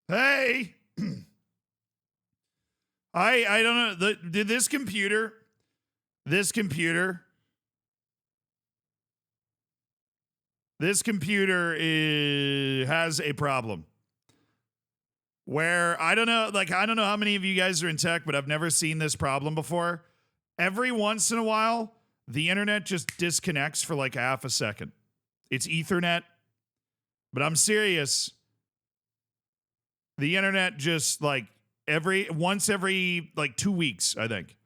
Hey, I don't know. This computer has a problem. Where I don't know how many of you guys are in tech, but I've never seen this problem before. Every once in a while, the internet just disconnects for like half a second. It's Ethernet, but I'm serious. The internet just like every 2 weeks, I think.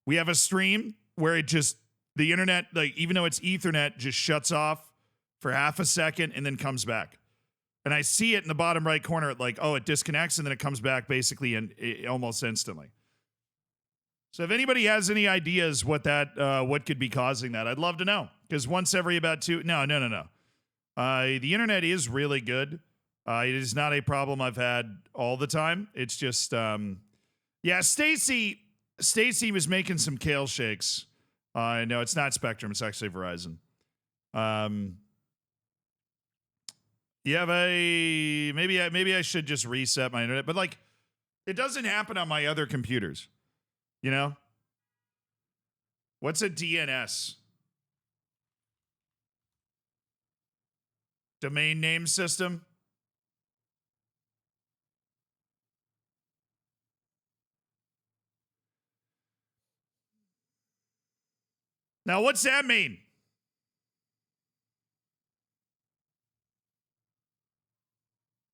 We have a stream where the internet, like even though it's Ethernet, just shuts off for half a second and then comes back. And I see it in the bottom right corner, it disconnects and then it comes back basically almost instantly. So if anybody has any ideas what could be causing that, I'd love to know. Because once every about two, no. The internet is really good. It is not a problem I've had all the time. It's just, Stacy was making some kale shakes. No, it's not Spectrum. It's actually Verizon. Maybe I should just reset my internet, but like, it doesn't happen on my other computers. You know? What's a DNS? Domain name system? Now, what's that mean?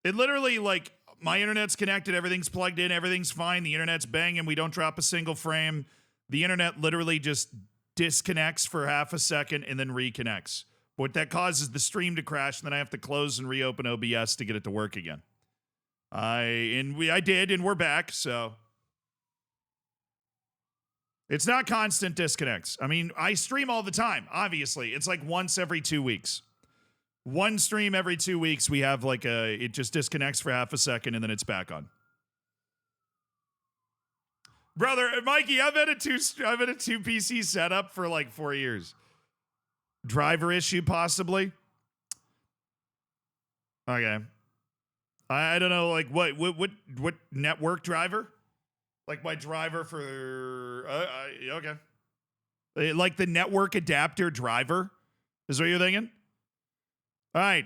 It literally, like, my internet's connected, everything's plugged in, everything's fine, the internet's banging, we don't drop a single frame. The internet literally just disconnects for half a second and then reconnects. What that causes the stream to crash, and then I have to close and reopen OBS to get it to work again. I did, and we're back, so. It's not constant disconnects. I mean, I stream all the time, obviously. It's like once every 2 weeks. One stream every 2 weeks, we have it just disconnects for half a second and then it's back on. Brother, Mikey, I've had a two PC setup for like 4 years. Driver issue, possibly. Okay. I don't know, like what network driver? Like my driver for okay. Like the network adapter driver is what you're thinking? All right.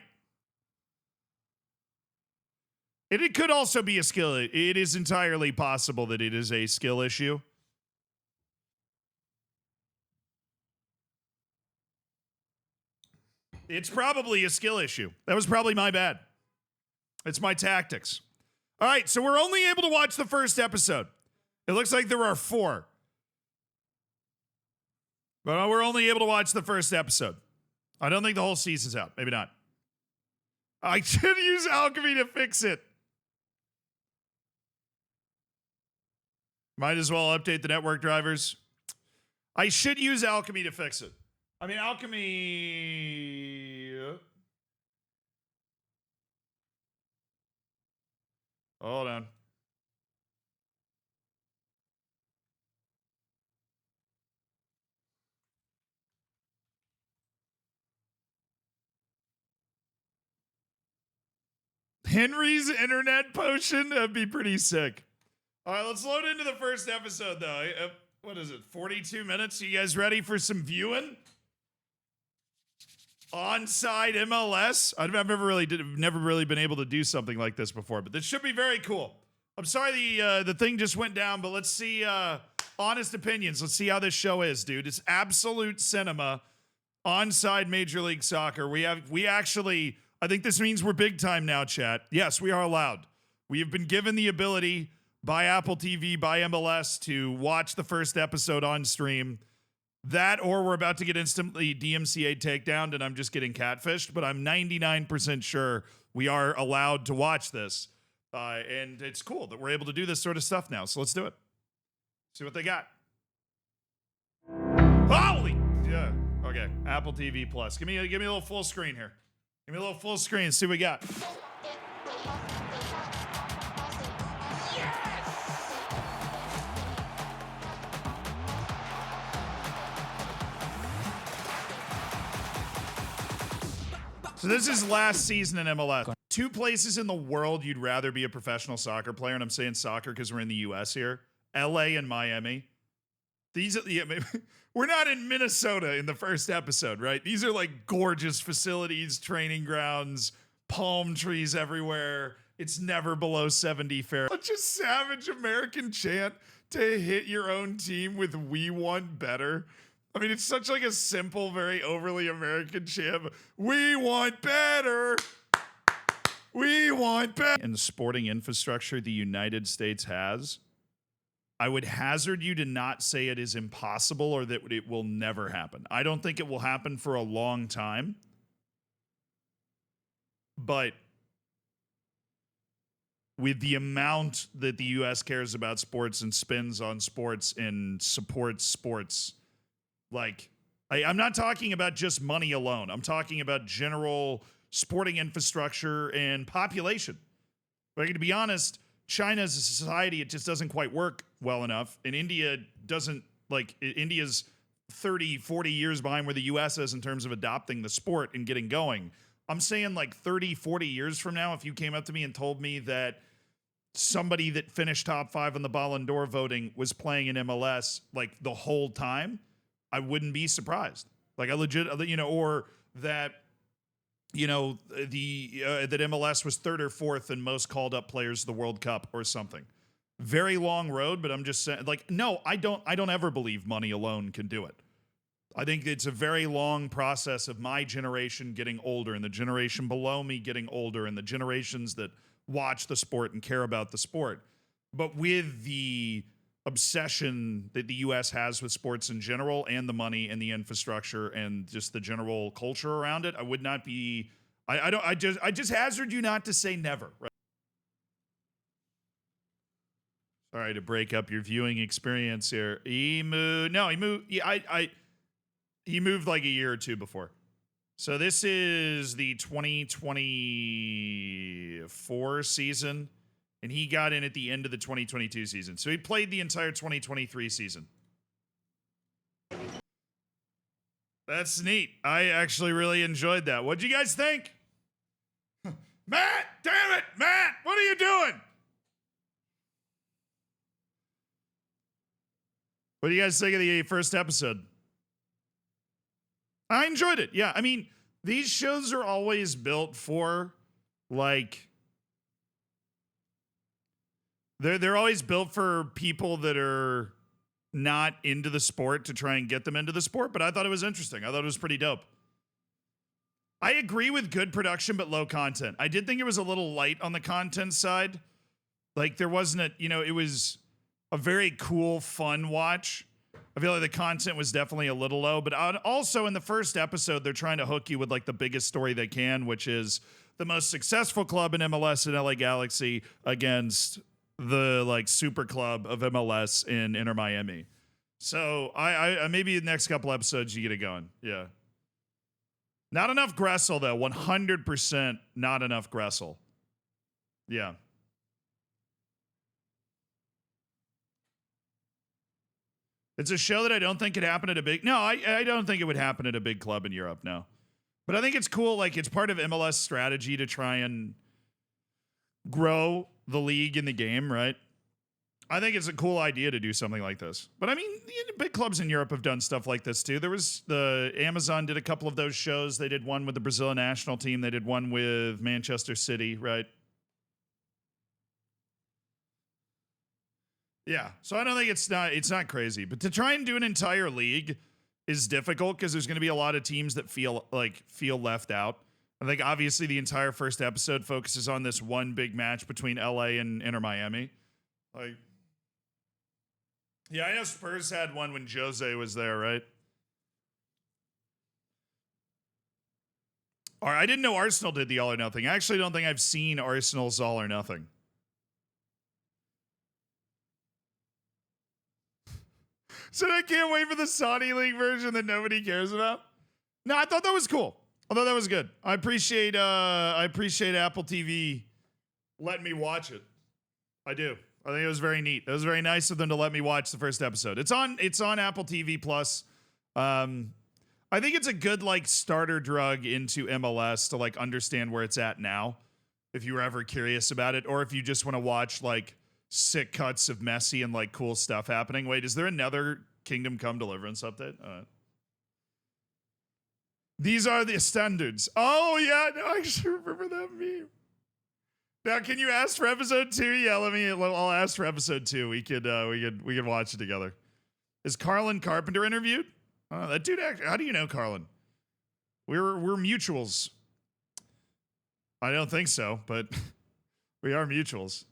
It could also be a skill. It is entirely possible that it is a skill issue. It's probably a skill issue. That was probably my bad. It's my tactics. All right, so we're only able to watch the first episode. It looks like there are 4. But we're only able to watch the first episode. I don't think the whole season's out. Maybe not. I should use Alchemy to fix it. Might as well update the network drivers. I should use Alchemy to fix it. I mean, Alchemy... Hold on. Henry's internet potion? That'd be pretty sick. All right, let's load into the first episode, though. What is it, 42 minutes? You guys ready for some viewing? On-site MLS? I've never really been able to do something like this before, but this should be very cool. I'm sorry the thing just went down, but let's see honest opinions. Let's see how this show is, dude. It's absolute cinema. On-site Major League Soccer. We actually... I think this means we're big time now, chat. Yes, we are allowed. We have been given the ability by Apple TV, by MLS, to watch the first episode on stream. That, or we're about to get instantly DMCA takedown and I'm just getting catfished, but I'm 99% sure we are allowed to watch this. And it's cool that we're able to do this sort of stuff now, so let's do it. See what they got. Holy! Yeah, okay. Apple TV Plus. Give me a little full screen here. Give me a little full screen, see what we got. So this is last season in MLS. two places in the world you'd rather be a professional soccer player, and I'm saying soccer because we're in the US here, LA and Miami. These are, yeah, we're not in Minnesota in the first episode, right? These are like gorgeous facilities, training grounds, palm trees everywhere. It's never below 70 Fahrenheit. Such a savage American chant to hit your own team with "We want better." I mean, it's such like a simple, very overly American chant. We want better. We want better. And the sporting infrastructure the United States has, I would hazard you to not say it is impossible or that it will never happen. I don't think it will happen for a long time. But with the amount that the U.S. cares about sports and spends on sports and supports sports, like, I'm not talking about just money alone. I'm talking about general sporting infrastructure and population. Like, to be honest, China as a society, it just doesn't quite work well enough. And India doesn't, like, India's 30, 40 years behind where the U.S. is in terms of adopting the sport and getting going. I'm saying like 30, 40 years from now, if you came up to me and told me that somebody that finished top 5 on the Ballon d'Or voting was playing in MLS like the whole time, I wouldn't be surprised. Like, I legit, or that, that MLS was 3rd or 4th in most called up players of the World Cup or something. Very long road, but I'm just saying, like, no, I don't ever believe money alone can do it. I think it's a very long process of my generation getting older and the generation below me getting older and the generations that watch the sport and care about the sport. But with the obsession that the U.S. has with sports in general and the money and the infrastructure and just the general culture around it, I would not be, I just hazard you not to say never. Right? Sorry to break up your viewing experience here. He moved like a year or two before. So this is the 2024 season, and he got in at the end of the 2022 season. So he played the entire 2023 season. That's neat. I actually really enjoyed that. What'd you guys think? Matt, damn it, Matt, what are you doing? What do you guys think of the first episode? I enjoyed it. Yeah, I mean, these shows are always built for, like, they're always built for people that are not into the sport to try and get them into the sport, but I thought it was interesting. I thought it was pretty dope. I agree with good production, but low content. I did think it was a little light on the content side. Like, there wasn't it was a very cool, fun watch. I feel like the content was definitely a little low, but also in the first episode, they're trying to hook you with like the biggest story they can, which is the most successful club in MLS in LA Galaxy against the like super club of MLS in Inter Miami. So I maybe the next couple episodes you get it going. Yeah. Not enough Gressel though. 100% not enough Gressel. Yeah. It's a show that I don't think could happen at a big... No, I don't think it would happen at a big club in Europe, no. But I think it's cool. Like, it's part of MLS strategy to try and grow the league in the game, right? I think it's a cool idea to do something like this. But, I mean, big clubs in Europe have done stuff like this, too. Amazon did a couple of those shows. They did one with the Brazilian national team. They did one with Manchester City, right? Yeah, so I don't think it's not crazy, but to try and do an entire league is difficult because there's going to be a lot of teams that feel left out. I think obviously the entire first episode focuses on this one big match between LA and Inter Miami. Like, yeah, I know Spurs had one when Jose was there, right? Or I didn't know Arsenal did the All or Nothing. I actually don't think I've seen Arsenal's All or Nothing. So I can't wait for the Saudi League version that nobody cares about. No, I thought that was cool. I thought that was good. I appreciate Apple TV letting me watch it. I do. I think it was very neat. It was very nice of them to let me watch the first episode. It's on Apple TV Plus. I think it's a good like starter drug into MLS to like understand where it's at now. if you were ever curious about it, or if you just want to watch like sick cuts of messy and like cool stuff happening. Wait, is there another Kingdom Come Deliverance update? These are the standards. Oh yeah, no, I should remember that meme. Now, can you ask for episode 2? Yeah, I'll ask for episode 2. We could watch it together. Is Carlin Carpenter interviewed? Oh, that dude. How do you know Carlin? We're mutuals. I don't think so, but we are mutuals.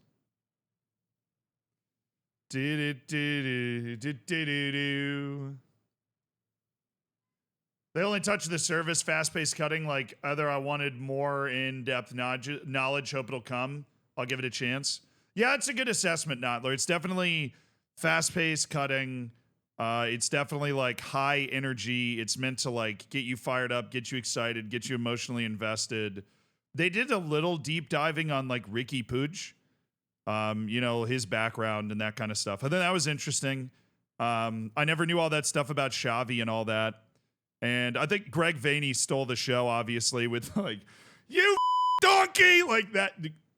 They only touch the surface, fast-paced cutting. Like, either I wanted more in-depth knowledge, hope it'll come. I'll give it a chance. Yeah, it's a good assessment, Notler. It's definitely fast-paced cutting. It's definitely like high energy. It's meant to like get you fired up, get you excited, get you emotionally invested. They did a little deep diving on like Ricky Pooch, you know, his background and that kind of stuff. I thought that was interesting. I never knew all that stuff about Xavi and all that. And I think Greg Vaney stole the show, obviously, with like, you donkey, like that.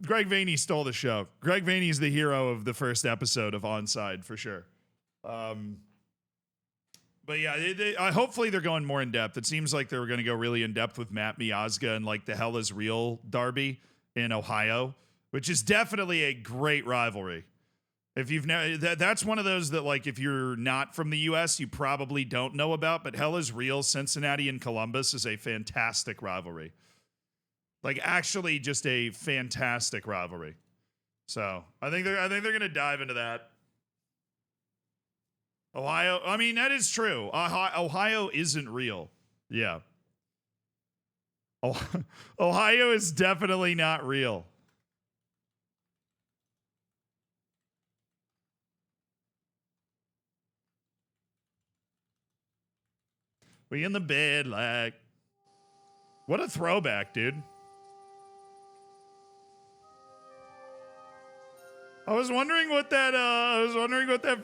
Greg Vaney stole the show. Greg Vaney's the hero of the first episode of Onside for sure. But yeah, hopefully they're going more in depth. It seems like they were going to go really in depth with Matt Miazga and like the Hell is Real derby in Ohio, which is definitely a great rivalry. If you've never, that's one of those that like if you're not from the U.S., you probably don't know about. But Hell is Real, Cincinnati and Columbus is a fantastic rivalry. Like actually, just a fantastic rivalry. So I think they're gonna dive into that. Ohio, I mean, that is true. Ohio isn't real. Yeah. Ohio is definitely not real. We in the bed, like. What a throwback, dude. I was wondering what that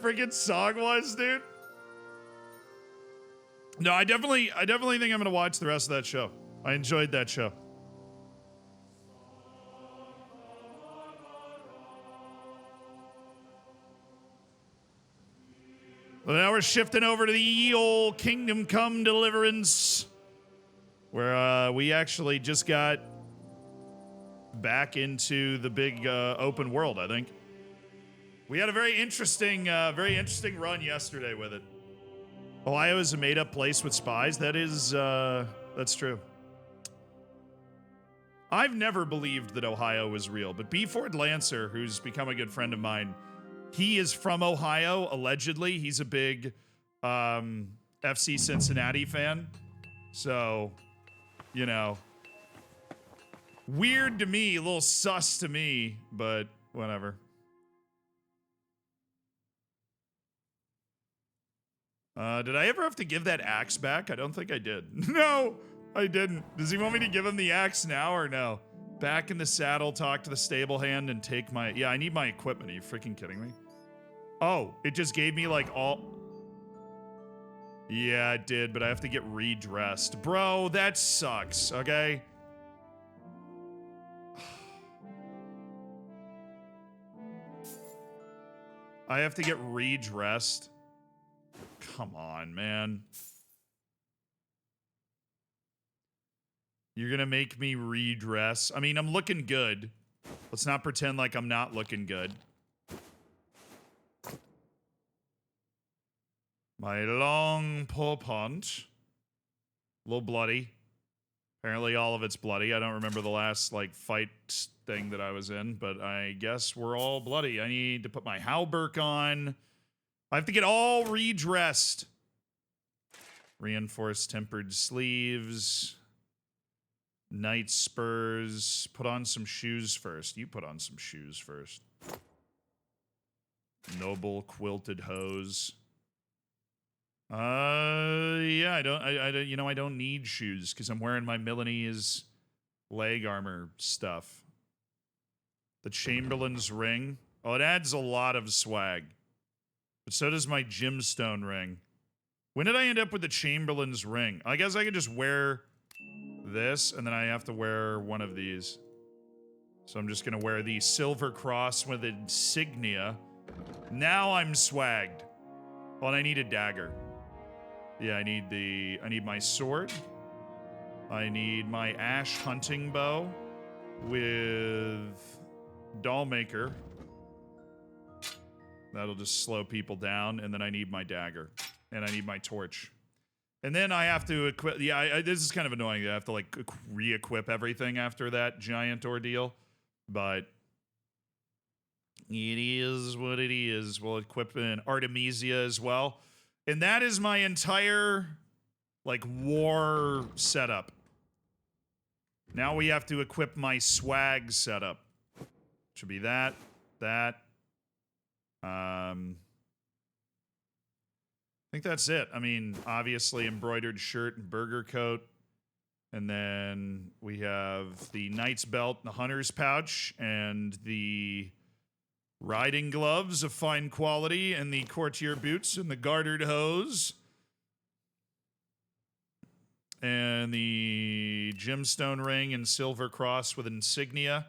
freaking song was, dude. No, I definitely think I'm gonna watch the rest of that show. I enjoyed that show. Well, now we're shifting over to the old Kingdom Come Deliverance, where we actually just got back into the big open world, I think. We had a very interesting run yesterday with it. Ohio is a made-up place with spies. That's true. I've never believed that Ohio was real, but B. Ford Lancer, who's become a good friend of mine, he is from Ohio, allegedly. He's a big FC Cincinnati fan. So, you know, weird to me, a little sus to me, but whatever. Did I ever have to give that axe back? I don't think I did. No, I didn't. Does he want me to give him the axe now or no? Back in the saddle, talk to the stable hand, and take my... Yeah, I need my equipment. Are you freaking kidding me? Oh, it just gave me like all... Yeah, it did, but I have to get redressed. Bro, that sucks, okay? I have to get redressed. Come on, man. You're gonna make me redress. I mean, I'm looking good. Let's not pretend like I'm not looking good. My long paw punch. A little bloody. Apparently all of it's bloody. I don't remember the last, like, fight thing that I was in, but I guess we're all bloody. I need to put my hauberk on. I have to get all redressed. Reinforced tempered sleeves. Knight spurs. Put on some shoes first. You put on some shoes first. Noble quilted hose. Yeah, I don't need shoes because I'm wearing my Milanese leg armor stuff. The Chamberlain's ring. Oh, it adds a lot of swag. But so does my gemstone ring. When did I end up with the Chamberlain's ring? I guess I could just wear this, and then I have to wear one of these. So I'm just gonna wear the silver cross with insignia. Now I'm swagged. Oh, and I need a dagger. Yeah, I need my sword. I need my ash hunting bow with Dollmaker. That'll just slow people down. And then I need my dagger. And I need my torch. And then I have to equip... Yeah, this is kind of annoying. I have to, like, re-equip everything after that giant ordeal. But it is what it is. We'll equip an Artemisia as well. And that is my entire, like, war setup. Now we have to equip my swag setup. Should be that. I think that's it. I mean, obviously embroidered shirt and burger coat. And then we have the knight's belt, the hunter's pouch, and the riding gloves of fine quality, and the courtier boots, and the gartered hose. And the gemstone ring and silver cross with insignia,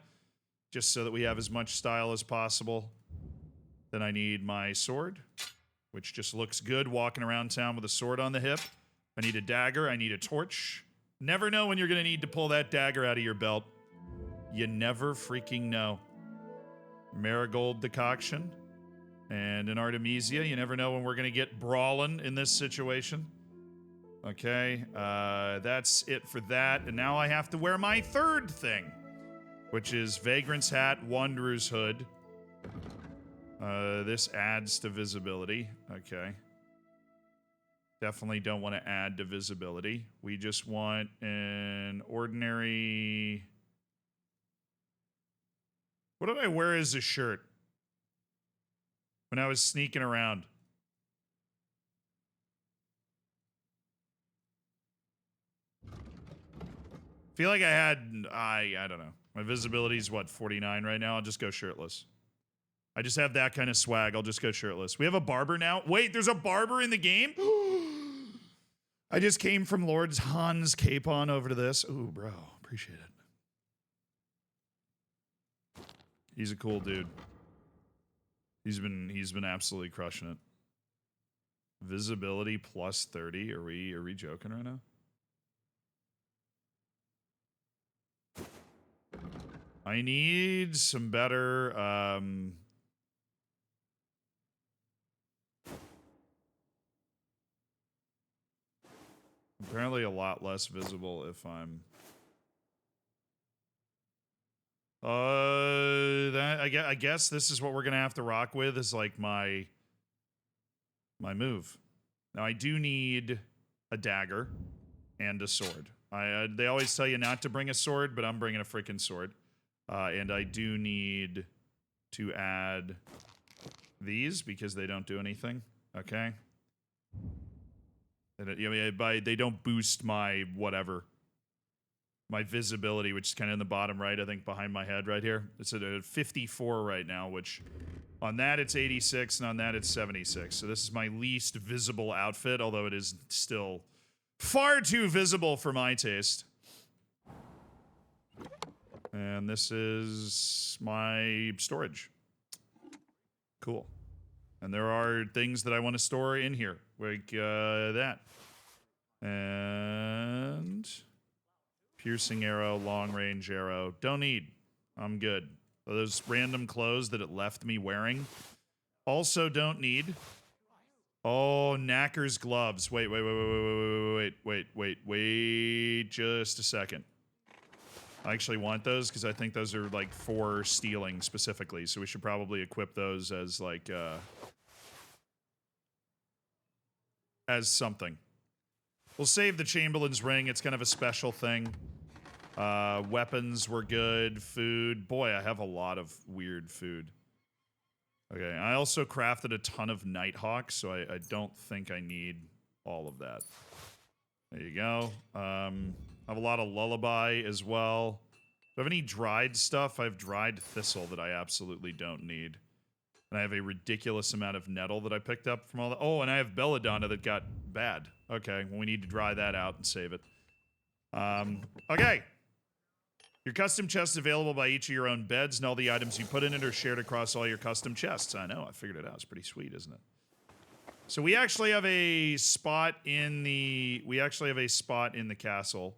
just so that we have as much style as possible. Then I need my sword, which just looks good walking around town with a sword on the hip. I need a dagger. I need a torch. Never know when you're going to need to pull that dagger out of your belt. You never freaking know. Marigold decoction and an Artemisia. You never know when we're going to get brawling in this situation. Okay, that's it for that. And now I have to wear my third thing, which is Vagrant's Hat, Wanderer's Hood. This adds to visibility. Okay. Definitely don't want to add to visibility. We just want an ordinary... What did I wear as a shirt when I was sneaking around? Feel like I had... I don't know. My visibility is, what, 49 right now? I'll just go shirtless. I just have that kind of swag. I'll just go shirtless. We have a barber now. Wait, there's a barber in the game? I just came from Lord Han's Capon over to this. Ooh, bro. Appreciate it. He's a cool dude. He's been absolutely crushing it. Visibility plus 30. Are we joking right now? I need some better apparently a lot less visible if I'm I guess this is what we're gonna have to rock with, is like my move. Now I do need a dagger and a sword. They always tell you not to bring a sword, but I'm bringing a freaking sword. And I do need to add these because they don't do anything. Okay. And they don't boost my whatever. My visibility, which is kind of in the bottom right, I think, behind my head right here. It's at a 54 right now, which on that it's 86, and on that it's 76. So this is my least visible outfit, although it is still far too visible for my taste. And this is my storage. Cool. And there are things that I want to store in here, like that. And piercing arrow, long range arrow. Don't need. I'm good. Those random clothes that it left me wearing. Also don't need. Oh, Knacker's gloves. Wait just a second. I actually want those because I think those are like for stealing specifically, so we should probably equip those as like as something. We'll save the Chamberlain's ring. It's kind of a special thing. Weapons were good. Food. Boy, I have a lot of weird food. Okay, I also crafted a ton of Nighthawks, so I don't think I need all of that. There you go. I have a lot of Lullaby as well. Do I have any dried stuff? I have dried thistle that I absolutely don't need. And I have a ridiculous amount of nettle that I picked up from all that. Oh, and I have Belladonna that got bad. Okay, well, we need to dry that out and save it. Okay. Your custom chest is available by each of your own beds, and all the items you put in it are shared across all your custom chests. I know, I figured it out. It's pretty sweet, isn't it? So we actually have a spot in the castle.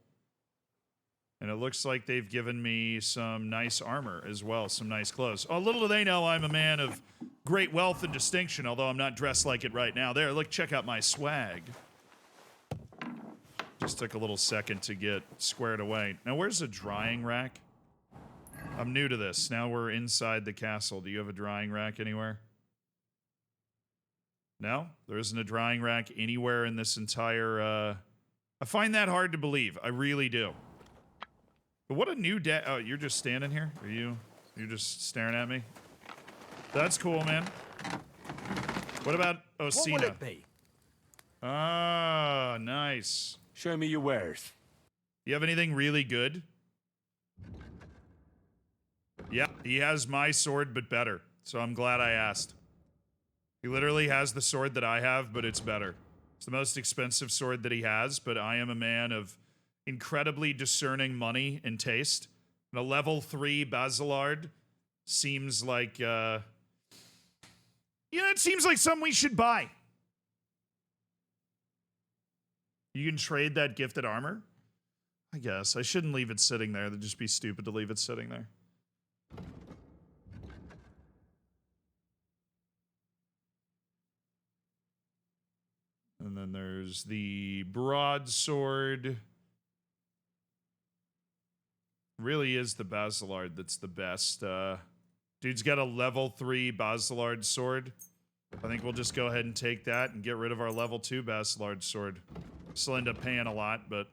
And it looks like they've given me some nice armor as well, some nice clothes. Oh, little do they know I'm a man of great wealth and distinction, although I'm not dressed like it right now. There, look, check out my swag. Just took a little second to get squared away. Now, where's the drying rack? I'm new to this. Now we're inside the castle. Do you have a drying rack anywhere? No? There isn't a drying rack anywhere in this entire, I find that hard to believe. I really do. But what a new day. Oh, you're just standing here? You're just staring at me? That's cool, man. What about Osina? What will it be? Ah, nice. Show me your wares. You have anything really good? Yeah, he has my sword, but better. So I'm glad I asked. He literally has the sword that I have, but it's better. It's the most expensive sword that he has, but I am a man of incredibly discerning money and taste. And a level 3 Basilard seems like, it seems like something we should buy. You can trade that gifted armor? I guess. I shouldn't leave it sitting there. That'd just be stupid to leave it sitting there. And then there's the broadsword. Really is the Basilard that's the best. Dude's got a level 3 Basilard sword. I think we'll just go ahead and take that and get rid of our level 2 Basilard sword. Still end up paying a lot, but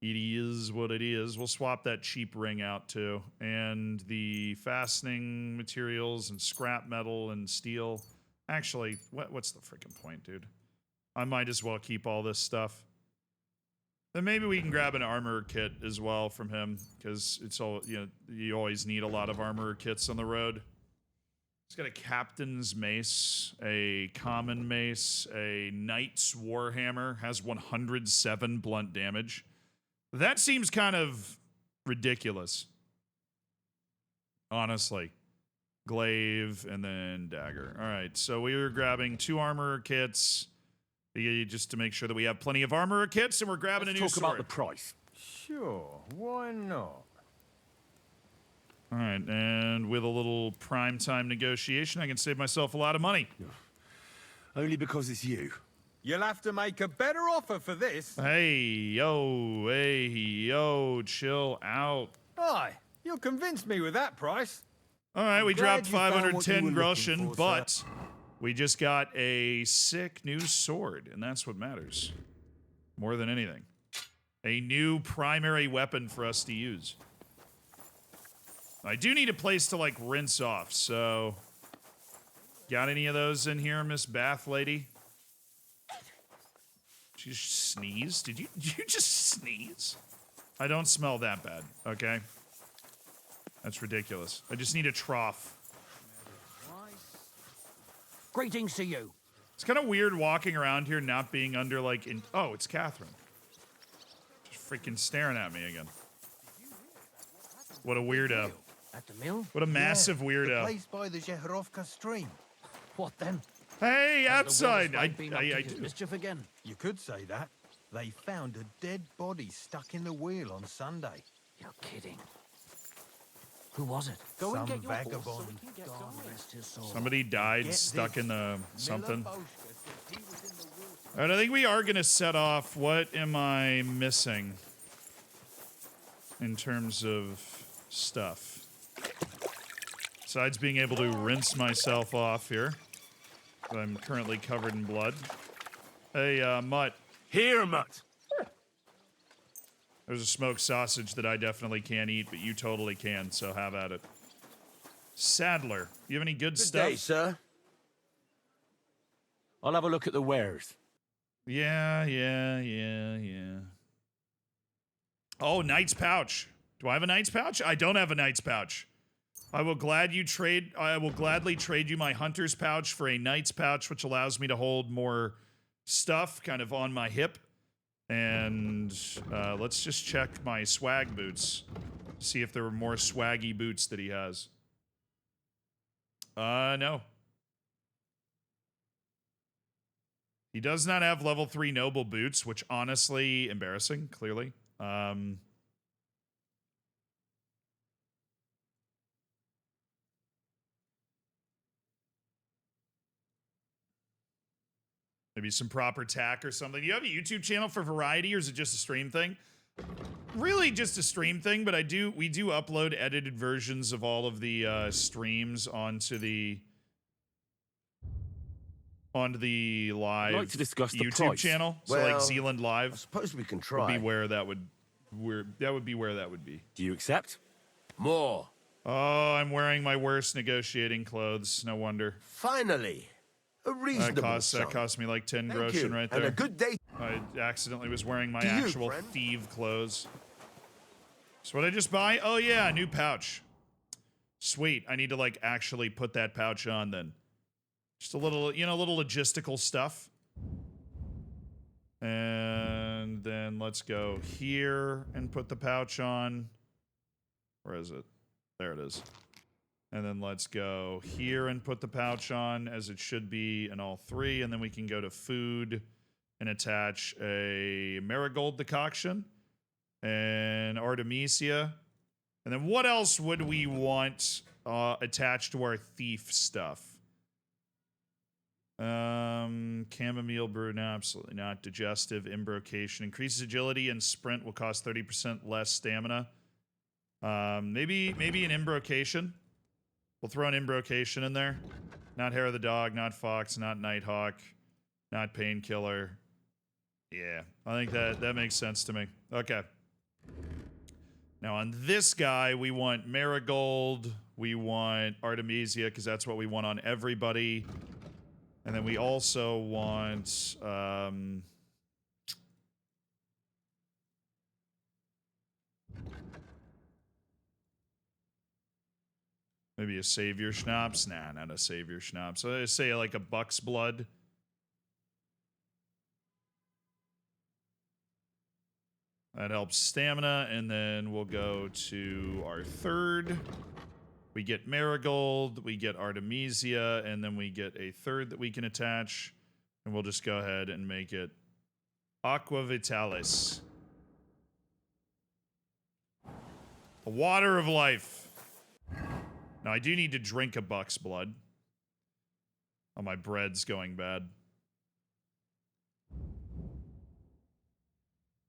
it is what it is. We'll swap that cheap ring out too. And the fastening materials and scrap metal and steel. Actually, what's the freaking point, dude? I might as well keep all this stuff. Then maybe we can grab an armor kit as well from him, because it's all, you always need a lot of armor kits on the road. He's got a captain's mace, a common mace, a knight's warhammer, has 107 blunt damage. That seems kind of ridiculous. Honestly. Glaive and then dagger. All right, so we were grabbing 2 armor kits. Just to make sure that we have plenty of armor kits, and we're grabbing a new sword. Talk about the price. Sure, why not? All right, and with a little primetime negotiation, I can save myself a lot of money. Only because it's you. You'll have to make a better offer for this. Hey, yo, chill out. Aye, you'll convince me with that price. All right, we dropped glad you found what you 510 were groschen, looking for, but we just got a sick new sword, and that's what matters. More than anything. A new primary weapon for us to use. I do need a place to, like, rinse off, so... Got any of those in here, Miss Bath Lady? Did you sneeze? Did you just sneeze? I don't smell that bad, okay? That's ridiculous. I just need a trough. Greetings to you. It's kind of weird walking around here not being under, like, oh, it's Catherine. Just freaking staring at me again. What a weirdo. At the mill? What a massive The weirdo. place by the Zheherovka stream. What then? Hey, outside! I Been up to his do. mischief again. You could say that. They found a dead body stuck in the wheel on Sunday. You're kidding. Who was it? Go and Some get your horse vagabond. so we can get God rest his soul. Somebody died Get stuck this. in the something. Miller Boschke said he was in the wheel. All right, I think we are going to set off. What am I missing in terms of stuff? Besides being able to rinse myself off here. I'm currently covered in blood. Hey, Mutt. Here, Mutt. There's a smoked sausage that I definitely can't eat, but you totally can, so have at it. Sadler, you have any good stuff? Day, sir. I'll have a look at the wares. Yeah. Oh, Knight's Pouch. Do I have a Knight's Pouch? I don't have a Knight's Pouch. I will gladly trade you my Hunter's Pouch for a Knight's Pouch, which allows me to hold more stuff kind of on my hip. And let's just check my swag boots. See if there were more swaggy boots that he has. No. He does not have level 3 noble boots, which honestly, embarrassing, clearly. Maybe some proper tack or something. Do you have a YouTube channel for variety, or is it just a stream thing? Really just a stream thing, but we do upload edited versions of all of the streams onto the live I'd like to discuss the YouTube price. channel. So Well, like Zealand I Live suppose we can would try. be where that would where that would be. Do you accept? More. Oh, I'm wearing my worst negotiating clothes. No wonder. Finally. A reasonable That sum. cost me like 10 Thank groschen you, right and there. a good day. I accidentally was wearing my To you, actual friend. thief clothes. So what did I just buy? Oh yeah, a new pouch. Sweet. I need to like actually put that pouch on then. Just a little, you know, little logistical stuff. And then let's go here and put the pouch on. Where is it? There it is. And then let's go here and put the pouch on as it should be in all three. And then we can go to food and attach a marigold decoction and Artemisia. And then what else would we want attached to our thief stuff? Chamomile brew, no, absolutely not. Digestive, imbrocation. Increases agility and sprint will cost 30% less stamina. Maybe an imbrocation. We'll throw an imbrocation in there. Not hair of the dog, not fox, not nighthawk, not painkiller. Yeah, I think that makes sense to me. Okay. Now on this guy, we want marigold. We want Artemisia because that's what we want on everybody. And then we also want maybe a savior schnapps. Nah, not a savior schnapps. So I say like a buck's blood. That helps stamina, and then we'll go to our third. We get marigold, we get Artemisia, and then we get a third that we can attach. And we'll just go ahead and make it Aqua Vitalis. The water of life. Now, I do need to drink a buck's blood. Oh, my bread's going bad.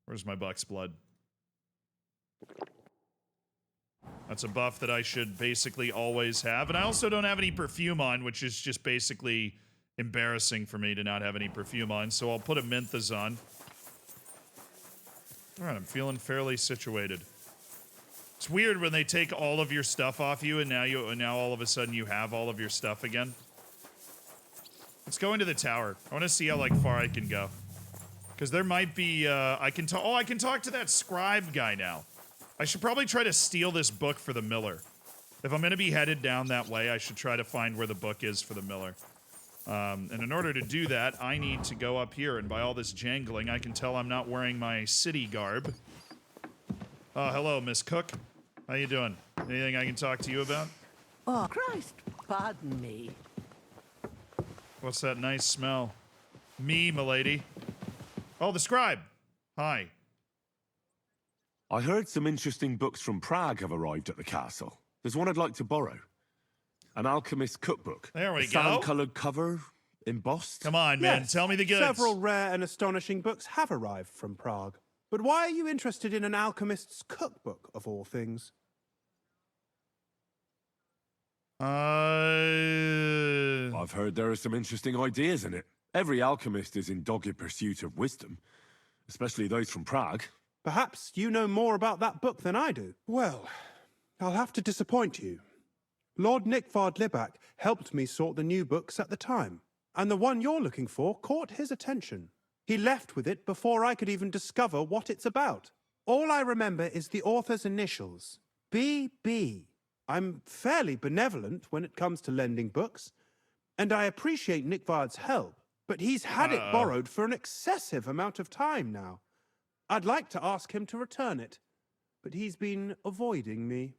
Where's my buck's blood? That's a buff that I should basically always have. And I also don't have any perfume on, which is just basically embarrassing for me to not have any perfume on. So I'll put a Minthas on. All right, I'm feeling fairly situated. It's weird when they take all of your stuff off you, and now all of a sudden you have all of your stuff again. Let's go into the tower. I want to see how like far I can go. Because there might be, I can talk to that scribe guy now. I should probably try to steal this book for the miller. If I'm going to be headed down that way, I should try to find where the book is for the miller. And in order to do that, I need to go up here, and by all this jangling, I can tell I'm not wearing my city garb. Hello, Miss Cook. How you doing? Anything I can talk to you about? Oh, Christ, pardon me. What's that nice smell? Me, milady. Oh, the scribe. Hi. I heard some interesting books from Prague have arrived at the castle. There's one I'd like to borrow. An alchemist's cookbook. There we A go. sand-coloured cover, embossed. Come on, man. Yes, Tell me the goods. Several rare and astonishing books have arrived from Prague. But why are you interested in an alchemist's cookbook, of all things? I've heard there are some interesting ideas in it. Every alchemist is in dogged pursuit of wisdom, especially those from Prague. Perhaps you know more about that book than I do. Well, I'll have to disappoint you. Lord Nickvard Libak helped me sort the new books at the time, and the one you're looking for caught his attention. He left with it before I could even discover what it's about. All I remember is the author's initials, B.B. I'm fairly benevolent when it comes to lending books, and I appreciate Nickvard's help, but he's had it borrowed for an excessive amount of time now. I'd like to ask him to return it. but he's been avoiding me.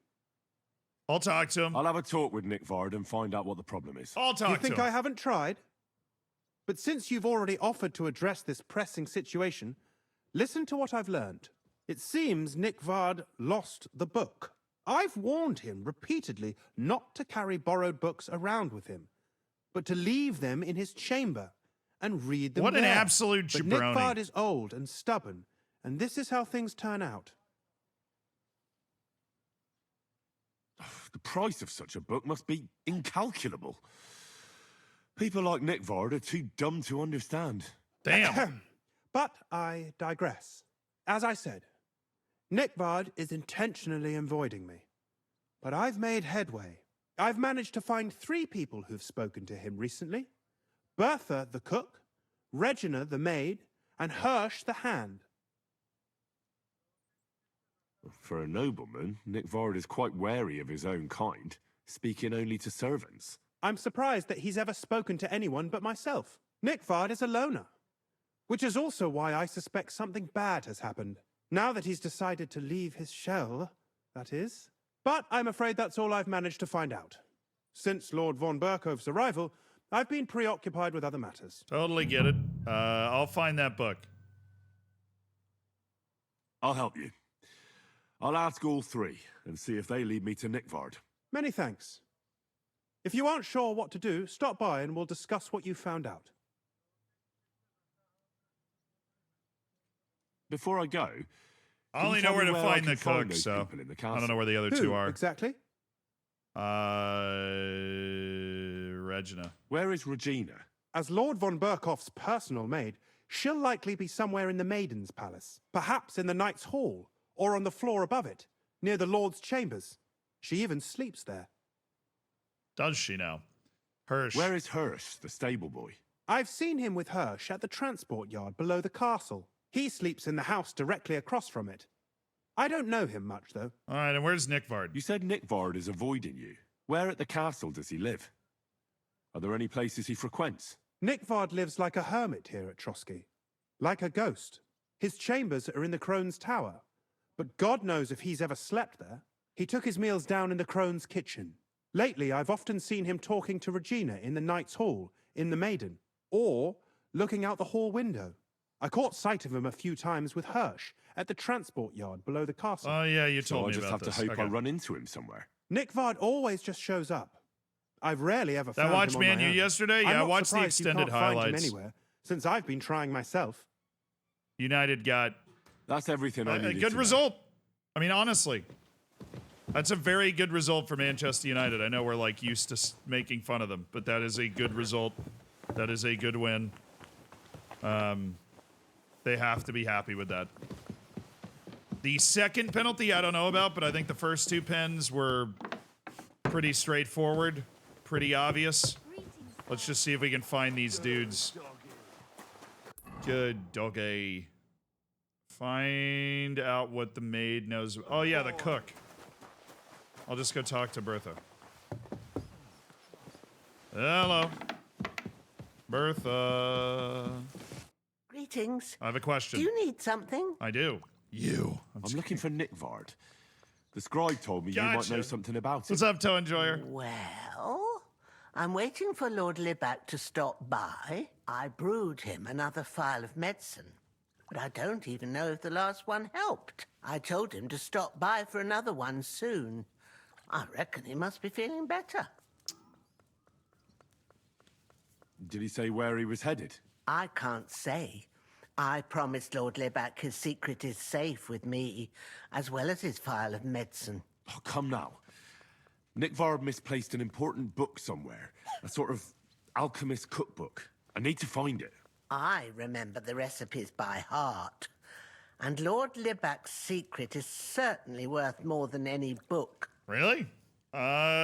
I'll talk to him. I'll have a talk with Nick Vard and find out what the problem is. I'll Do you talk to think him. I haven't tried? But since you've already offered to address this pressing situation, listen to what I've learned. It seems Nick Vard lost the book. I've warned him repeatedly not to carry borrowed books around with him, but to leave them in his chamber and read them What an there. absolute But Nick jabroni. Vard is old and stubborn, and this is how things turn out. The price of such a book must be incalculable. People like Nick Vard are too dumb to understand. Damn. But I digress. As I said, Nick Vard is intentionally avoiding me. But I've made headway. I've managed to find 3 people who've spoken to him recently. Bertha, the cook, Regina, the maid, and Hirsch, the hand. For a nobleman, Nick Vard is quite wary of his own kind, speaking only to servants. I'm surprised that he's ever spoken to anyone but myself. Nick Vard is a loner. Which is also why I suspect something bad has happened. Now that he's decided to leave his shell, that is. But I'm afraid that's all I've managed to find out. Since Lord von Berkove's arrival, I've been preoccupied with other matters. Totally get it. I'll find that book. I'll help you. I'll ask all 3 and see if they lead me to Nick Vard. Many thanks. If you aren't sure what to do, stop by and we'll discuss what you found out. Before I go, I can only you know tell where me to I find can the cook, those so people in the I don't castle? know where the other Who, 2 are. exactly? Regina. Where is Regina? As Lord von Berkoff's personal maid, she'll likely be somewhere in the Maiden's Palace, perhaps in the Knight's Hall, or on the floor above it, near the Lord's chambers. She even sleeps there. Does she now? Hirsch. Where is Hirsch, the stable boy? I've seen him with Hirsch at the transport yard below the castle. He sleeps in the house directly across from it. I don't know him much, though. All right, and where's Nick Vard? You said Nick Vard is avoiding you. Where at the castle does he live? Are there any places he frequents? Nick Vard lives like a hermit here at Trotsky. Like a ghost. His chambers are in the Crone's Tower. But God knows if he's ever slept there. He took his meals down in the Crone's kitchen. Lately, I've often seen him talking to Regina in the Knight's Hall, in the Maiden, or looking out the hall window. I caught sight of him a few times with Hirsch at the transport yard below the castle. Oh, yeah, you So told I me just about have this. to hope Okay. I run into him somewhere. Nick Vard always just shows up. I've rarely ever found That him watch on Man my U own. yesterday? I'm Yeah, I not watched the surprised you extended can't find him highlights. anywhere, since I've been trying myself. United got That's everything I a needed good to know. result. I mean, honestly, that's a very good result for Manchester United. I know we're like used to making fun of them, but that is a good result. That is a good win. They have to be happy with that. The second penalty I don't know about, but I think the first 2 pens were pretty straightforward, pretty obvious. Let's just see if we can find these dudes. Good doggy. Find out what the maid knows. Oh, yeah, the cook. I'll just go talk to Bertha. Hello. Bertha. Greetings. I have a question. Do you need something? I do. You. I'm looking for Nick Vard. The scribe told me you might Gotcha. know something about him. What's up, Toe Enjoyer? Well, I'm waiting for Lord Libac to stop by. I brewed him another phial of medicine, but I don't even know if the last one helped. I told him to stop by for another one soon. I reckon he must be feeling better. Did he say where he was headed? I can't say. I promised Lord Libac his secret is safe with me, as well as his phial of medicine. Oh, come now. Nick Vard misplaced an important book somewhere. A sort of alchemist cookbook. I need to find it. I remember the recipes by heart. And Lord Libac's secret is certainly worth more than any book. Really? I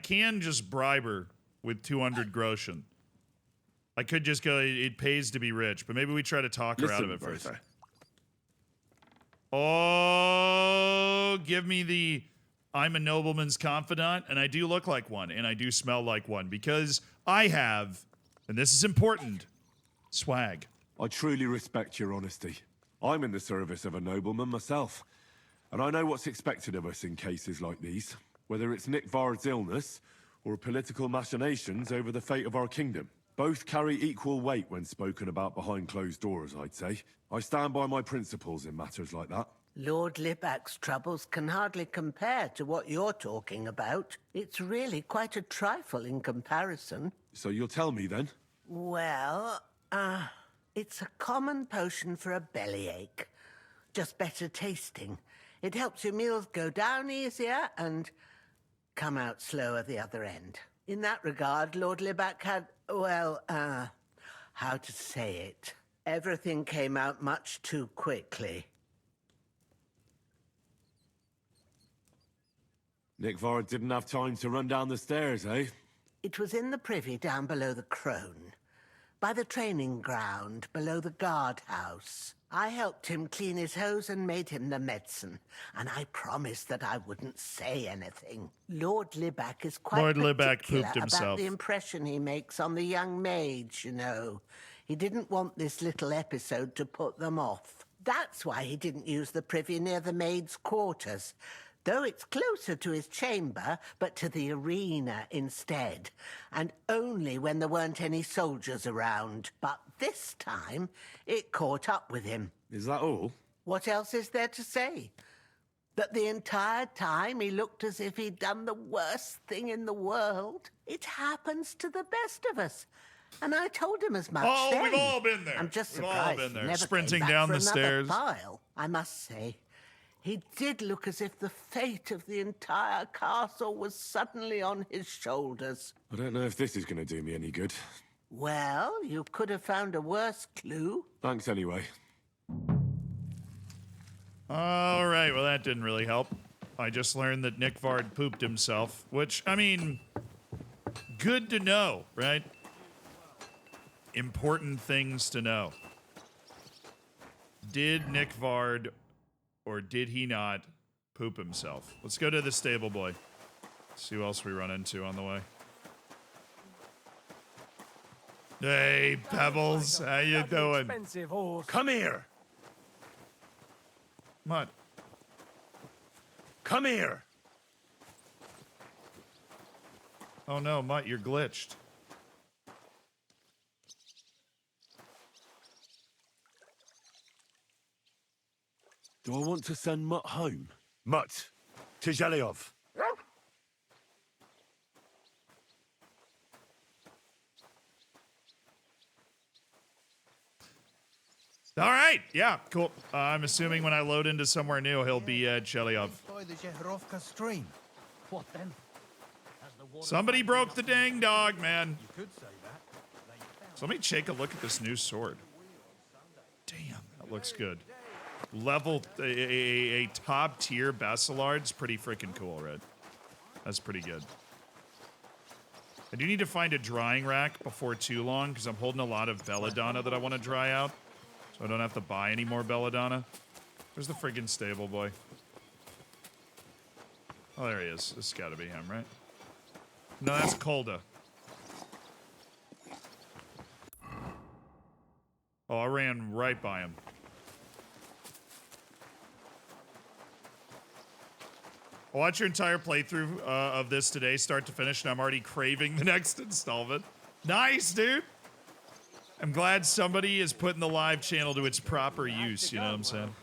can just bribe her with 200 groschen. I could just go, it pays to be rich, but maybe we try to talk her out of it first. Bertha. Oh, give me the I'm a nobleman's confidant, and I do look like one, and I do smell like one, because I have, and this is important, swag. I truly respect your honesty. I'm in the service of a nobleman myself, and I know what's expected of us in cases like these, whether it's Nick Vard's illness or political machinations over the fate of our kingdom. Both carry equal weight when spoken about behind closed doors, I'd say. I stand by my principles in matters like that. Lord Libac's troubles can hardly compare to what you're talking about. It's really quite a trifle in comparison. So you'll tell me then? Well, it's a common potion for a bellyache. Just better tasting. It helps your meals go down easier and come out slower the other end. In that regard, Lord Libac had, well, how to say it? Everything came out much too quickly. Nick Vard didn't have time to run down the stairs, eh? It was in the privy down below the crone, by the training ground below the guardhouse. I helped him clean his hose and made him the medicine, and I promised that I wouldn't say anything. Lord Libac is quite Lord Libac particular pooped about himself. the impression he makes on the young maids, you know. He didn't want this little episode to put them off. That's why he didn't use the privy near the maids' quarters, though it's closer to his chamber, but to the arena instead, and only when there weren't any soldiers around. But this time, it caught up with him. Is that all? What else is there to say? That the entire time he looked as if he'd done the worst thing in the world. It happens to the best of us. And I told him as much Oh, then. we've all been there. I'm just We've all surprised been he there. never Sprinting came back down for the another stairs. pile. I must say, he did look as if the fate of the entire castle was suddenly on his shoulders. I don't know if this is going to do me any good. Well, you could have found a worse clue. Thanks anyway. All right, well, that didn't really help. I just learned that Nick Vard pooped himself, which, I mean, good to know, right? Important things to know. Did Nick Vard, or did he not, poop himself? Let's go to the stable boy. See who else we run into on the way. Hey, Pebbles, how you doing? Expensive horse. Come here! What? Come here! Oh no, Mutt, you're glitched. Do I want to send Mutt home? Mutt, to Zhelyov. All right, yeah, cool. I'm assuming when I load into somewhere new, he'll be at Chelyov. By the Zherovka stream. What then? Has the water Somebody broke the dang dog, man. You could say that. So let me take a look at this new sword. Damn, that looks good. Level, a top tier Bassilard's pretty freaking cool, right? That's pretty good. I do need to find a drying rack before too long because I'm holding a lot of belladonna that I want to dry out. So I don't have to buy any more belladonna. Where's the friggin' stable boy? Oh, there he is. This has got to be him, right? No, that's Kolda. Oh, I ran right by him. I watched your entire playthrough of this today, start to finish, and I'm already craving the next installment. Nice, dude. I'm glad somebody is putting the live channel to its proper use, you know what I'm saying?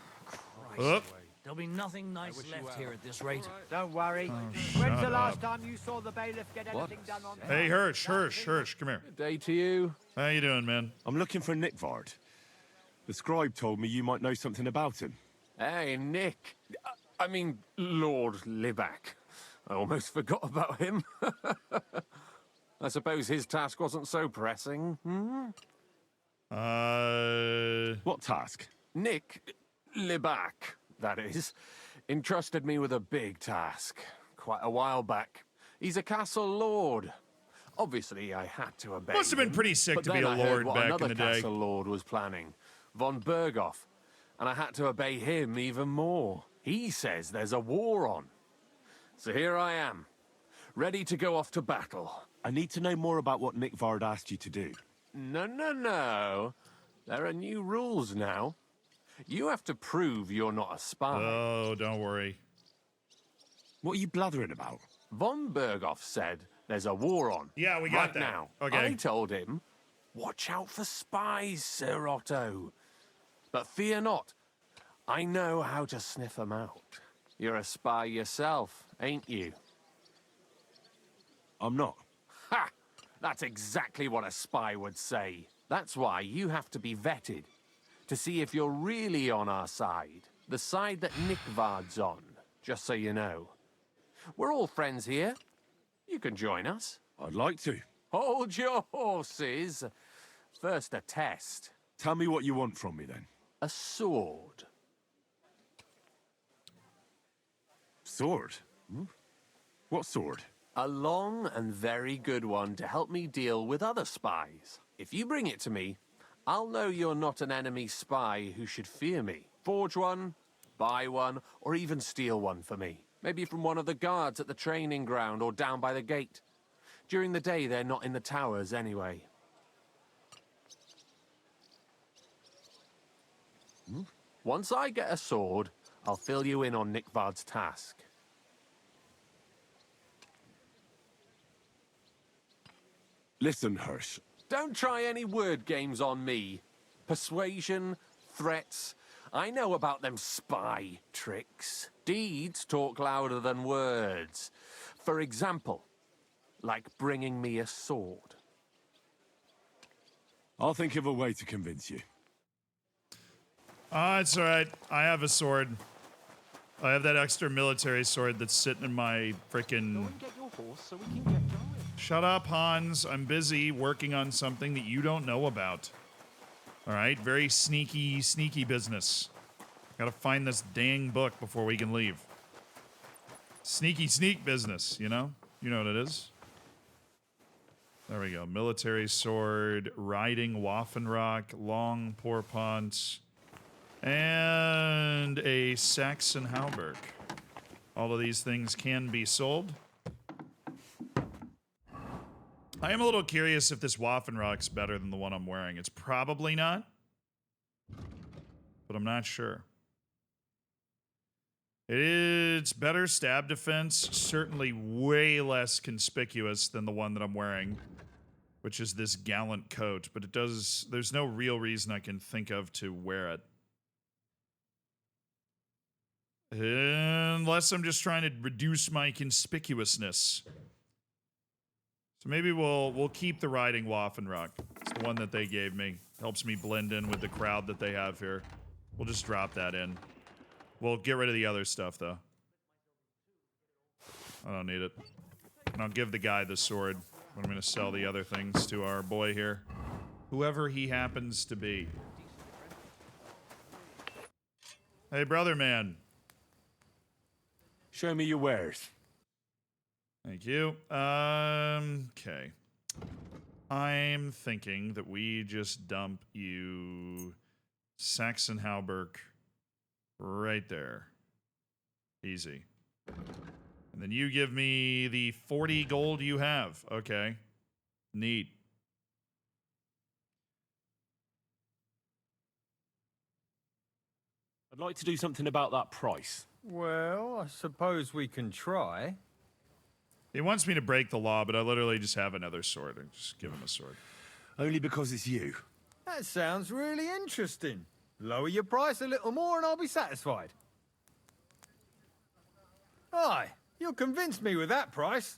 Oop. There'll be nothing nice left here at this rate. Don't worry. When's the last time you saw the bailiff get anything done on Hey, Hirsch, come here. Day to you. How you doing, man? I'm looking for Nick Vard. The scribe told me you might know something about him. Hey, Nick. I mean, Lord Libac. I almost forgot about him. I suppose his task wasn't so pressing. Hmm? What task? Nick Libac, that is, entrusted me with a big task quite a while back. He's a castle lord. Obviously, I had to obey Must have been him, pretty sick but to be then a I heard lord what back another in the day. castle lord was planning, von Berghoff, and I had to obey him even more. He says there's a war on. So here I am, ready to go off to battle. I need to know more about what Nick Vard asked you to do. No. There are new rules now. You have to prove you're not a spy. Oh, don't worry. What are you blathering about? Von Berghoff said there's a war on. Yeah, we got right that. now. Okay. I told him, watch out for spies, Sir Otto. But fear not. I know how to sniff them out. You're a spy yourself, ain't you? I'm not. Ha! That's exactly what a spy would say. That's why you have to be vetted. To see if you're really on our side. The side that Nickvard's on, just so you know. We're all friends here. You can join us. I'd like to. Hold your horses. First a test. Tell me what you want from me, then. A sword. Sword? Hmm? What sword? A long and very good one to help me deal with other spies. If you bring it to me, I'll know you're not an enemy spy who should fear me. Forge one, buy one, or even steal one for me. Maybe from one of the guards at the training ground or down by the gate. During the day, they're not in the towers anyway. Once I get a sword, I'll fill you in on Nickvard's task. Listen, Hirsch. Don't try any word games on me. Persuasion, threats. I know about them spy tricks. Deeds talk louder than words. For example, like bringing me a sword. I'll think of a way to convince you. It's all right. I have a sword. I have that extra military sword that's sitting in my freaking... Shut up, Hans. I'm busy working on something that you don't know about. All right? Very sneaky, sneaky business. Gotta find this dang book before we can leave. Sneaky sneak business, you know? You know what it is. There we go. Military sword, riding Waffenrock, long Pourpont, and a Saxon Hauberk. All of these things can be sold. I am a little curious if this Waffenrock's better than the one I'm wearing. It's probably not, but I'm not sure. It's better stab defense, certainly way less conspicuous than the one that I'm wearing, which is this gallant coat, but it does, there's no real reason I can think of to wear it. Unless I'm just trying to reduce my conspicuousness. So maybe we'll keep the riding Waffenrock. It's the one that they gave me. Helps me blend in with the crowd that they have here. We'll just drop that in. We'll get rid of the other stuff, though. I don't need it. And I'll give the guy the sword. I'm going to sell the other things to our boy here. Whoever he happens to be. Hey, brother man. Show me your wares. Thank you. Okay. I'm thinking that we just dump you Saxon Hauberk right there. Easy. And then you give me the 40 gold you have. Okay. Neat. I'd like to do something about that price. Well, I suppose we can try. He wants me to break the law, but I literally just have another sword and just give him a sword. Only because it's you. That sounds really interesting. Lower your price a little more and I'll be satisfied. Aye, you'll convince me with that price.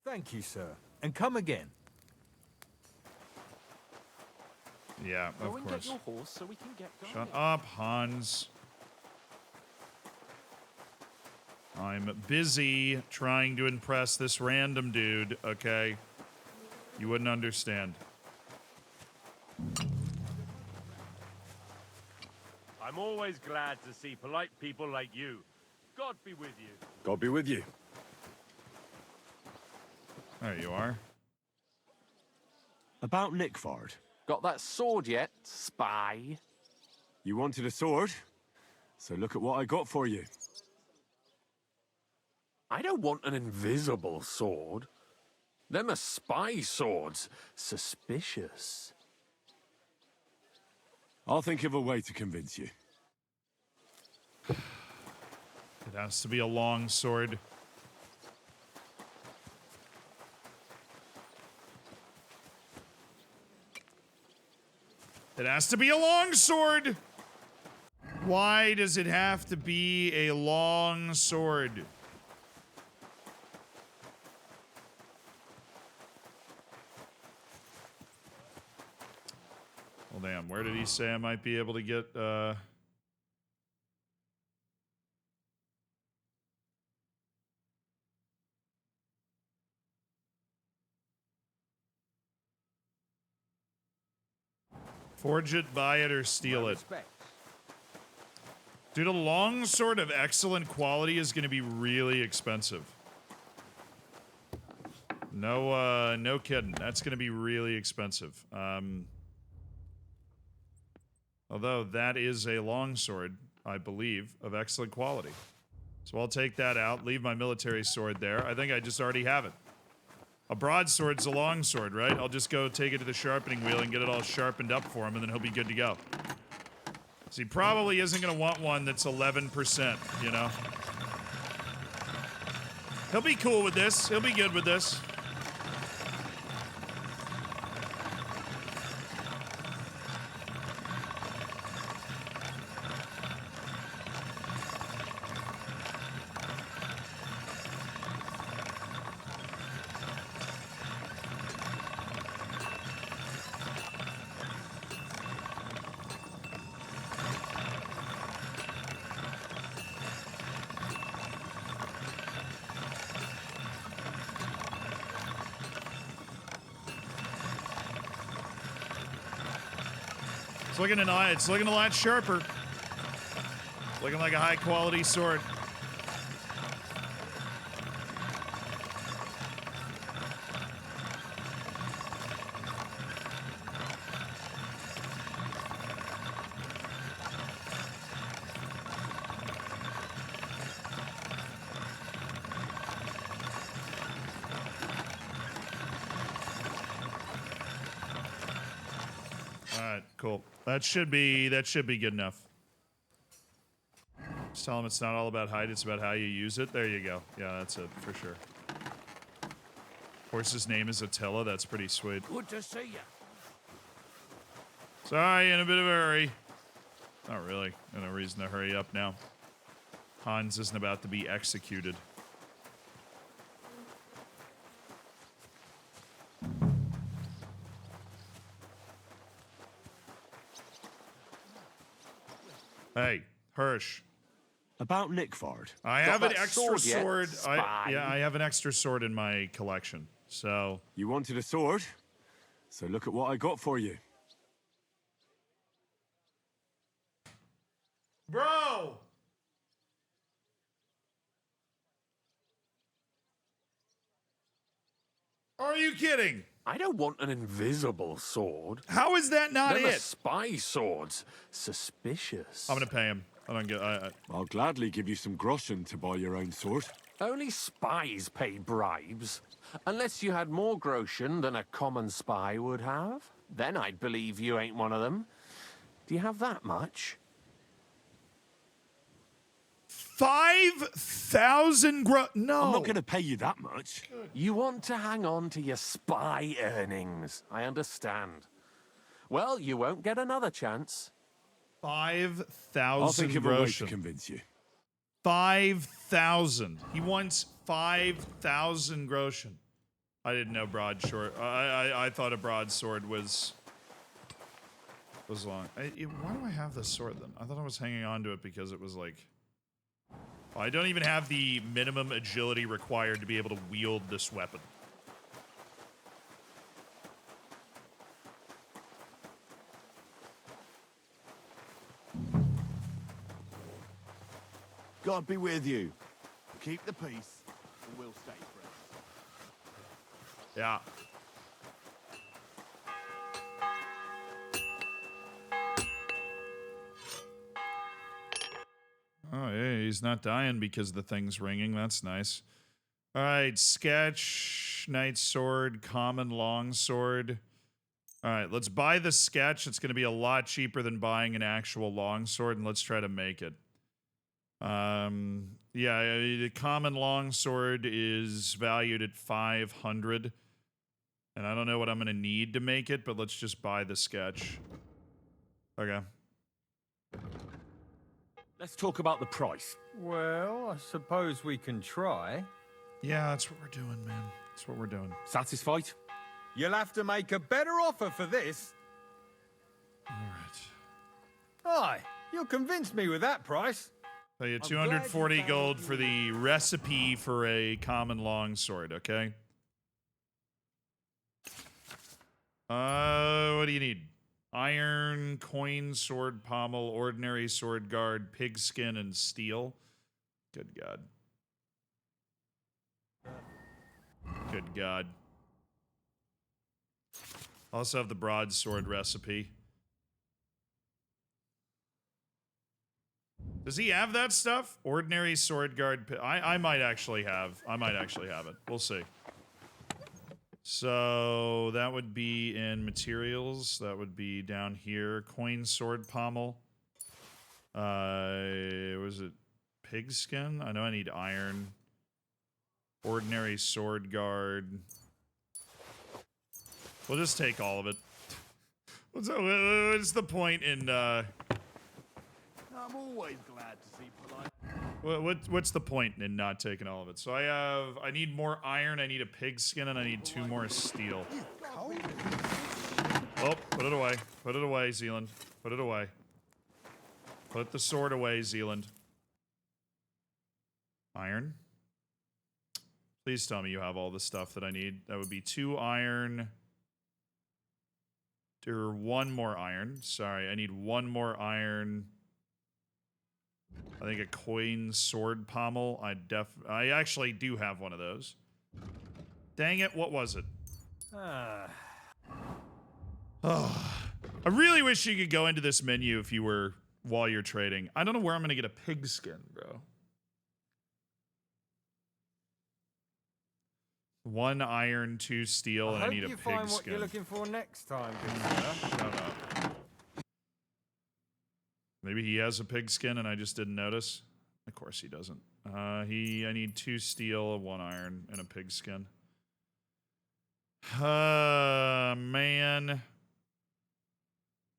Thank you, sir. And come again. Yeah, of course. Get your horse so we can get going. Shut up, Hans. I'm busy trying to impress this random dude, okay? You wouldn't understand. I'm always glad to see polite people like you. God be with you. God be with you. There you are. About Nickvard. Got that sword yet, spy? You wanted a sword? So look at what I got for you. I don't want an invisible sword. Them are spy swords. Suspicious. I'll think of a way to convince you. It has to be a long sword. It has to be a long sword. Why does it have to be a long sword? Well, damn. Where did he say I might be able to get, forge it, buy it, or steal it? Dude, a long sword of excellent quality is going to be really expensive. No, no kidding. That's going to be really expensive. Although that is a long sword, I believe, of excellent quality. So I'll take that out, leave my military sword there. I think I just already have it. A broadsword's a long sword, right? I'll just go take it to the sharpening wheel and get it all sharpened up for him, and then he'll be good to go. So he probably isn't going to want one that's 11%, you know? He'll be cool with this. He'll be good with this. It's looking a lot sharper. Looking like a high quality sword. Cool. That should be good enough. Just tell him it's not all about height, it's about how you use it. There you go. Yeah, that's it, for sure. Horse's name is Attila. That's pretty sweet. Good to see you. Sorry, in a bit of a hurry. Not really. No reason to hurry up now. Hans isn't about to be executed. Hey, Hirsch. About Nickford. I have an that extra sword yet, sword. spy? I have an extra sword in my collection. So You wanted a sword? So look at what I got for you. Bro! Are you kidding? I don't want an invisible sword. How is that not Them are it? spy swords. Suspicious. I'm gonna pay him. I don't get. I'll gladly give you some groschen to buy your own sword. Only spies pay bribes. Unless you had more groschen than a common spy would have. Then I'd believe you ain't one of them. Do you have that much? 5,000 No. I'm not going to pay you that much. You want to hang on to your spy earnings. I understand. Well, you won't get another chance. 5,000 I'll think of a way to groschen. convince you. 5,000. He wants 5,000 groschen. I didn't know broadsword. I thought a broadsword was long. Why do I have this sword then? I thought I was hanging on to it because it was like. I don't even have the minimum agility required to be able to wield this weapon. God be with you. Keep the peace, and we'll stay friends. Yeah. Oh, yeah, he's not dying because the thing's ringing. That's nice. All right, sketch, knight sword, common long sword. All right, let's buy the sketch. It's going to be a lot cheaper than buying an actual long sword, and let's try to make it. Yeah, the common longsword is valued at 500. And I don't know what I'm going to need to make it, but let's just buy the sketch. Okay. Let's talk about the price. Well, I suppose we can try. Yeah, that's what we're doing, man. That's what we're doing. Satisfied? You'll have to make a better offer for this. All right. Aye, you'll convince me with that price. Pay you I'm glad 240 you found gold what for you the recipe for a common longsword, okay? What do you need? Iron, coin, sword pommel, ordinary sword guard, pigskin, and steel. Good God. Good God. Also have the broadsword recipe. Does he have that stuff? Ordinary sword guard. I might actually have. I might actually have it. We'll see. So that would be in materials. That would be down here. Coin, sword pommel. Was it pigskin? I know I need iron. Ordinary sword guard. We'll just take all of it. What's the point in I'm always glad to see polite. what's the point in not taking all of it? So I need more iron, I need a pigskin, and I need 2 more steel. Oh, put it away. Put it away, Zealand. Put it away. Put the sword away, Zealand. Iron. Please tell me you have all the stuff that I need. That would be 2 iron. Or 1 more iron. Sorry, I need 1 more iron. I think a coin sword pommel. I actually do have one of those. Dang it, what was it? Oh, I really wish you could go into this menu if you were while you're trading. I don't know where I'm gonna get a pigskin, bro. 1 iron, 2 steel, and I need a hope you find what pigskin. you're looking for next time, good sir. Shut up. Maybe he has a pigskin and I just didn't notice. Of course he doesn't. I need 2 steel, 1 iron, and a pigskin. Man.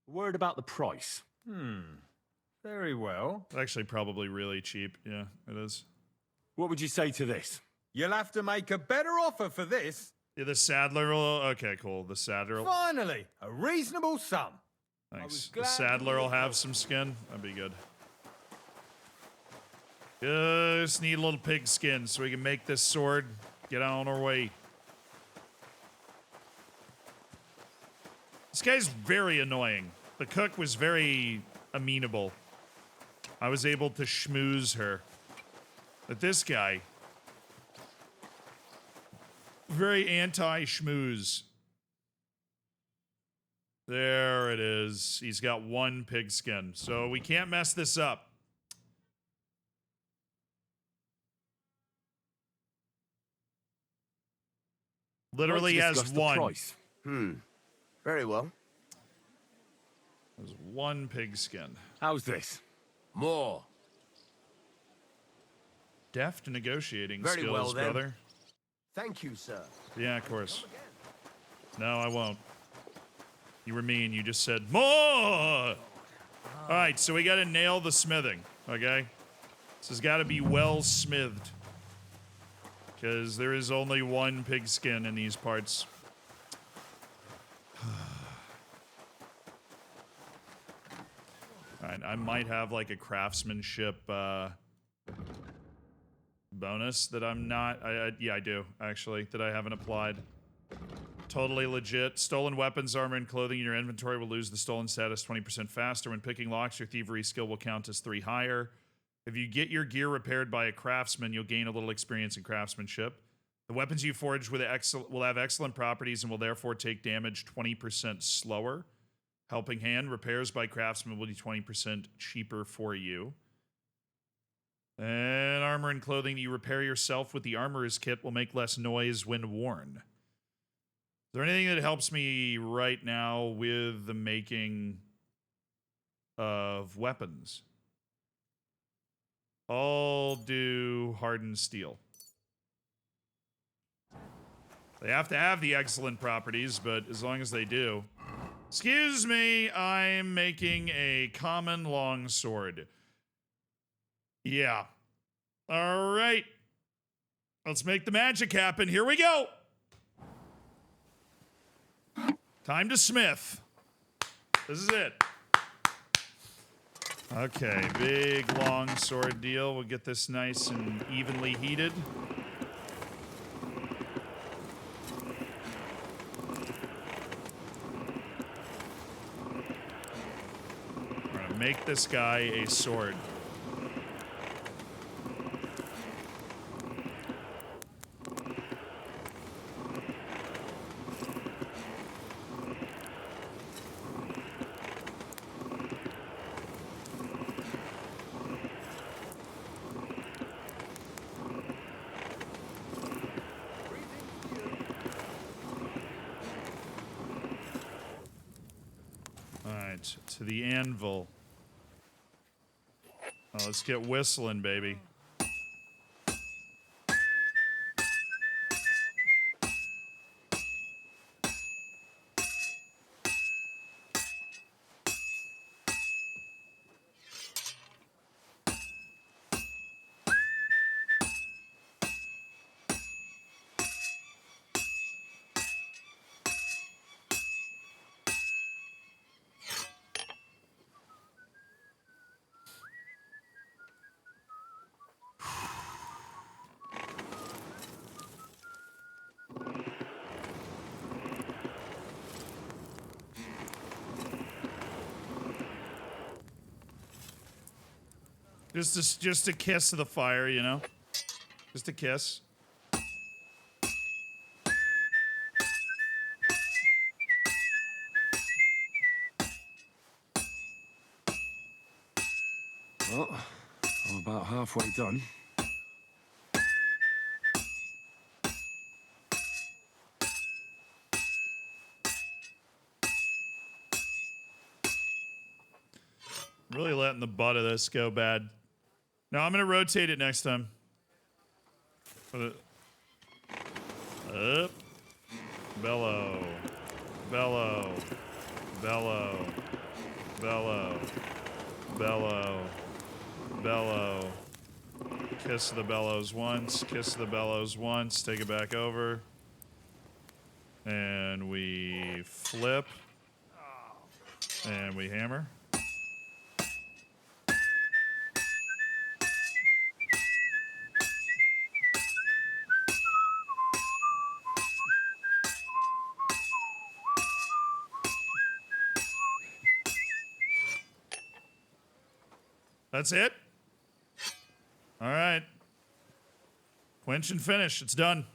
Word about the price. Very well. Actually, probably really cheap. Yeah, it is. What would you say to this? You'll have to make a better offer for this. Yeah, the saddler will... Okay, cool. The saddler... Finally, a reasonable sum. Thanks. The saddler will have some skin. That'd be good. Just need a little pig skin so we can make this sword. Get on our way. This guy's very annoying. The cook was very amenable. I was able to schmooze her. But this guy... very anti-schmooze. There it is. He's got 1 pigskin. So we can't mess this up. Literally Let's has discuss the 1. price. Very well. There's 1 pigskin. How's this? More. Deft negotiating Very skills, well, then. brother. Thank you, sir. Yeah, of course. No, I won't. You were mean. You just said, more! All right, so we got to nail the smithing, okay? This has got to be well smithed. Because there is only 1 pigskin in these parts. Alright, I might have like a craftsmanship bonus that I'm not... yeah, I do, actually, that I haven't applied. Totally legit. Stolen weapons, armor, and clothing in your inventory will lose the stolen status 20% faster. When picking locks, your thievery skill will count as 3 higher. If you get your gear repaired by a craftsman, you'll gain a little experience in craftsmanship. The weapons you forge will have excellent properties and will therefore take damage 20% slower. Helping Hand, repairs by craftsmen will be 20% cheaper for you. And armor and clothing that you repair yourself with the armorer's kit will make less noise when worn. Is there anything that helps me right now with the making of weapons? I'll do hardened steel. They have to have the excellent properties, but as long as they do. Excuse me, I'm making a common longsword. Yeah. All right. Let's make the magic happen. Here we go. Time to smith. This is it. Okay, big long sword deal. We'll get this nice and evenly heated. We're gonna make this guy a sword. To the anvil. Oh, let's get whistling, baby. Just a kiss of the fire, you know? Just a kiss. Well, I'm about halfway done. Really letting the butt of this go bad. No, I'm going to rotate it next time. Put it up. Bellow. Bellow. Bellow. Bellow. Bellow. Bellow. Kiss the bellows once. Kiss the bellows once. Take it back over. And we flip. And we hammer. That's it? All right. Quench and finish. It's done.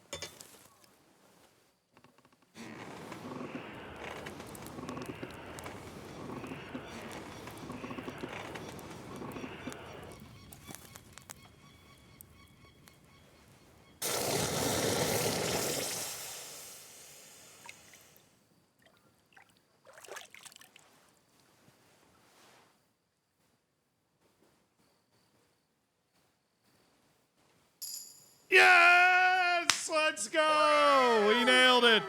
Yes! Let's go! We nailed it.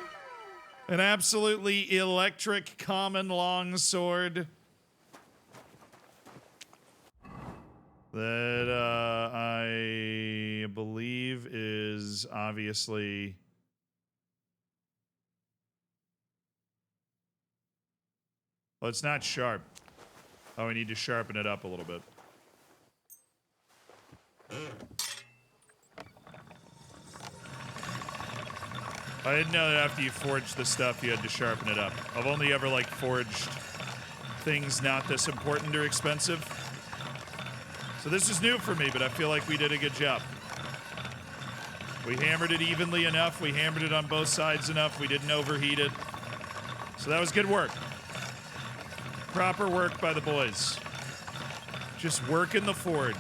An absolutely electric common longsword that I believe is obviously... Well, it's not sharp. Oh, we need to sharpen it up a little bit. I didn't know that after you forged the stuff, you had to sharpen it up. I've only ever, like, forged things not this important or expensive. So this is new for me, but I feel like we did a good job. We hammered it evenly enough. We hammered it on both sides enough. We didn't overheat it. So that was good work. Proper work by the boys. Just working the forge.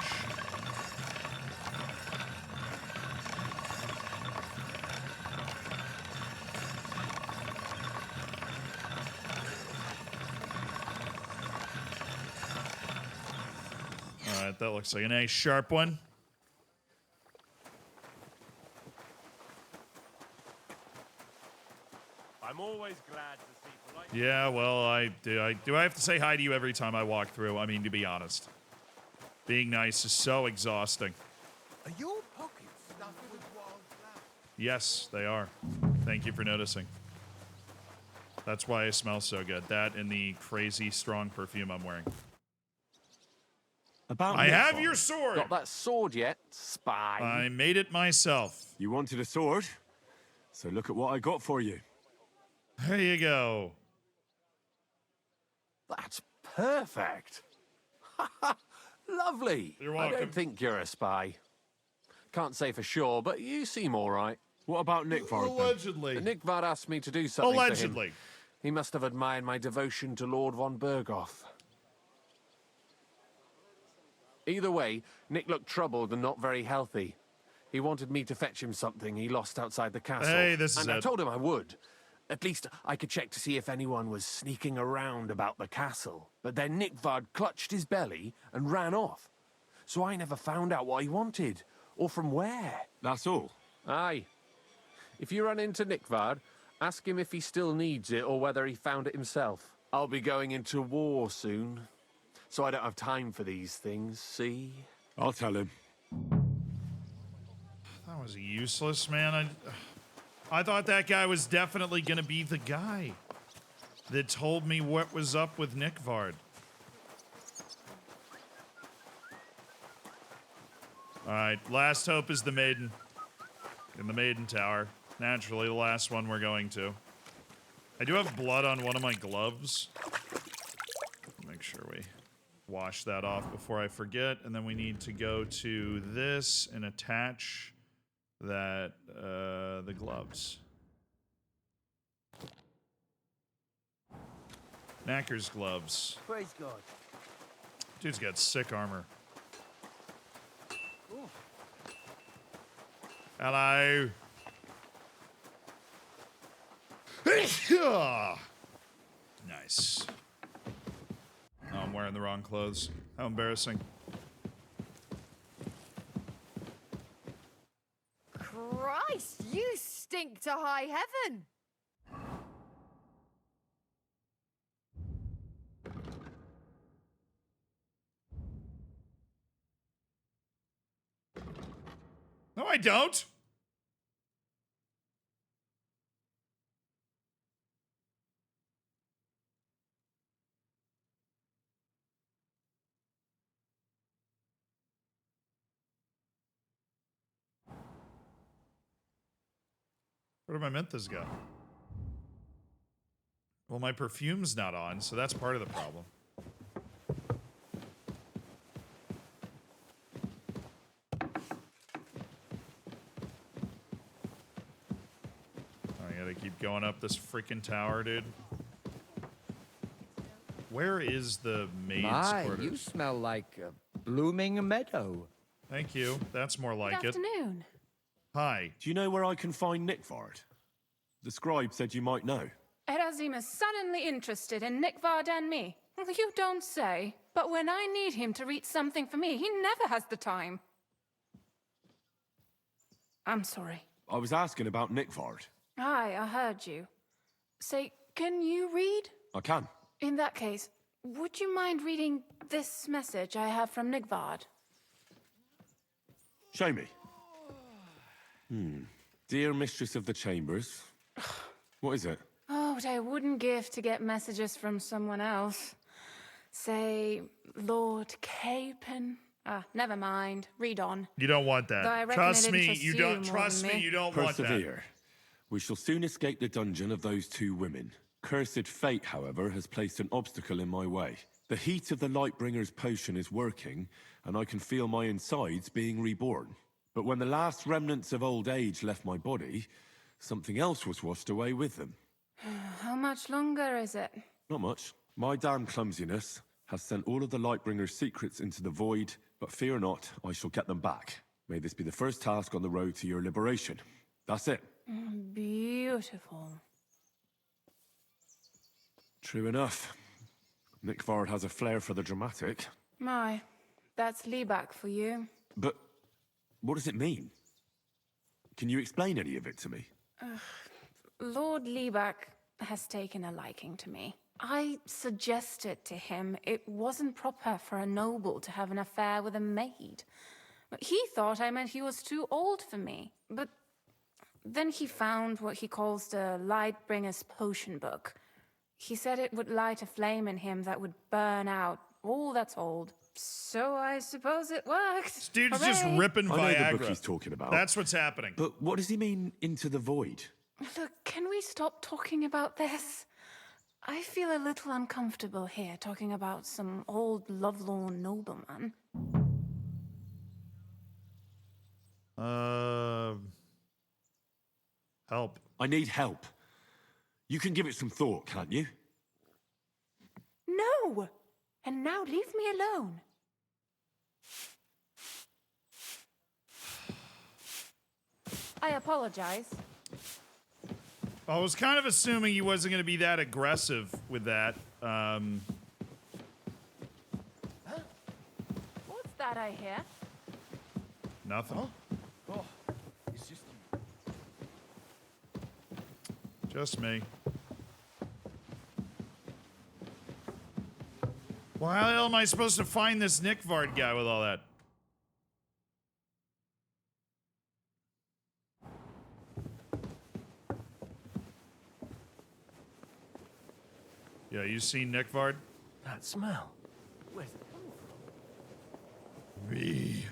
right, that looks like a nice sharp one. I'm always glad to see polite. Yeah, well, I have to say hi to you every time I walk through? I mean, to be honest. Being nice is so exhausting. Are your pockets stuffed with wildflowers? Yes, they are. Thank you for noticing. That's why I smell so good. That and the crazy strong perfume I'm wearing. About I have Nickford. your sword! Got that sword yet, spy? I made it myself. You wanted a sword? So look at what I got for you. There you go. That's perfect. Lovely. You're I welcome. don't think you're a spy. Can't say for sure, but you seem all right. What about Nickford? Allegedly. Nickvard asked me to do something for him. Allegedly. He must have admired my devotion to Lord von Berghoff. Either way, Nick looked troubled and not very healthy. He wanted me to fetch him something he lost outside the castle. Hey, this is and I it. told him I would. At least I could check to see if anyone was sneaking around about the castle. But then Nickvard clutched his belly and ran off. So I never found out what he wanted, or from where. That's all. Aye. If you run into Nickvard, ask him if he still needs it or whether he found it himself. I'll be going into war soon, so I don't have time for these things, see? I'll tell him. That was useless, man. I thought that guy was definitely going to be the guy that told me what was up with Nickvard. All right, last hope is the maiden. In the maiden tower. Naturally, the last one we're going to. I do have blood on one of my gloves. Make sure we wash that off before I forget. And then we need to go to this and attach that, the gloves. Knacker's gloves. Praise God. Dude's got sick armor. Ooh. Hello. Nice. Oh, I'm wearing the wrong clothes. How embarrassing. Christ, you stink to high heaven. No, I don't. Where do my menthos go? Well, my perfume's not on, so that's part of the problem. I gotta keep going up this freaking tower, dude. Where is the maid's My, quarters? you smell like a blooming meadow. Thank you. That's more like Good it. afternoon. Hi. Do you know where I can find Nickford? The scribe said you might know. Erazim is suddenly interested in Nickvard and me. You don't say. But when I need him to read something for me, he never has the time. I'm sorry. I was asking about Nickford. Aye, I heard you. Say, can you read? I can. In that case, would you mind reading this message I have from Nickvard? Show me. Dear Mistress of the Chambers. What is it? Oh, what I wouldn't give to get messages from someone else. Say, Lord Capen. Ah, never mind. Read on. You don't want Though I that. reckon Trust it me, interests you you don't more trust than me, me. you don't want that. Persevere. We shall soon escape the dungeon of those two women. Cursed fate, however, has placed an obstacle in my way. The heat of the Lightbringer's potion is working, and I can feel my insides being reborn. But when the last remnants of old age left my body, something else was washed away with them. How much longer is it? Not much. My damn clumsiness has sent all of the Lightbringer's secrets into the void, but fear not, I shall get them back. May this be the first task on the road to your liberation. That's it. Beautiful. True enough. Nickford has a flair for the dramatic. My, That's Liebach for you. But what does it mean? Can you explain any of it to me? Lord Liebach has taken a liking to me. I suggested to him it wasn't proper for a noble to have an affair with a maid. He thought I meant he was too old for me. But then he found what he calls the Lightbringer's Potion Book. He said it would light a flame in him that would burn out all that's old. So I suppose it worked. This dude's Hooray. just ripping I know Viagra. the book he's talking about. That's what's happening. But what does he mean, into the void? Look, can we stop talking about this? I feel a little uncomfortable here talking about some old lovelorn nobleman. Help. I need help. You can give it some thought, can't you? No! And now leave me alone. I apologize. I was kind of assuming he wasn't going to be that aggressive with that. What's that I hear? Nothing. Oh, it's just Just me. Well, how the hell am I supposed to find this Nickvard guy with all that? Yeah, you seen Nickvard? That smell. Where's it coming from? Me.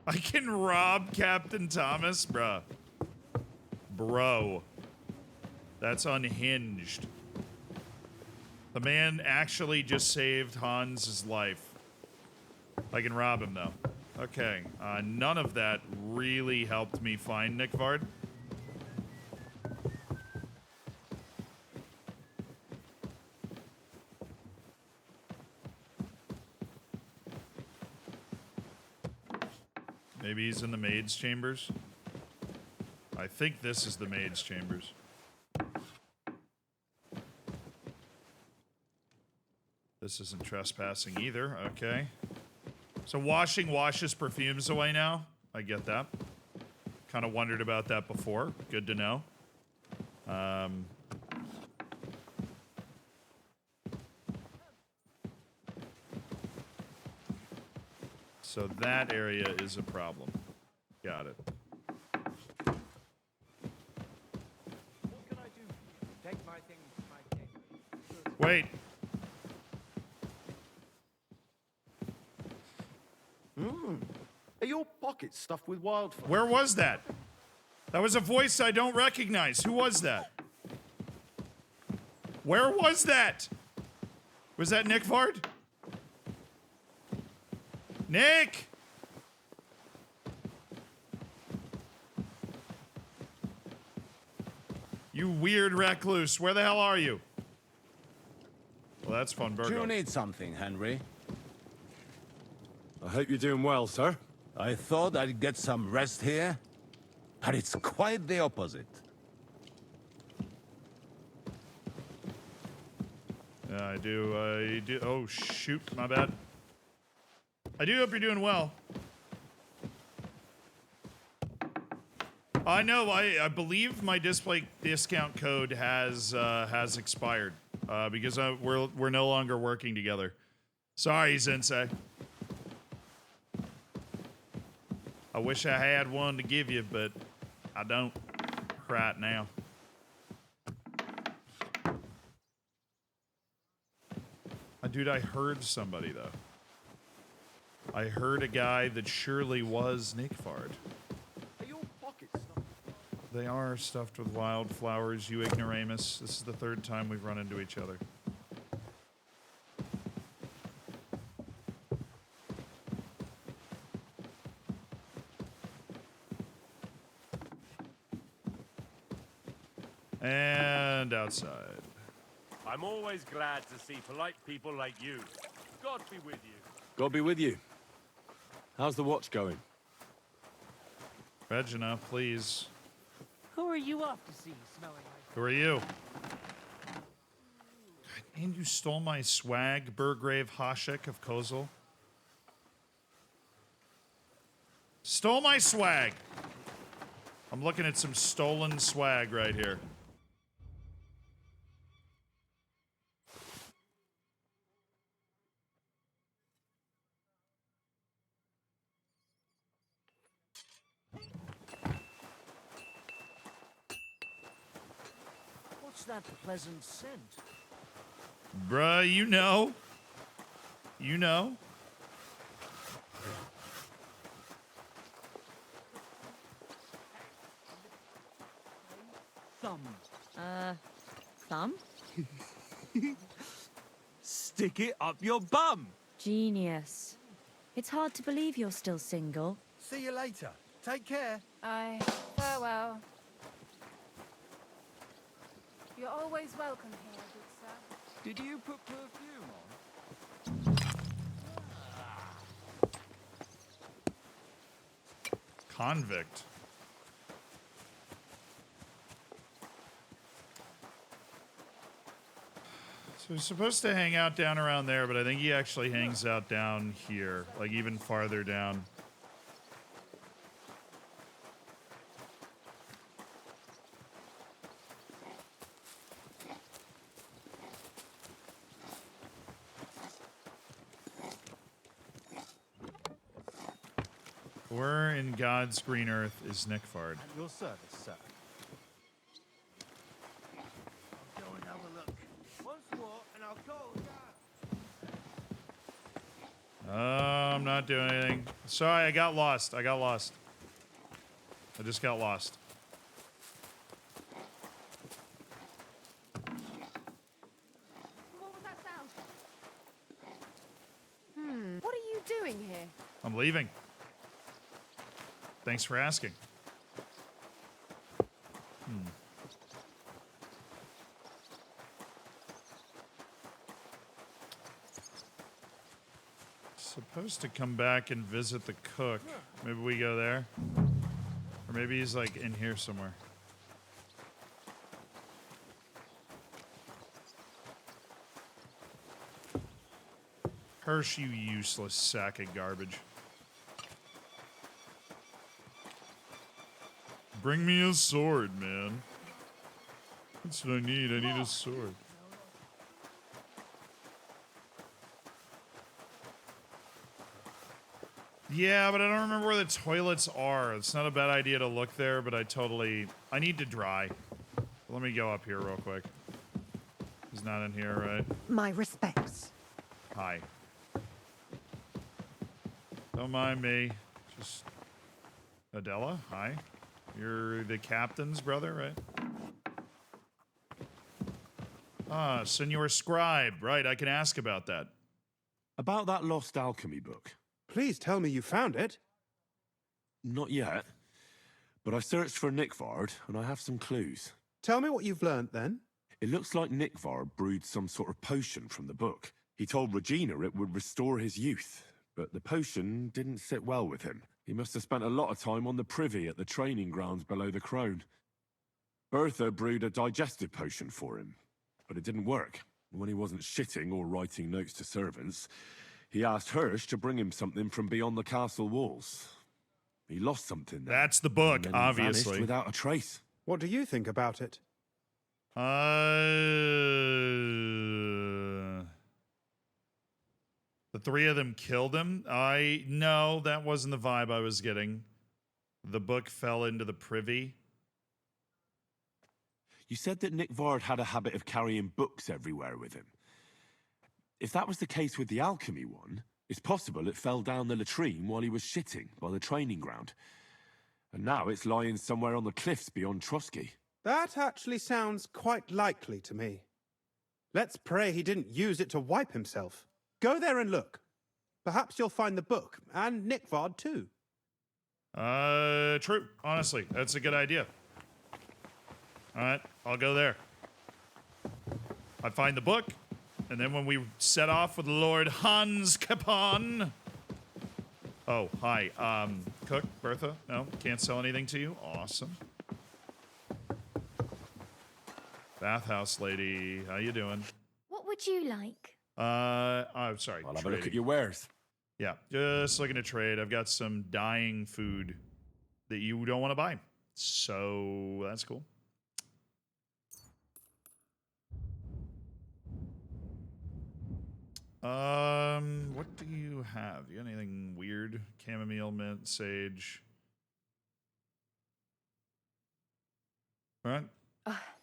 I can rob Captain Thomas, bruh. Bro. That's unhinged. The man actually just saved Hans's life. I can rob him, though. Okay. None of that really helped me find Nickvard. Maybe he's in the maid's chambers. I think this is the maid's chambers. This isn't trespassing either. Okay. So washing washes perfumes away now. I get that. Kind of wondered about that before. Good to know. So that area is a problem. Got it. What can I do for you? Take my things to my king. Wait. Are your pockets stuffed with wildfire? Where was that? That was a voice I don't recognize. Who was that? Where was that? Was that Nickvard? Nick! You weird recluse. Where the hell are you? Well, that's fun, Do Virgo. you need something, Henry? I hope you're doing well, sir. I thought I'd get some rest here, but it's quite the opposite. Yeah, I do. Oh, shoot. My bad. I do hope you're doing well. I know. I believe my display discount code has expired because we're no longer working together. Sorry, Sensei. I wish I had one to give you, but I don't right now. Dude, I heard somebody, though. I heard a guy that surely was Nickvard. Are your pockets stuffed? They are stuffed with wildflowers, you ignoramus. This is the third time we've run into each other. And outside. I'm always glad to see polite people like you. God be with you. God be with you. How's the watch going? Regina, please. Who are you off to see, smelling like Who are you? And you stole my swag, Burgrave Hashik of Kozel. Stole my swag. I'm looking at some stolen swag right here. What's that pleasant scent? Bruh, you know. You know. Thumb. Thumb? Stick it up your bum. Genius. It's hard to believe you're still single. See you later. Take care. Aye. Farewell. You're always welcome here, good sir. Did you put perfume on? Convict. So he's supposed to hang out down around there, but I think he actually hangs out down here, like even farther down. Where in God's green earth is Nickfard? At your service, sir. I'll go and have a look. Once more, and I'll call down. I'm not doing anything. Sorry, I got lost. I just got lost. What was that sound? What are you doing here? I'm leaving. Thanks for asking. Supposed to come back and visit the cook. Maybe we go there. Or maybe he's like in here somewhere. Hirsch, you useless sack of garbage. Bring me a sword, man. That's what I need. I need a sword. Yeah, but I don't remember where the toilets are. It's not a bad idea to look there, but I need to dry. Let me go up here real quick. He's not in here, right? My respects. Hi. Don't mind me. Just... Adela, hi. You're the captain's brother, right? Ah, Senor Scribe. Right, I can ask about that. About that lost alchemy book. Please tell me you found it. Not yet. But I searched for Nickvard, and I have some clues. Tell me what you've learnt, then. It looks like Nickvard brewed some sort of potion from the book. He told Regina it would restore his youth, but the potion didn't sit well with him. He must have spent a lot of time on the privy at the training grounds below the Crone. Bertha brewed a digestive potion for him, but it didn't work. When he wasn't shitting or writing notes to servants, he asked Hirsch to bring him something from beyond the castle walls. He lost something there. That's the book, and then he obviously. vanished without a trace. What do you think about it? The three of them killed him? No, that wasn't the vibe I was getting. The book fell into the privy. You said that Nickvard had a habit of carrying books everywhere with him. If that was the case with the alchemy one, it's possible it fell down the latrine while he was shitting by the training ground. And now it's lying somewhere on the cliffs beyond Trotsky. That actually sounds quite likely to me. Let's pray he didn't use it to wipe himself. Go there and look. Perhaps you'll find the book, and Nickvard too. True. Honestly, that's a good idea. All right, I'll go there. I find the book, and then when we set off with Lord Hans Capon... Oh, hi. Cook, Bertha? No, can't sell anything to you? Awesome. Bathhouse lady, how you doing? What would you like? I'm sorry. I'll have a look at trading. your wares. Yeah, just looking to trade. I've got some dying food that you don't want to buy. So that's cool. What do you have? You got anything weird? Chamomile, mint, sage. All right.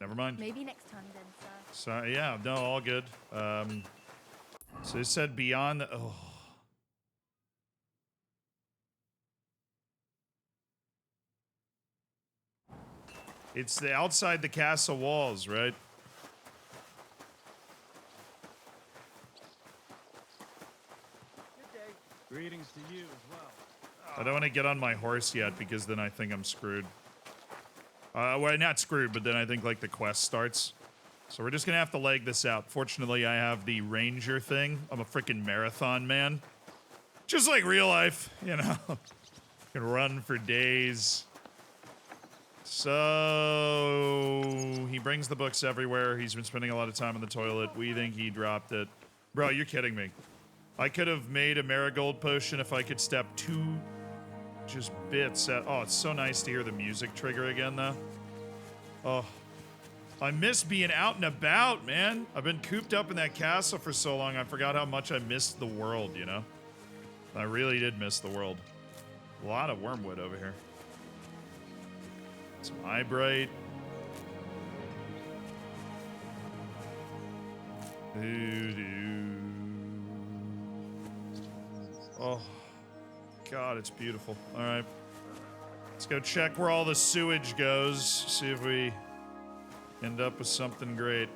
Never mind. Maybe next time then, sir. So yeah, no, all good. So it said beyond the It's the outside the castle walls, right? Greetings to you as well. I don't want to get on my horse yet because then I think I'm screwed. Well, not screwed, but then I think like the quest starts. So we're just gonna have to leg this out. Fortunately, I have the ranger thing. I'm a freaking marathon man. Just like real life, you know. Can run for days. So he brings the books everywhere. He's been spending a lot of time in the toilet. We think he dropped it. Bro, you're kidding me. I could have made a marigold potion if I could step 2 just bits at. Oh, it's so nice to hear the music trigger again, though. Oh, I miss being out and about, man. I've been cooped up in that castle for so long, I forgot how much I missed the world, you know? I really did miss the world. A lot of wormwood over here. Some eyebright. Oh, God, it's beautiful. All right. Let's go check where all the sewage goes. See if we end up with something great.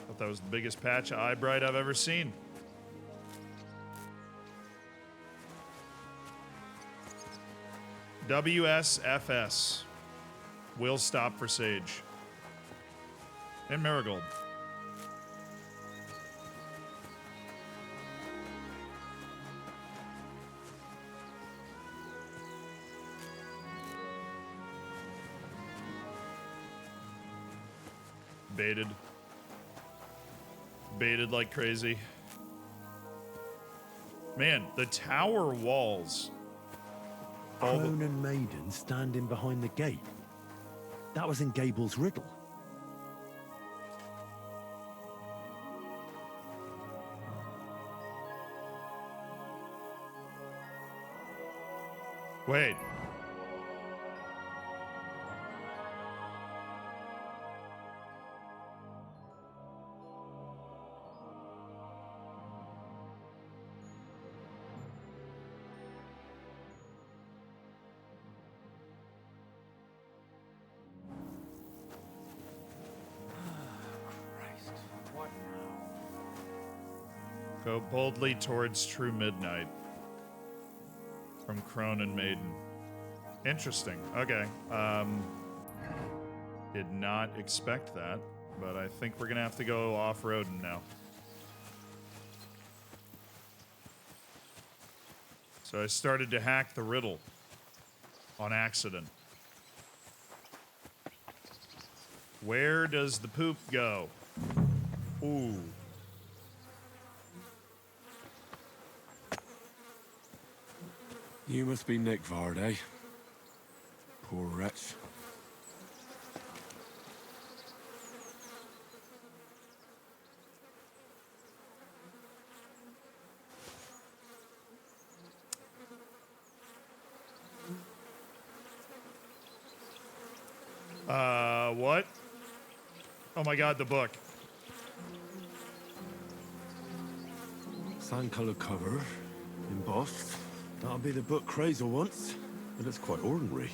Thought that was the biggest patch of eyebright I've ever seen. WSFS. Will stop for sage. And marigold. Baited. Baited like crazy. Man, the tower walls. Crone and maiden standing behind the gate. That was in Gable's riddle. Wait. Go boldly towards true midnight. From Crone and Maiden. Interesting. Okay. Did not expect that, but I think we're gonna have to go off-roading now. So I started to hack the riddle on accident. Where does the poop go? Ooh. You must be Nick Vard, eh? Poor wretch. What? Oh my God, the book. Sand-colored cover, embossed. That'll be the book Crazel wants, but it's quite ordinary.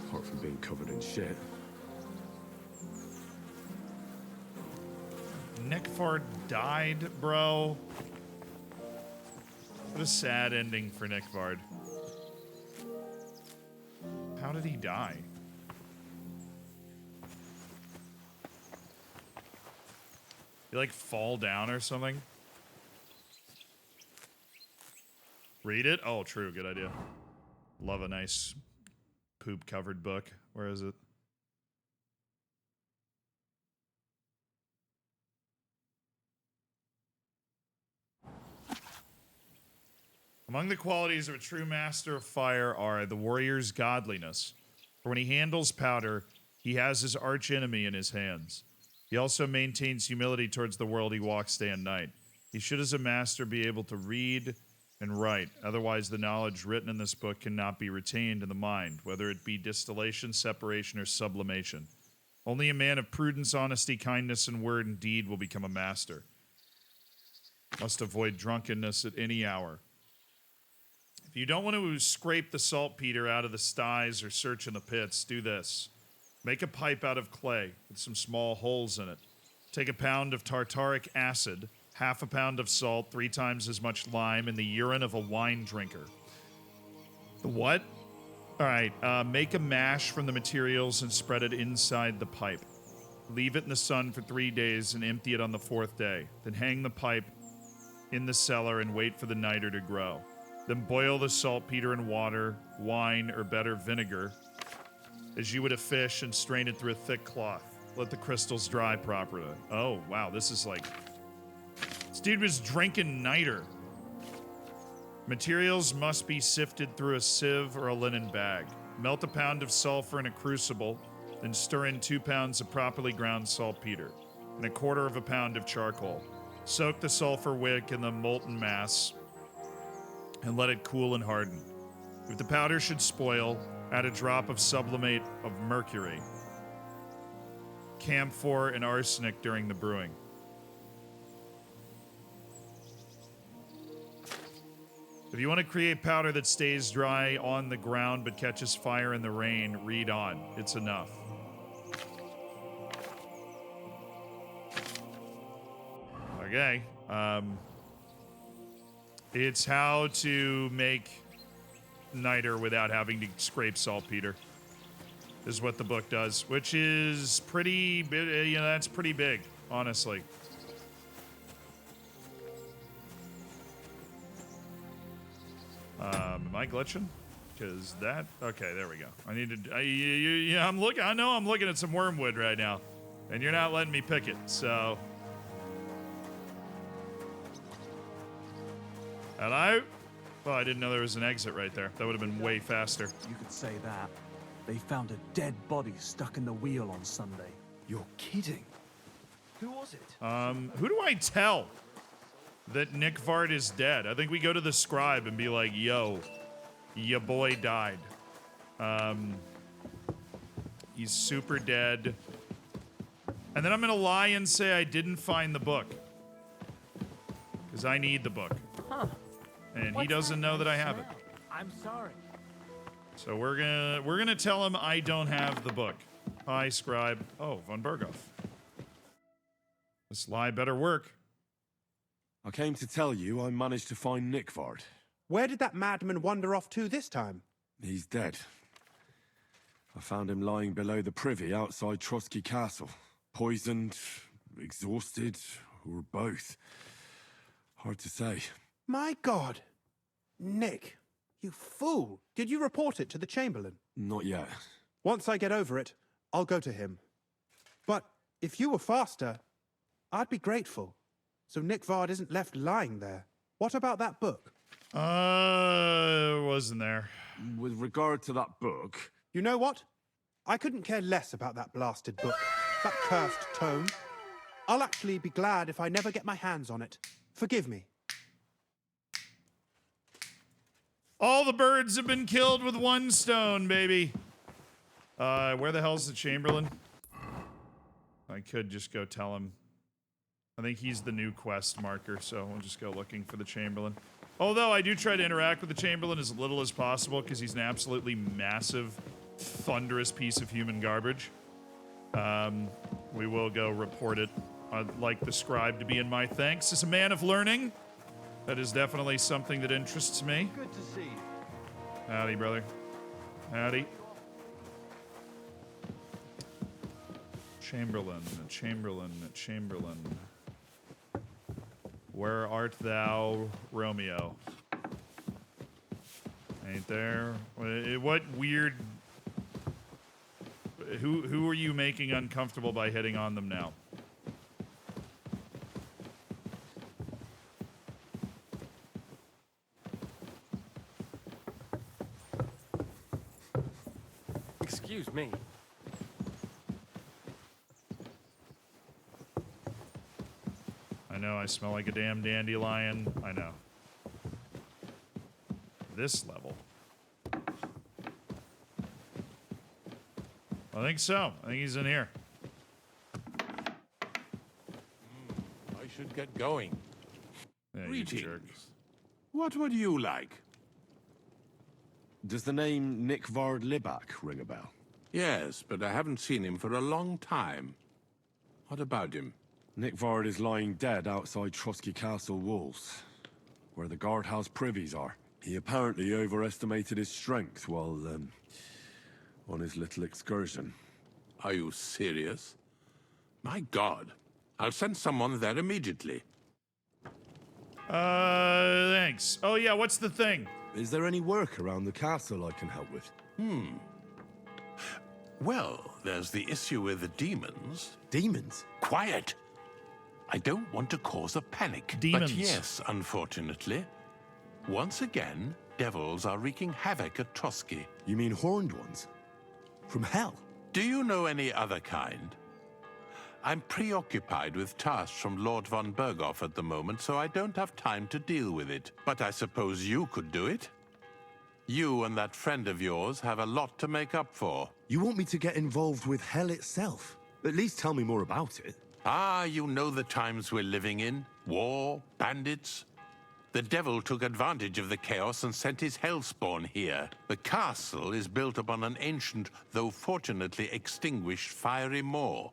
Apart from being covered in shit. Nick Vard died, bro. What a sad ending for Nick Vard. How did he die? He like fall down or something? Read it? Oh, true. Good idea. Love a nice poop-covered book. Where is it? Among the qualities of a true master of fire are the warrior's godliness. For when he handles powder, he has his archenemy in his hands. He also maintains humility towards the world he walks day and night. He should, as a master, be able to read and write. Otherwise, the knowledge written in this book cannot be retained in the mind, whether it be distillation, separation, or sublimation. Only a man of prudence, honesty, kindness, and word and deed will become a master. Must avoid drunkenness at any hour. If you don't want to scrape the saltpeter out of the styes or search in the pits, do this. Make a pipe out of clay with some small holes in it. Take a pound of tartaric acid, half a pound of salt, 3 times as much lime, and the urine of a wine drinker. The what? All right, make a mash from the materials and spread it inside the pipe. Leave it in the sun for 3 days and empty it on the 4th day. Then hang the pipe in the cellar and wait for the niter to grow. Then boil the saltpeter in water, wine, or better, vinegar, as you would a fish, and strain it through a thick cloth. Let the crystals dry properly. Oh, wow, this is like... This dude was drinking niter. Materials must be sifted through a sieve or a linen bag. Melt a pound of sulfur in a crucible, then stir in 2 pounds of properly ground saltpeter and a 1/4 of a pound of charcoal. Soak the sulfur wick in the molten mass and let it cool and harden. If the powder should spoil, add a drop of sublimate of mercury, camphor, and arsenic during the brewing. If you want to create powder that stays dry on the ground but catches fire in the rain, read on. It's enough. Okay. It's how to make niter without having to scrape saltpeter. Is what the book does, which is pretty big. You know, that's pretty big, honestly. Am I glitching? Because that... Okay, there we go. I need to... yeah, I'm looking... I know I'm looking at some wormwood right now. And you're not letting me pick it, so... Hello? Oh, I didn't know there was an exit right there. That would have been way faster. You could say that. They found a dead body stuck in the wheel on Sunday. You're kidding. Who was it? Who do I tell that Nick Vard is dead? I think we go to the scribe and be like, yo, your boy died. He's super dead. And then I'm gonna lie and say I didn't find the book. Because I need the book. Huh. And he doesn't know that I have it. I'm sorry. So we're gonna tell him I don't have the book. Hi, scribe. Oh, von Berghoff. This lie better work. I came to tell you I managed to find Nickvard. Where did that madman wander off to this time? He's dead. I found him lying below the privy outside Trotsky Castle. Poisoned, exhausted, or both. Hard to say. My God. Nick, you fool. Did you report it to the Chamberlain? Not yet. Once I get over it, I'll go to him. But if you were faster, I'd be grateful. So Nick Vard isn't left lying there. What about that book? Wasn't there. With regard to that book... You know what? I couldn't care less about that blasted book. That cursed tome. I'll actually be glad if I never get my hands on it. Forgive me. All the birds have been killed with one stone, baby. Where the hell's the Chamberlain? I could just go tell him. I think he's the new quest marker, so we'll just go looking for the Chamberlain. Although I do try to interact with the Chamberlain as little as possible because he's an absolutely massive, thunderous piece of human garbage. We will go report it. I'd like the scribe to be in my thanks as a man of learning. That is definitely something that interests me. Good to see you. Howdy, brother. Howdy. Chamberlain, Chamberlain, Chamberlain. Where art thou, Romeo? Ain't there? What weird... Who are you making uncomfortable by hitting on them now? Excuse me. I know, I smell like a damn dandelion. I know. This level. I think so. I think he's in here. I should get going. Yeah, you Greetings. jerk. What would you like? Does the name Nick Vard Libak ring a bell? Yes, but I haven't seen him for a long time. What about him? Nick Vard is lying dead outside Trotsky Castle walls, where the guardhouse privies are. He apparently overestimated his strength while, on his little excursion. Are you serious? My God. I'll send someone there immediately. Thanks. Oh yeah, what's the thing? Is there any work around the castle I can help with? Well, there's the issue with the demons. Demons? Quiet! I don't want to cause a panic. Demons. But yes, unfortunately. Once again, devils are wreaking havoc at Trotsky. You mean horned ones? From hell? Do you know any other kind? I'm preoccupied with tasks from Lord von Berghoff at the moment, so I don't have time to deal with it. But I suppose you could do it? You and that friend of yours have a lot to make up for. You want me to get involved with hell itself? At least tell me more about it. Ah, you know the times we're living in. War, bandits. The devil took advantage of the chaos and sent his hellspawn here. The castle is built upon an ancient, though fortunately extinguished, fiery moor.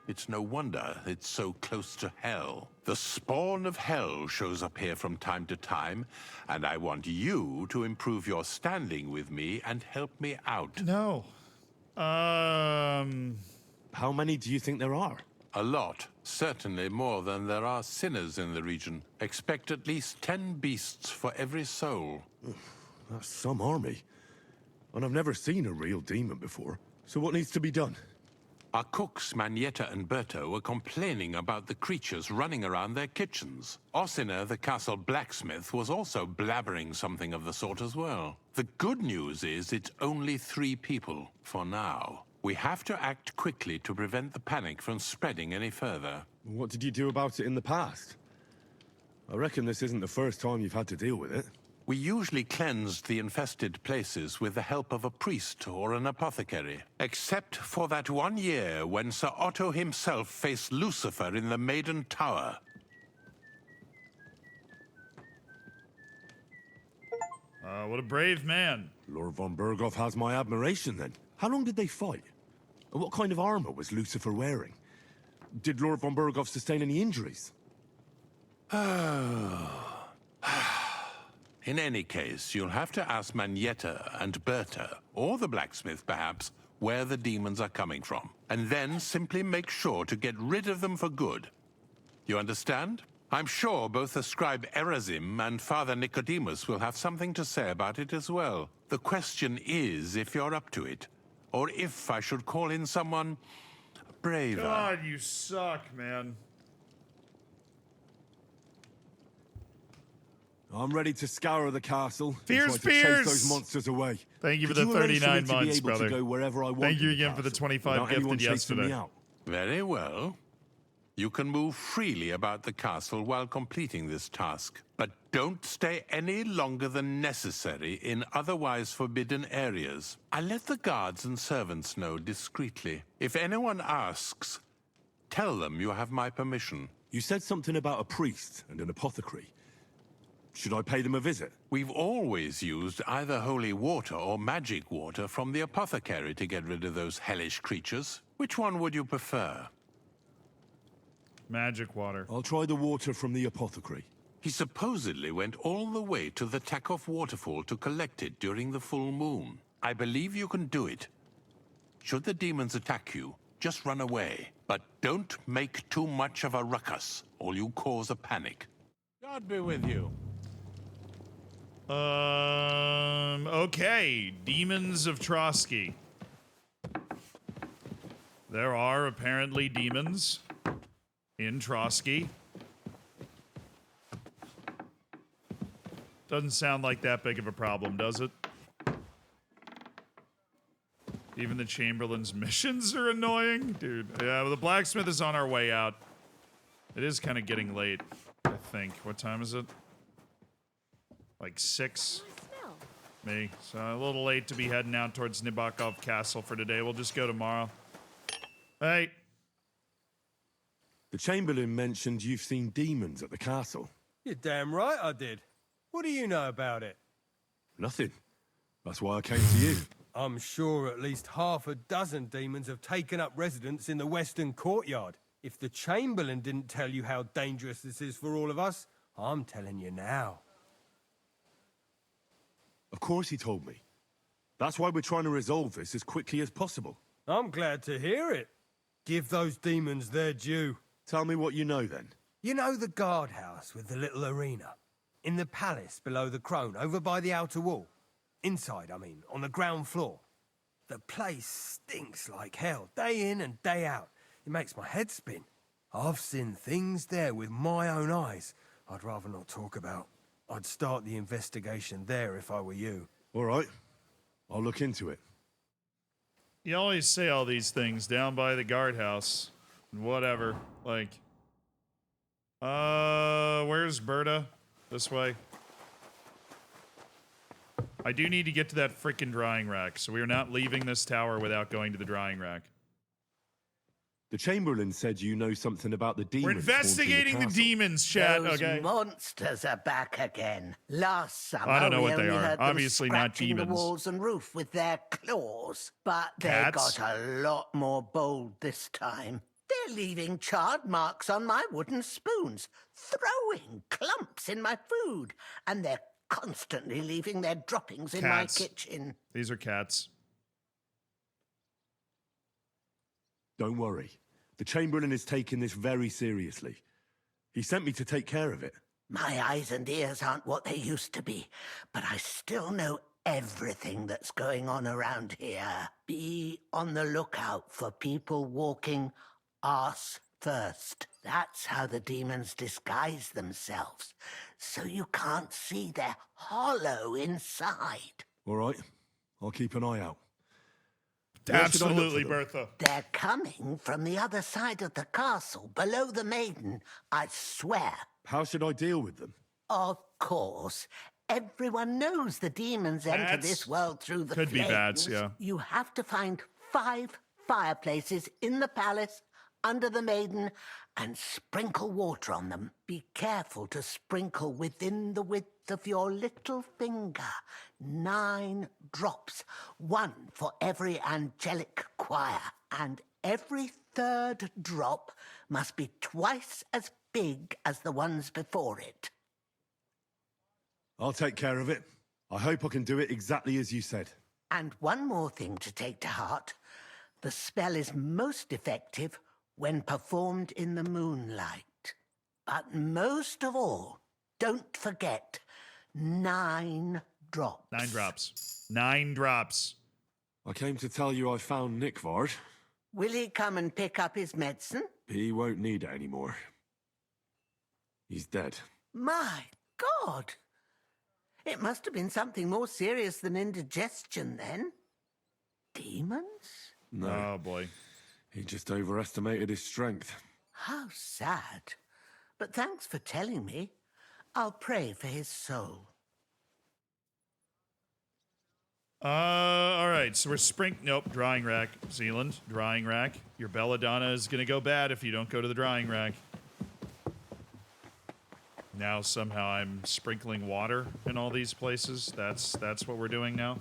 It's no wonder it's so close to hell. The spawn of hell shows up here from time to time, and I want you to improve your standing with me and help me out. No. How many do you think there are? A lot. Certainly more than there are sinners in the region. Expect at least 10 beasts for every soul. That's some army. And I've never seen a real demon before. So what needs to be done? Our cooks, Manietta and Berto, were complaining about the creatures running around their kitchens. Ossiner, the castle blacksmith, was also blabbering something of the sort as well. The good news is it's only 3 people, for now. We have to act quickly to prevent the panic from spreading any further. What did you do about it in the past? I reckon this isn't the first time you've had to deal with it. We usually cleansed the infested places with the help of a priest or an apothecary. Except for that one year when Sir Otto himself faced Lucifer in the Maiden Tower. What a brave man. Lord von Berghoff has my admiration, then. How long did they fight? What kind of armor was Lucifer wearing? Did Lord von Berghoff sustain any injuries? In any case, you'll have to ask Manietta and Berta, or the blacksmith perhaps, where the demons are coming from. And then simply make sure to get rid of them for good. You understand? I'm sure both the scribe Erazim and Father Nicodemus will have something to say about it as well. The question is if you're up to it, or if I should call in someone braver. God, you suck, man. I'm ready to scour the castle. Fierce and try to chase Fears! those monsters away. Thank you for Could the arrange for 39 me to be months, able brother. To go wherever I want Thank you in the again for the castle 25 without anyone gifted chasing me yesterday. out. Very well. You can move freely about the castle while completing this task. But don't stay any longer than necessary in otherwise forbidden areas. I'll let the guards and servants know discreetly. If anyone asks, tell them you have my permission. You said something about a priest and an apothecary. Should I pay them a visit? We've always used either holy water or magic water from the apothecary to get rid of those hellish creatures. Which one would you prefer? Magic water. I'll try the water from the apothecary. He supposedly went all the way to the Takov waterfall to collect it during the full moon. I believe you can do it. Should the demons attack you, just run away. But don't make too much of a ruckus, or you cause a panic. God be with you. Okay. Demons of Trotsky. There are apparently demons in Trotsky. Doesn't sound like that big of a problem, does it? Even the Chamberlain's missions are annoying? Dude, yeah, well, the blacksmith is on our way out. It is kind of getting late, I think. What time is it? Like 6? Me. So a little late to be heading out towards Nabokov Castle for today. We'll just go tomorrow. Hey. The Chamberlain mentioned you've seen demons at the castle. You're damn right I did. What do you know about it? Nothing. That's why I came to you. I'm sure at least half a dozen demons have taken up residence in the western courtyard. If the Chamberlain didn't tell you how dangerous this is for all of us, I'm telling you now. Of course he told me. That's why we're trying to resolve this as quickly as possible. I'm glad to hear it. Give those demons their due. Tell me what you know, then. You know the guardhouse with the little arena? In the palace below the Crone, over by the outer wall? Inside, I mean, on the ground floor. The place stinks like hell, day in and day out. It makes my head spin. I've seen things there with my own eyes I'd rather not talk about. I'd start the investigation there if I were you. All right. I'll look into it. You always say all these things down by the guardhouse. Whatever. Like, where's Berta? This way. I do need to get to that freaking drying rack, so we are not leaving this tower without going to the drying rack. The Chamberlain said you know something about the demons. We're investigating the demons, chat. Those okay. monsters are back again. Last summer, I don't know we what they only are. heard them Obviously not scratching demons. the walls and roof with their claws, but they Cats? got a lot more bold this time. They're leaving charred marks on my wooden spoons, throwing clumps in my food, and they're constantly leaving their droppings in my Cats. kitchen. These are cats. Don't worry. The Chamberlain is taking this very seriously. He sent me to take care of it. My eyes and ears aren't what they used to be, but I still know everything that's going on around here. Be on the lookout for people walking arse first. That's how the demons disguise themselves, so you can't see their hollow inside. All right. I'll keep an eye out. Where should I look Absolutely, for them? Bertha. They're coming from the other side of the castle, below the maiden, I swear. How should I deal with them? Of course. Everyone knows the demons enter Bats? this world through the Could be flames. bats, yeah. You have to find 5 fireplaces in the palace, under the maiden, and sprinkle water on them. Be careful to sprinkle within the width of your little finger. 9 drops, 1 for every angelic choir, and every 3rd drop must be twice as big as the ones before it. I'll take care of it. I hope I can do it exactly as you said. And one more thing to take to heart. The spell is most effective when performed in the moonlight. But most of all, don't forget 9 drops. 9 drops. 9 drops. I came to tell you I found Nickvard. Will he come and pick up his medicine? He won't need it anymore. He's dead. My God! It must have been something more serious than indigestion then. Demons? No. Oh, boy. He just overestimated his strength. How sad. But thanks for telling me. I'll pray for his soul. All right, so we're nope, drying rack. Zealand, drying rack. Your belladonna is going to go bad if you don't go to the drying rack. Now somehow I'm sprinkling water in all these places. That's what we're doing now.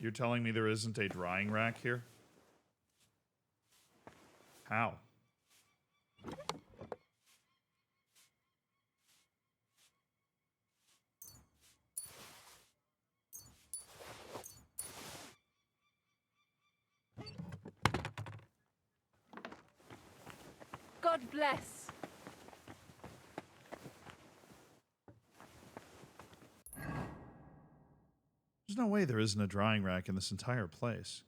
You're telling me there isn't a drying rack here? How? God bless. no way there isn't a drying rack in this entire place.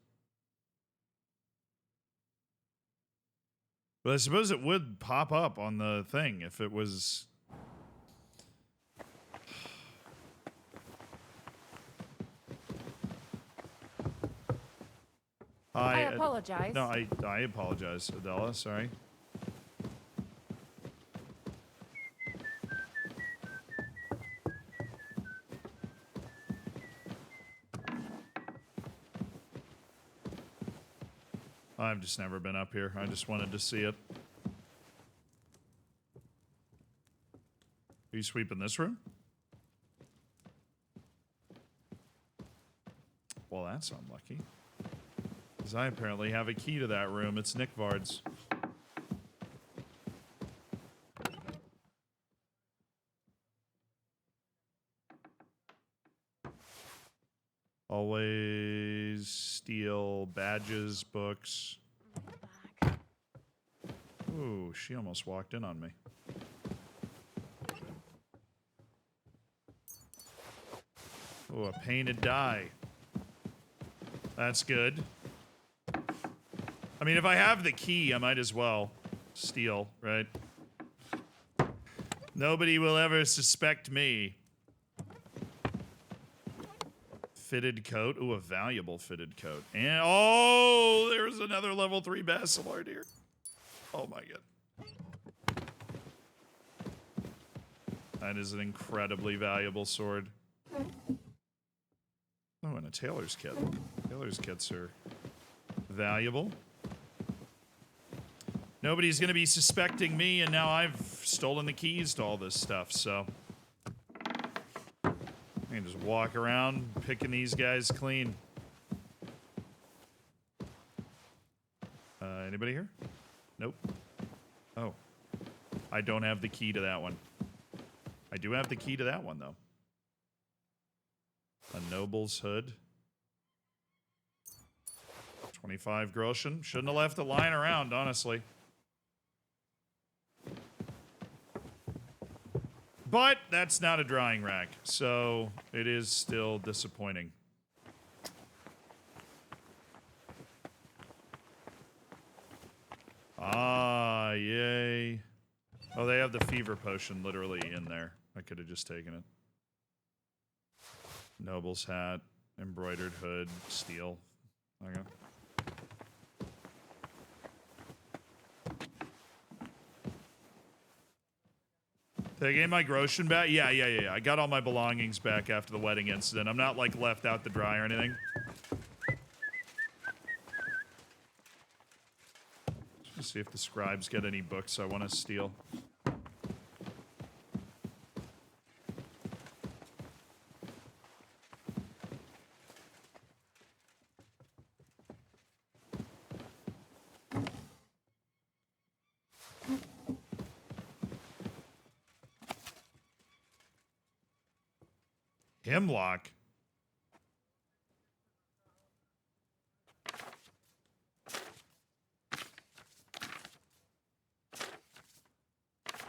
But I suppose it would pop up on the thing if it was... I apologize. No, I apologize, Adela. Sorry. I've just never been up here. I just wanted to see it. Are you sweeping this room? Well, that's unlucky. Because I apparently have a key to that room. It's Nick Vard's. Always steal badges, books. Ooh, she almost walked in on me. Ooh, a painted die. That's good. I mean, if I have the key, I might as well steal, right? Nobody will ever suspect me. Fitted coat. Ooh, a valuable fitted coat. And, oh, there's another level 3 Bacillard here. Oh, my God. That is an incredibly valuable sword. Oh, and a tailor's kit. Tailor's kits are valuable. Nobody's going to be suspecting me, and now I've stolen the keys to all this stuff, so... I can just walk around picking these guys clean. Anybody here? Nope. Oh. I don't have the key to that one. I do have the key to that one, though. A noble's hood. 25 groschen. Shouldn't have left it lying around, honestly. But that's not a drying rack, so it is still disappointing. Ah, yay. Oh, they have the fever potion literally in there. I could have just taken it. Noble's hat, embroidered hood, steel. Okay. Did I get my groschen back? Yeah. I got all my belongings back after the wedding incident. I'm not, like, left out to dry or anything. Let's see if the scribes get any books I want to steal. Hemlock.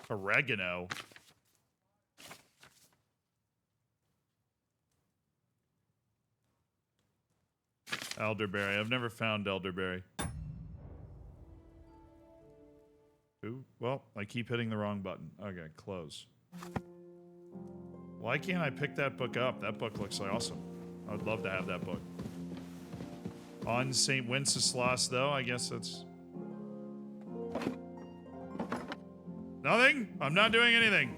Oregano. Elderberry. I've never found elderberry. Ooh, well, I keep hitting the wrong button. Okay, close. Why can't I pick that book up? That book looks like awesome. I would love to have that book. On St. Wenceslas, though, I guess that's... Nothing? I'm not doing anything.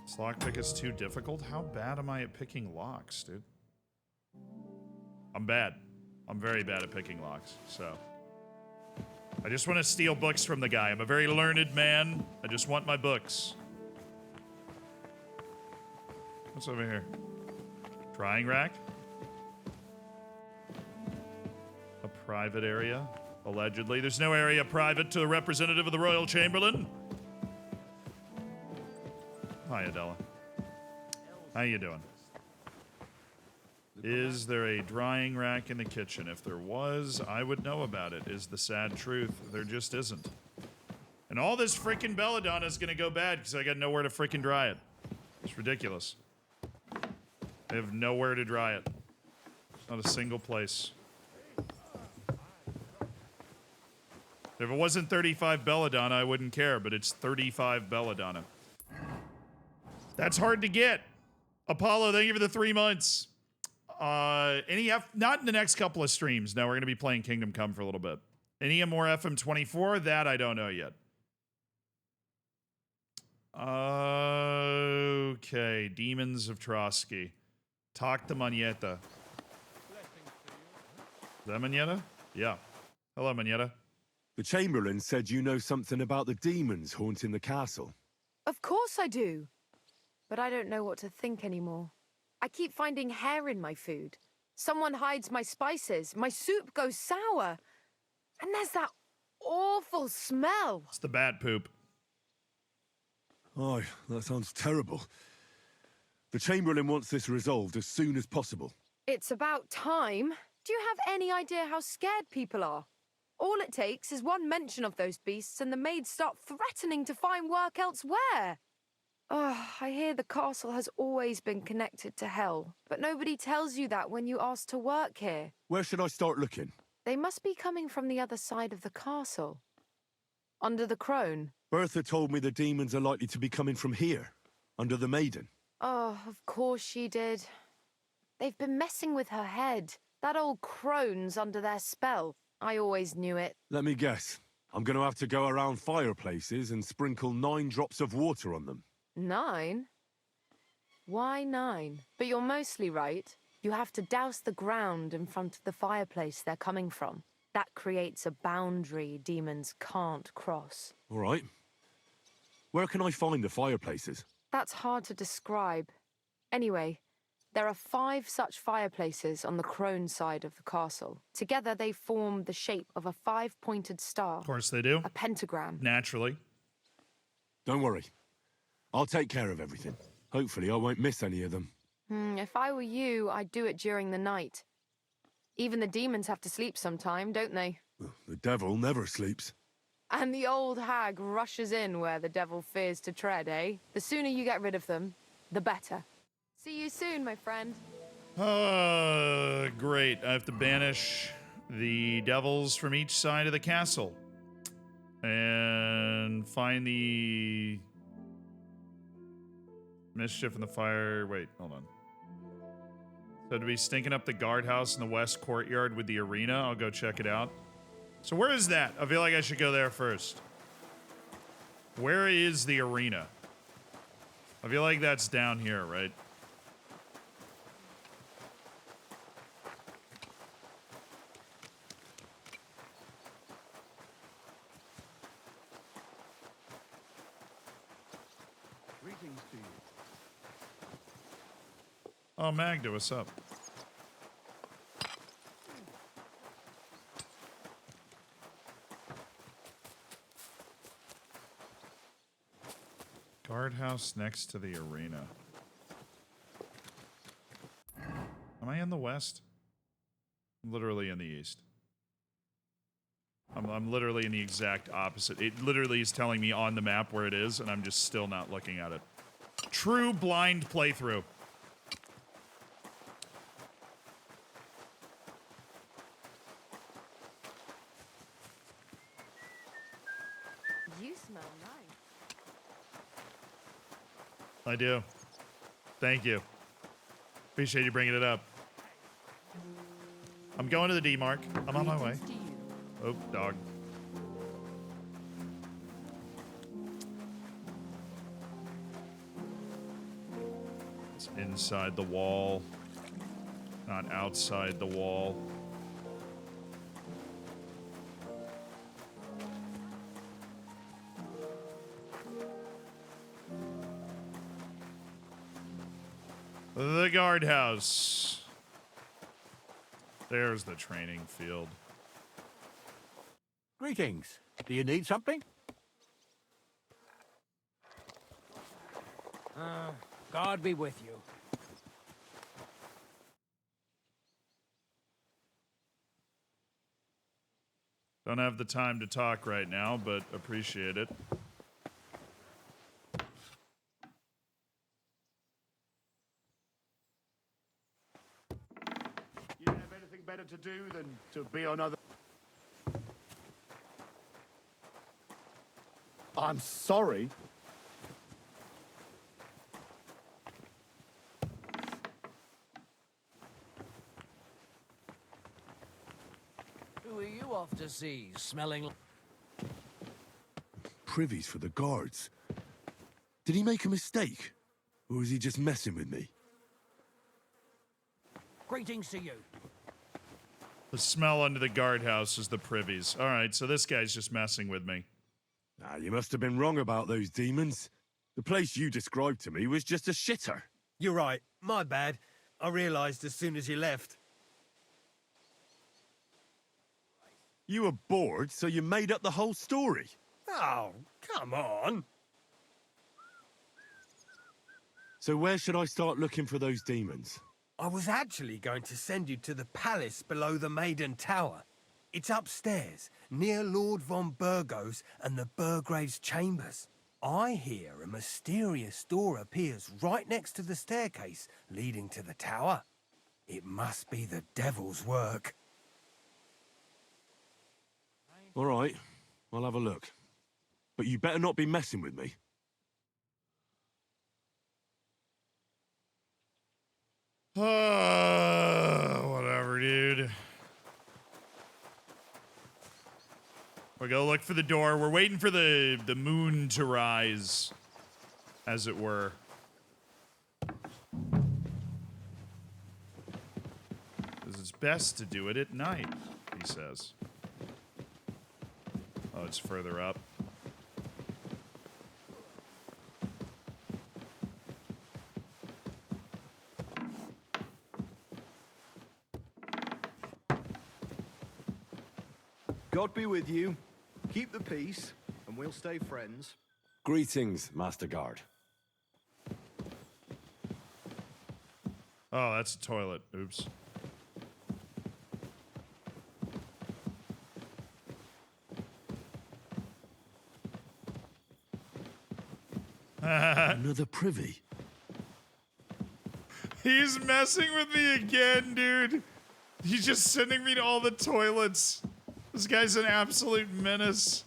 This lockpick is too difficult? How bad am I at picking locks, dude? I'm bad. I'm very bad at picking locks, so... I just want to steal books from the guy. I'm a very learned man. I just want my books. What's over here? Drying rack? A private area? Allegedly. There's no area private to the representative of the Royal Chamberlain. Hi, Adela. How you doing? Is there a drying rack in the kitchen? If there was, I would know about it, is the sad truth. There just isn't. And all this freaking belladonna is gonna go bad because I got nowhere to freaking dry it. It's ridiculous. I have nowhere to dry it. Not a single place. If it wasn't 35 belladonna, I wouldn't care, but it's 35 belladonna. That's hard to get. Apollo, thank you for the 3 months. Not in the next couple of streams. No, we're going to be playing Kingdom Come for a little bit. Any more FM24? That I don't know yet. Okay, Demons of Trotsky. Talk to Maneta. Is that Maneta? Yeah. Hello, Maneta. The Chamberlain said you know something about the demons haunting the castle. Of course I do. But I don't know what to think anymore. I keep finding hair in my food. Someone hides my spices. My soup goes sour. And there's that awful smell. It's the bat poop. Oh, that sounds terrible. The Chamberlain wants this resolved as soon as possible. It's about time. Do you have any idea how scared people are? All it takes is one mention of those beasts and the maids start threatening to find work elsewhere. Oh, I hear the castle has always been connected to hell, but nobody tells you that when you ask to work here. Where should I start looking? They must be coming from the other side of the castle. Under the crone. Bertha told me the demons are likely to be coming from here, under the Maiden. Oh, of course she did. They've been messing with her head. That old crone's under their spell. I always knew it. Let me guess. I'm going to have to go around fireplaces and sprinkle 9 drops of water on them. 9? Why 9? But you're mostly right. You have to douse the ground in front of the fireplace they're coming from. That creates a boundary demons can't cross. All right. Where can I find the fireplaces? That's hard to describe. Anyway, there are 5 such fireplaces on the crone side of the castle. Together they form the shape of a 5-pointed star. Of course they do. A pentagram. Naturally. Don't worry. I'll take care of everything. Hopefully I won't miss any of them. If I were you, I'd do it during the night. Even the demons have to sleep sometime, don't they? The devil never sleeps. And the old hag rushes in where the devil fears to tread, eh? The sooner you get rid of them, the better. See you soon, my friend. Great. I have to banish the devils from each side of the castle. And find the mischief in the fire. Wait, hold on. So to be stinking up the guardhouse in the west courtyard with the arena. I'll go check it out. So where is that? I feel like I should go there first. Where is the arena? I feel like that's down here, right? Greetings to you. Oh, Magda, what's up? Guardhouse next to the arena. Am I in the west? I'm literally in the east. I'm literally in the exact opposite. It literally is telling me on the map where it is, and I'm just still not looking at it. True blind playthrough. You smell nice. I do. Thank you. Appreciate you bringing it up. I'm going to the D-Mark. I'm on my way. Oh, dog. It's inside the wall, not outside the wall. The guardhouse. There's the training field. Greetings. Do you need something? God be with you. Don't have the time to talk right now, but appreciate it. You have anything better to do than to be on other... I'm sorry. Who are you off to see, smelling... Privies for the guards. Did he make a mistake? Or was he just messing with me? Greetings to you. The smell under the guardhouse is the privies. All right, so this guy's just messing with me. Ah, you must have been wrong about those demons. The place you described to me was just a shitter. You're right. My bad. I realised as soon as you left. You were bored, so you made up the whole story. Oh, come on. So where should I start looking for those demons? I was actually going to send you to the palace below the Maiden Tower. It's upstairs, near Lord von Burgos and the Burgrave's chambers. I hear a mysterious door appears right next to the staircase leading to the tower. It must be the devil's work. All right, I'll have a look. But you better not be messing with me. Whatever, dude. We go look for the door. We're waiting for the moon to rise, as it were. Because it's best to do it at night, he says. Oh, it's further up. God be with you. Keep the peace, and we'll stay friends. Greetings, Master Guard. Oh, that's a toilet. Oops. Another privy. He's messing with me again, dude. He's just sending me to all the toilets. This guy's an absolute menace.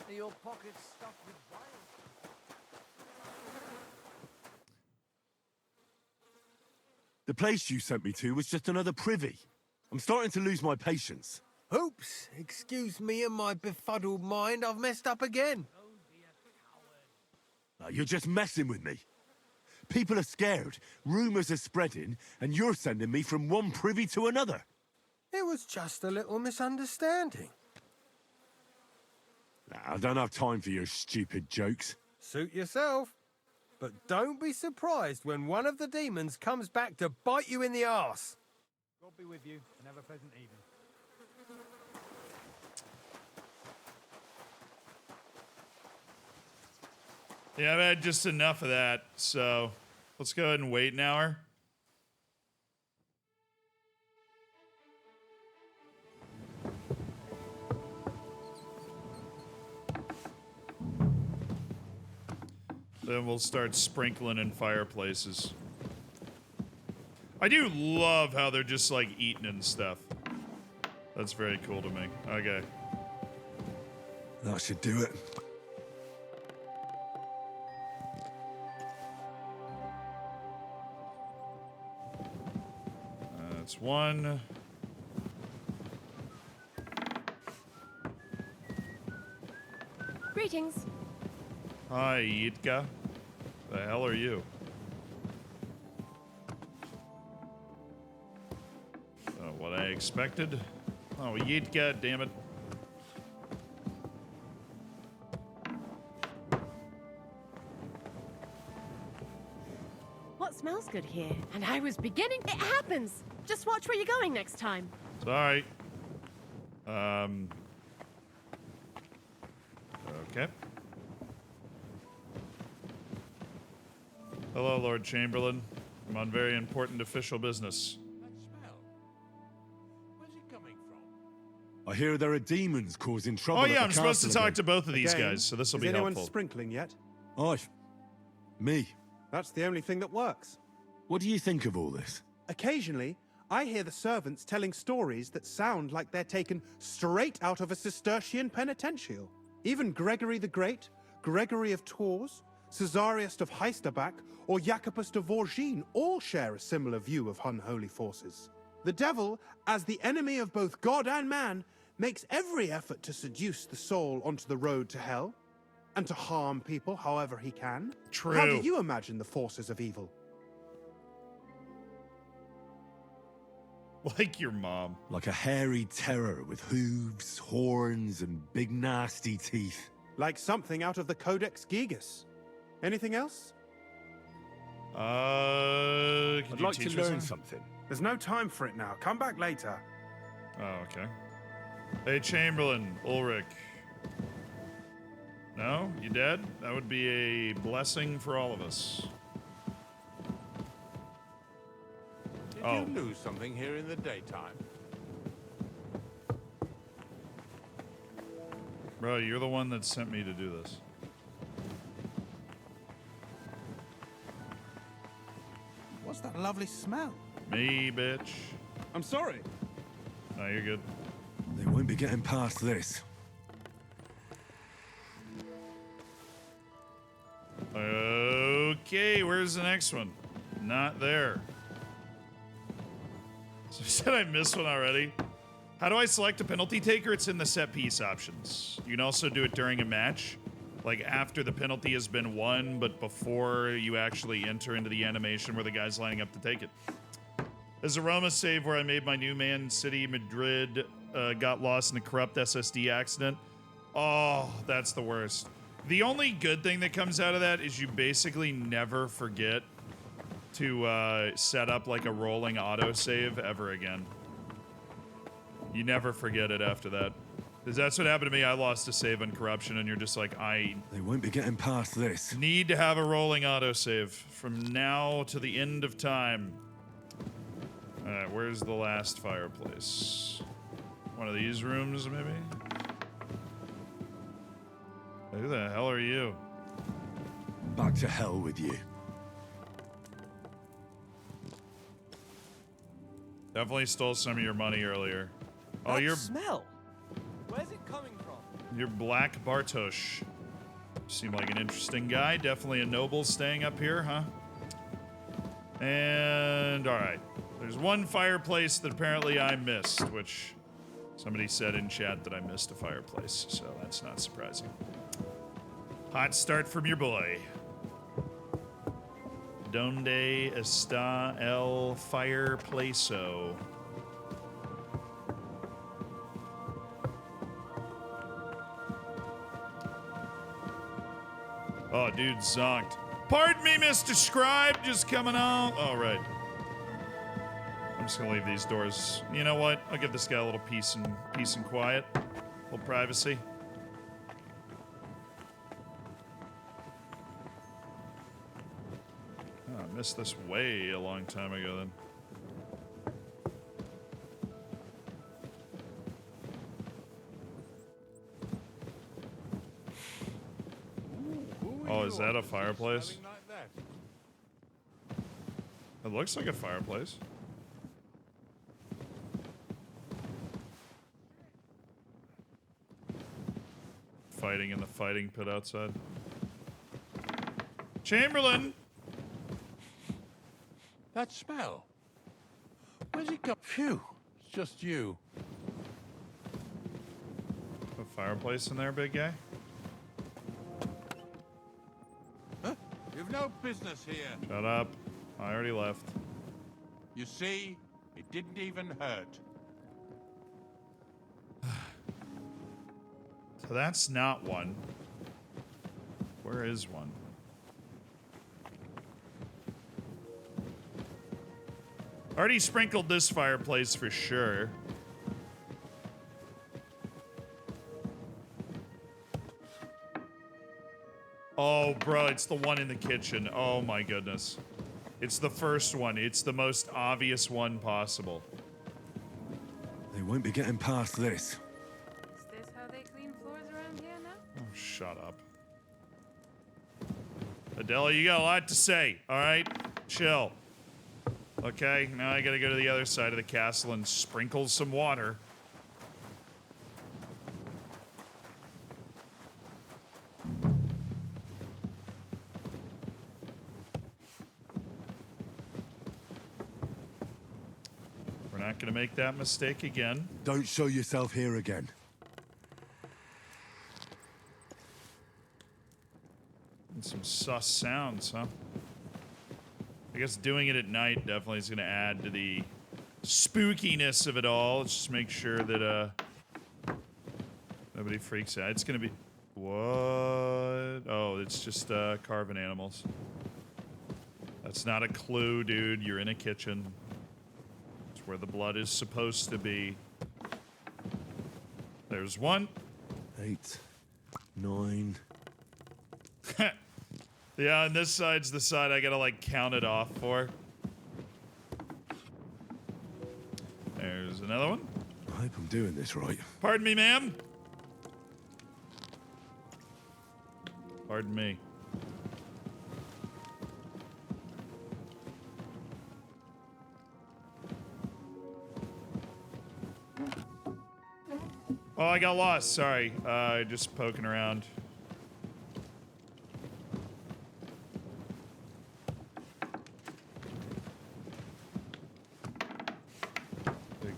Are your pockets stuffed with wine? The place you sent me to was just another privy. I'm starting to lose my patience. Oops, excuse me and my befuddled mind, I've messed up again. You're just messing with me. People are scared, rumors are spreading, and you're sending me from one privy to another. It was just a little misunderstanding. I don't have time for your stupid jokes. Suit yourself. But don't be surprised when one of the demons comes back to bite you in the arse. God be with you, and have a pleasant evening. Yeah, I've had just enough of that, so let's go ahead and wait an hour. Then we'll start sprinkling in fireplaces. I do love how they're just like eating and stuff. That's very cool to me. Okay. That should do it. That's one. Greetings. Hi, Yitka. The hell are you? What I expected. Oh, Yitka, damn it. What smells good here? And I was beginning. It happens. Just watch where you're going next time. Sorry. Okay. Hello, Lord Chamberlain. I'm on very important official business. I hear there are demons causing trouble. Oh yeah, at I'm the supposed to castle talk again. to both of these Again? guys, so this will Is be anyone helpful. sprinkling yet? Me. That's the only thing that works. What do you think of all this? Occasionally, I hear the servants telling stories that sound like they're taken straight out of a Cistercian penitential. Even Gregory the Great, Gregory of Tours, Caesarius of Heisterbach, or Jacobus de Vorgine all share a similar view of unholy forces. The devil, as the enemy of both God and man, makes every effort to seduce the soul onto the road to hell, and to harm people however he can. True. How do you imagine the forces of evil? Like your mom. Like a hairy terror with hooves, horns, and big nasty teeth. Like something out of the Codex Gigas. Anything else? I'd I'd like to learn something. There's no time for it now. Come back later. Oh, okay. Hey, Chamberlain, Ulrich. No? You dead? That would be a blessing for all of us. Did Oh. you lose something here in the daytime? Bro, you're the one that sent me to do this. What's that lovely smell? Me, bitch. I'm sorry. No, you're good. They won't be getting past this. Okay, where's the next one? Not there. So you said I missed one already. How do I select a penalty taker? It's in the set piece options. You can also do it during a match, like after the penalty has been won, but before you actually enter into the animation where the guy's lining up to take it. There's a Roma save where I made my new Man City Madrid got lost in a corrupt SSD accident. Oh, that's the worst. The only good thing that comes out of that is you basically never forget to set up like a rolling autosave ever again. You never forget it after that. Because that's what happened to me. I lost a save on corruption, and you're just like, They won't be getting past this. need to have a rolling autosave from now to the end of time. Alright, where's the last fireplace? One of these rooms, maybe? Who the hell are you? Back to hell with you. Definitely stole some of your money earlier. Oh, you're smell. Where's it coming from? You're Black Bartosz. Seem like an interesting guy. Definitely a noble staying up here, huh? And all right. There's one fireplace that apparently I missed, which somebody said in chat that I missed a fireplace, so that's not surprising. Hot start from your boy. Donde está el fireplaceo? Oh, dude, zonked. Pardon me, Mr. Scribe, just coming on. All right. I'm just gonna leave these doors. You know what? I'll give this guy a little peace and quiet, a little privacy. Oh, I missed this way a long time ago then. Oh, is that a fireplace? It looks like a fireplace. Fighting in the fighting pit outside. Chamberlain! That smell. Where's it come? Phew, it's just you. A fireplace in there, big guy? Huh? You've no business here. Shut up. I already left. You see, it didn't even hurt. So that's not one. Where is one? Already sprinkled this fireplace for sure. Oh, bro, it's the one in the kitchen. Oh my goodness. It's the first one. It's the most obvious one possible. They won't be getting past this. Is this how they clean floors around here now? Oh, shut up. Adela, you got a lot to say, all right? Chill. Okay, now I gotta go to the other side of the castle and sprinkle some water. We're not gonna make that mistake again. Don't show yourself here again. And some sus sounds, huh? I guess doing it at night definitely is going to add to the spookiness of it all. Let's just make sure that nobody freaks out. It's going to be... What? Oh, it's just carving animals. That's not a clue, dude. You're in a kitchen. It's where the blood is supposed to be. There's one. 8, 9... Yeah, and this side's the side I gotta, like, count it off for. There's another one. I hope I'm doing this right. Pardon me, ma'am. Pardon me. Oh, I got lost. Sorry. Just poking around.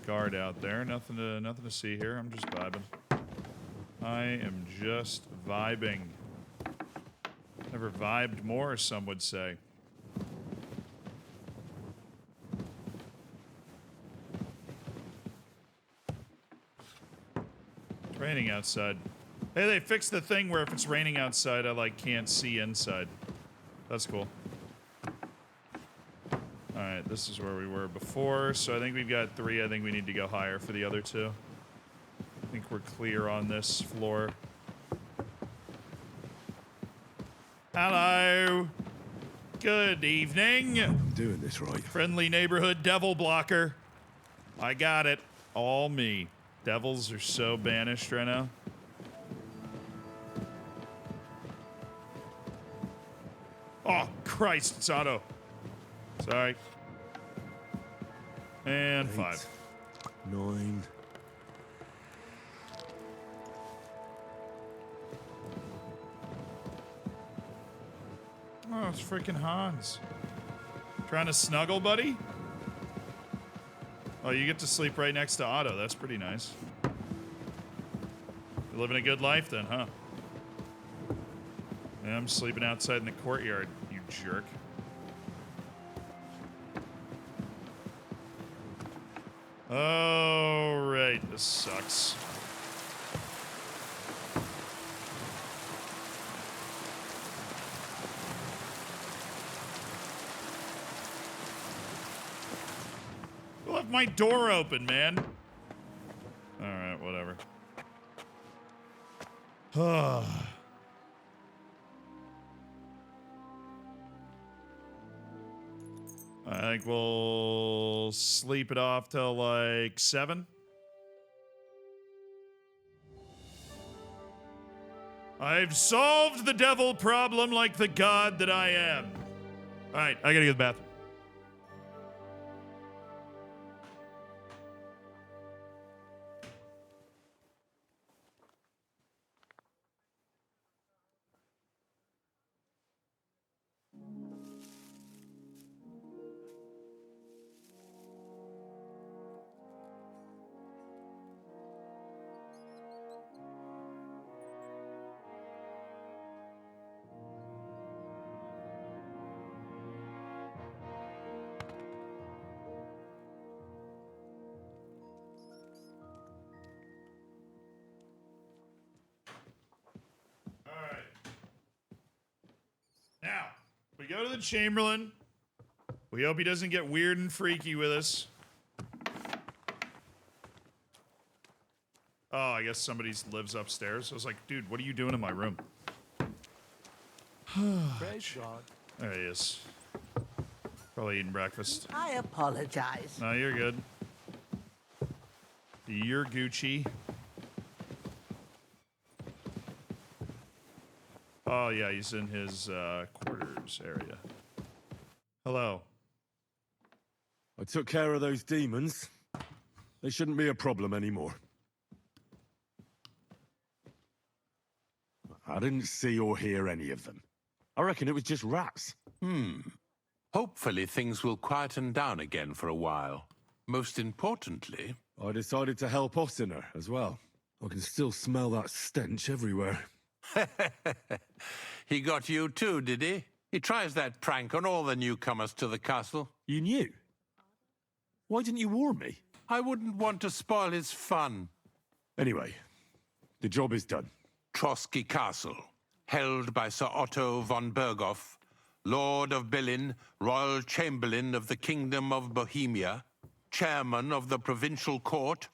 Guard out there. Nothing to see here. I'm just vibing. I am just vibing. Never vibed more, some would say. It's raining outside. Hey, they fixed the thing where if it's raining outside, I like can't see inside. That's cool. Alright, this is where we were before, so I think we've got 3. I think we need to go higher for the other 2. I think we're clear on this floor. Hello! Good evening! I'm doing this right. Friendly neighborhood devil blocker. I got it. All me. Devils are so banished right now. Oh, Christ, it's Otto. Sorry. And 8, 5. 9. Oh, it's freaking Hans. Trying to snuggle, buddy? Oh, you get to sleep right next to Otto. That's pretty nice. You're living a good life then, huh? Yeah, I'm sleeping outside in the courtyard, you jerk. Oh, right. This sucks. I left my door open, man. Alright, whatever. I think we'll sleep it off till like 7. I've solved the devil problem like the god that I am. All right, I gotta go to the bathroom. Now, we go to the Chamberlain. We hope he doesn't get weird and freaky with us. Oh, I guess somebody lives upstairs. I was like, dude, what are you doing in my room? Praise God. There he is. Probably eating breakfast. I apologize. No, you're good. You're Gucci. Oh, yeah, he's in his quarters area. Hello. I took care of those demons. They shouldn't be a problem anymore. I didn't see or hear any of them. I reckon it was just rats. Hopefully things will quieten down again for a while. Most importantly... I decided to help Ossiner as well. I can still smell that stench everywhere. He got you too, did he? He tries that prank on all the newcomers to the castle. You knew? Why didn't you warn me? I wouldn't want to spoil his fun. Anyway, the job is done. Trotsky Castle, held by Sir Otto von Berghoff, Lord of Billin, Royal Chamberlain of the Kingdom of Bohemia, Chairman of the Provincial Court,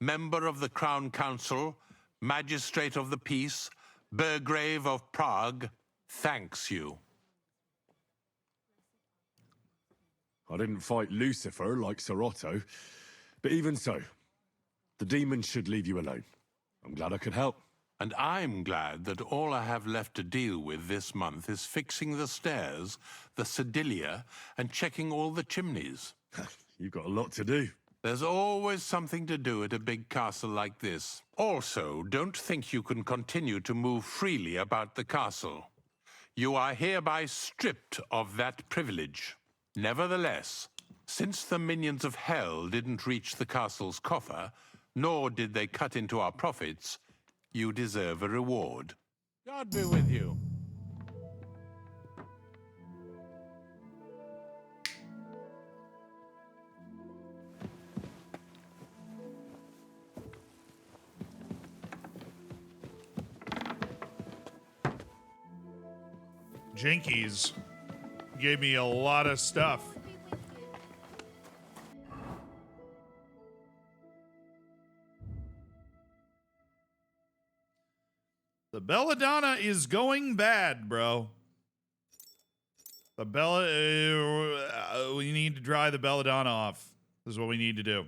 Member of the Crown Council, Magistrate of the Peace, Burgrave of Prague, thanks you. I didn't fight Lucifer like Sir Otto, but even so, the demons should leave you alone. I'm glad I could help. And I'm glad that all I have left to deal with this month is fixing the stairs, the sedilia, and checking all the chimneys. You've got a lot to do. There's always something to do at a big castle like this. Also, don't think you can continue to move freely about the castle. You are hereby stripped of that privilege. Nevertheless, since the minions of hell didn't reach the castle's coffer, nor did they cut into our profits, you deserve a reward. God be with you. Jinkies gave me a lot of stuff. The belladonna is going bad, bro. The we need to dry the belladonna off. This is what we need to do.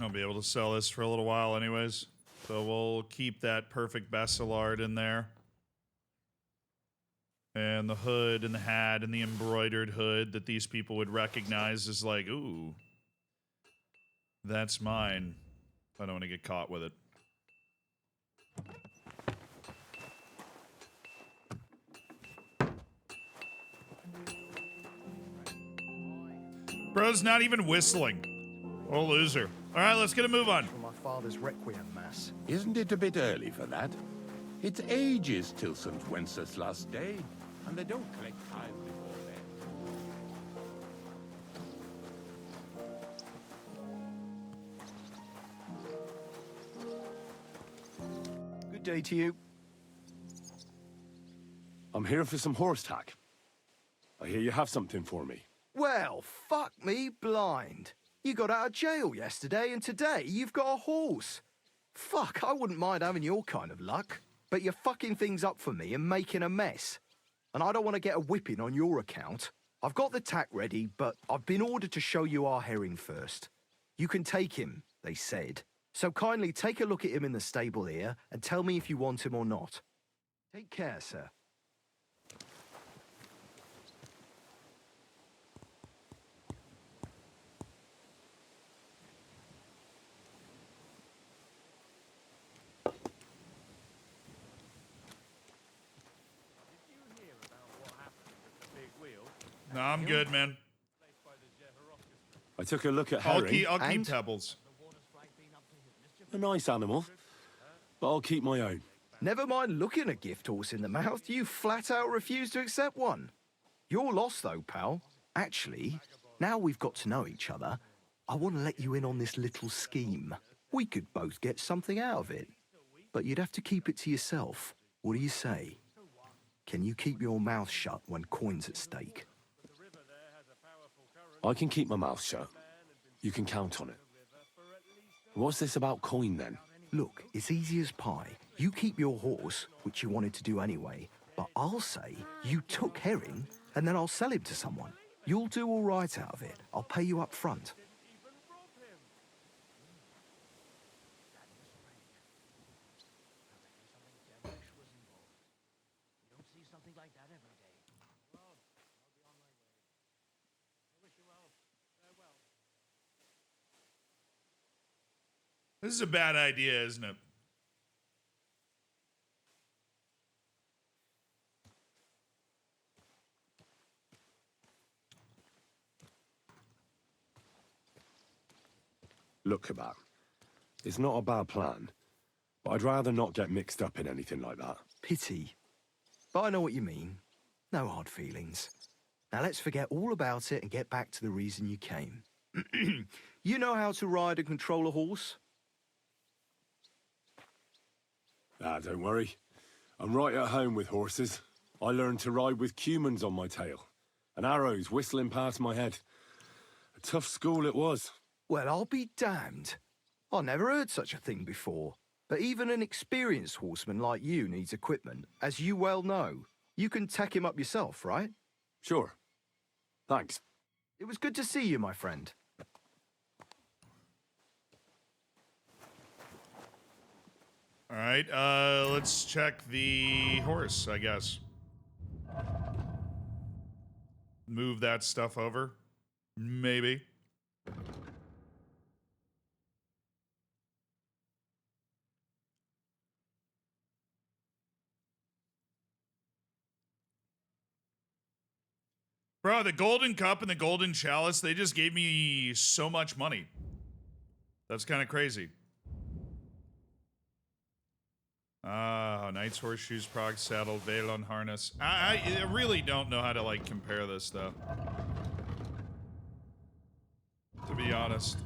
I'll be able to sell this for a little while anyways. So we'll keep that perfect Basilard in there. And the hood and the hat and the embroidered hood that these people would recognize as like, ooh, that's mine. I don't want to get caught with it. Bro's not even whistling. What a loser. All right, let's get a move on. For my father's requiem mass. Isn't it a bit early for that? It's ages till St. Wenceslas' Day, and they don't collect tithes before then. Good day to you. I'm here for some horse tack. I hear you have something for me. Well, fuck me blind. You got out of jail yesterday, and today you've got a horse. Fuck, I wouldn't mind having your kind of luck. But you're fucking things up for me and making a mess. And I don't want to get a whipping on your account. I've got the tack ready, but I've been ordered to show you our herring first. You can take him, they said. So kindly take a look at him in the stable here and tell me if you want him or not. Take care, sir. No, I'm good, man. I took a look at herring. I'll keep Pebbles. A nice animal, but I'll keep my own. Never mind looking a gift horse in the mouth, you flat out refuse to accept one. You're lost though, pal. Actually, now we've got to know each other, I want to let you in on this little scheme. We could both get something out of it. But you'd have to keep it to yourself. What do you say? Can you keep your mouth shut when coin's at stake? I can keep my mouth shut. You can count on it. What's this about coin, then? Look, it's easy as pie. You keep your horse, which you wanted to do anyway, but I'll say you took Herring, and then I'll sell him to someone. You'll do all right out of it. I'll pay you up front. This is a bad idea, isn't it? Look, Kabat, it's not a bad plan, but I'd rather not get mixed up in anything like that. Pity. But I know what you mean. No hard feelings. Now let's forget all about it and get back to the reason you came. You know how to ride and control a horse? Ah, don't worry. I'm right at home with horses. I learned to ride with cumans on my tail, and arrows whistling past my head. A tough school it was. Well, I'll be damned. I never heard such a thing before. But even an experienced horseman like you needs equipment, as you well know. You can tack him up yourself, right? Sure. Thanks. It was good to see you, my friend. All right, let's check the horse, I guess. Move that stuff over. Maybe. Bro, the golden cup and the golden chalice, they just gave me so much money. That's kind of crazy. Knight's horseshoes, prog saddle, Valon harness. I really don't know how to, like, compare this, though. To be honest.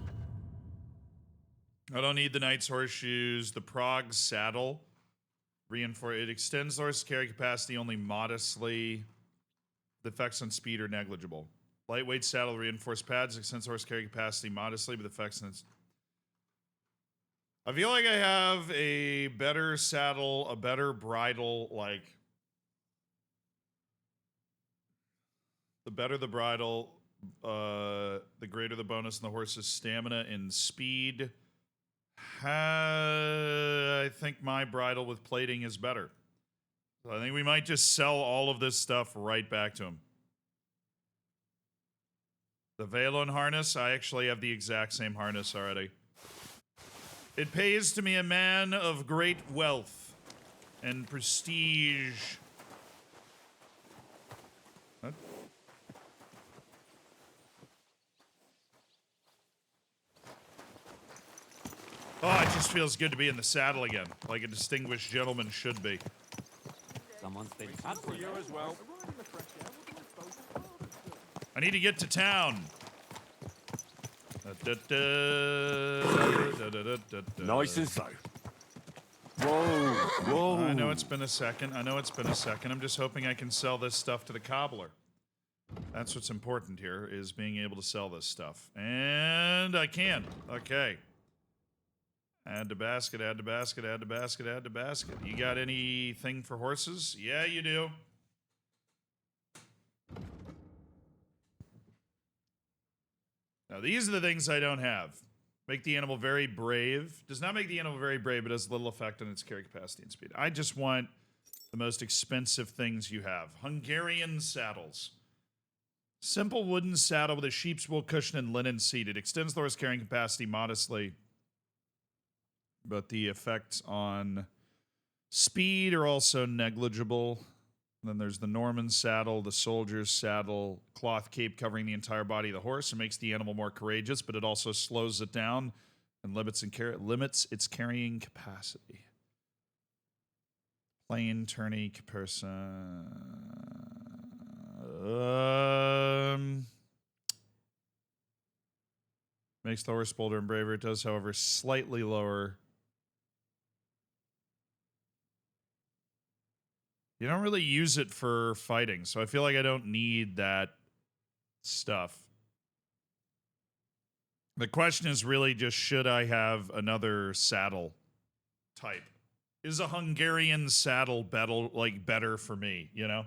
I don't need the knight's horseshoes. The prog saddle. It extends the horse's carry capacity only modestly. The effects on speed are negligible. Lightweight saddle, reinforced pads, extends horse carry capacity modestly, but the effects on... I feel like I have a better saddle, a better bridle, like... The better the bridle, the greater the bonus in the horse's stamina and speed. I think my bridle with plating is better. So I think we might just sell all of this stuff right back to him. The Valon harness, I actually have the exact same harness already. It pays to be a man of great wealth and prestige. What? Oh, it just feels good to be in the saddle again, like a distinguished gentleman should be. Someone's been For you as well. I need to get to town. Nice and slow. Whoa, whoa. I know it's been a second. I'm just hoping I can sell this stuff to the cobbler. That's what's important here, is being able to sell this stuff. And I can. Okay. Add to basket, add to basket, add to basket, add to basket. You got anything for horses? Yeah, you do. Now, these are the things I don't have. Make the animal very brave. Does not make the animal very brave, but has little effect on its carry capacity and speed. I just want the most expensive things you have. Hungarian saddles. Simple wooden saddle with a sheep's wool cushion and linen seat. It extends the horse carrying capacity modestly, but the effects on speed are also negligible. Then there's the Norman saddle, the soldier's saddle, cloth cape covering the entire body of the horse. It makes the animal more courageous, but it also slows it down and limits its carrying capacity. Plain, tourney, person. Makes the horse bolder and braver. It does, however, slightly lower. You don't really use it for fighting, so I feel like I don't need that stuff. The question is really just, should I have another saddle type? Is a Hungarian saddle better for me, you know?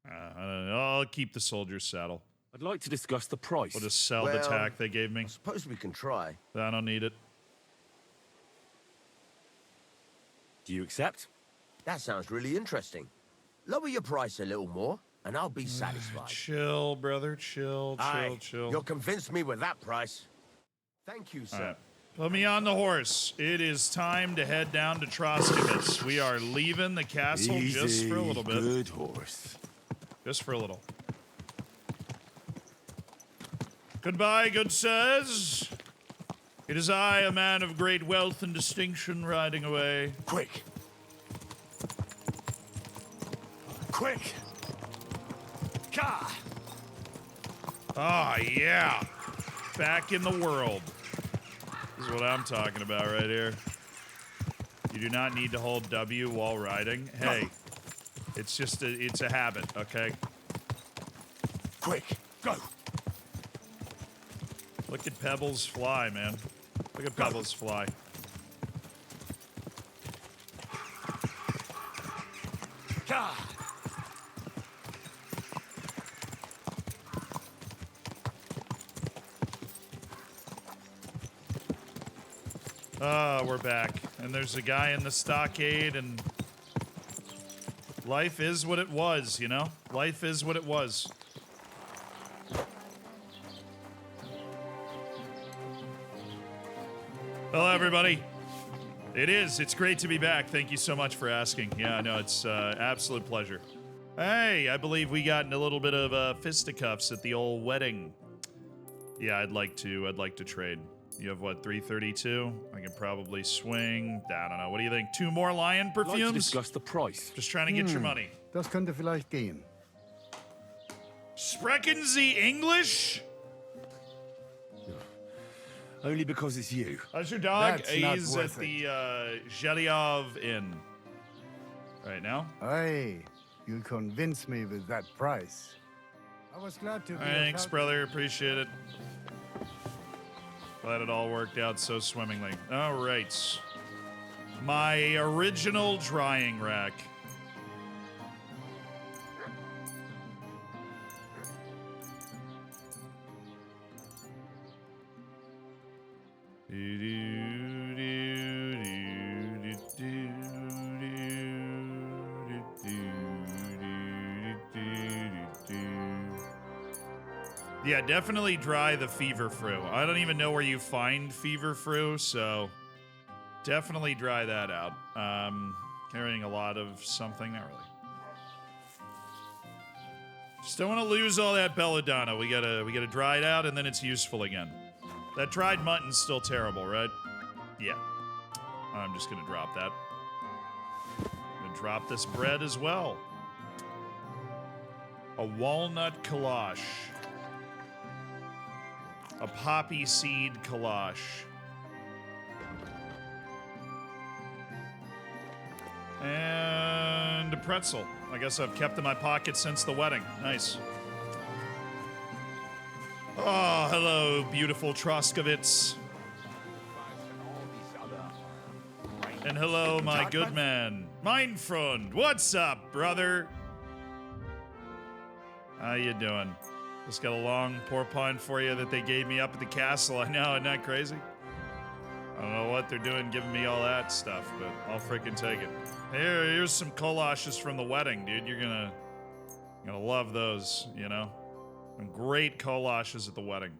I don't know. I'll keep the soldier's saddle. I'd like to discuss the price. We'll just sell the tack they gave me. I suppose we can try. I don't need it. Do you accept? That sounds really interesting. Lower your price a little more, and I'll be satisfied. Chill, brother. Chill. You'll convince me with that price. Thank you, sir. All right. Put me on the horse. It is time to head down to Troskowitz. We are leaving the castle just for a little bit. Good horse. Just for a little. Goodbye, good sirs. It is I, a man of great wealth and distinction, riding away. Quick. Quick. Ka. Ah, yeah. Back in the world. This is what I'm talking about right here. You do not need to hold W while riding. Hey, it's just it's a habit, okay? Quick, go. Look at Pebbles fly, man. Look at Pebbles fly. Ka. We're back. And there's a guy in the stockade, and life is what it was, you know? Life is what it was. Hello, everybody. It's great to be back. Thank you so much for asking. Yeah, no, it's absolute pleasure. Hey, I believe we got in a little bit of fisticuffs at the old wedding. Yeah, I'd like to trade. You have what, 332? I can probably swing. I don't know. What do you think? 2 more lion perfumes? I'd like to discuss the price. Just trying to get your money. Das könnte vielleicht gehen. Sprechen Sie English? Only because it's you. How's your dog? That's not He's worth at the Zhelyov Inn. Right now? Hey, you convinced me with that price. I was glad to be Thanks, brother. Appreciate it. Glad it all worked out so swimmingly. All right. My original drying rack. Yeah, definitely dry the fever fruit. I don't even know where you find fever fruit, so definitely dry that out. Carrying a lot of something, not really. Just don't want to lose all that belladonna. We gotta dry it out, and then it's useful again. That dried mutton's still terrible, right? Yeah. I'm just gonna drop that. I'm gonna drop this bread as well. A walnut kalash. A poppy seed kalash. And a pretzel. I guess I've kept in my pocket since the wedding. Nice. Oh, hello, beautiful Troskowitz. And hello, my good man. Mein Freund. What's up, brother? How you doing? Just got a long porpine for you that they gave me up at the castle. I know, isn't that crazy? I don't know what they're doing giving me all that stuff, but I'll freaking take it. Here's some colashes from the wedding, dude. You're gonna love those, you know? Some great colashes at the wedding.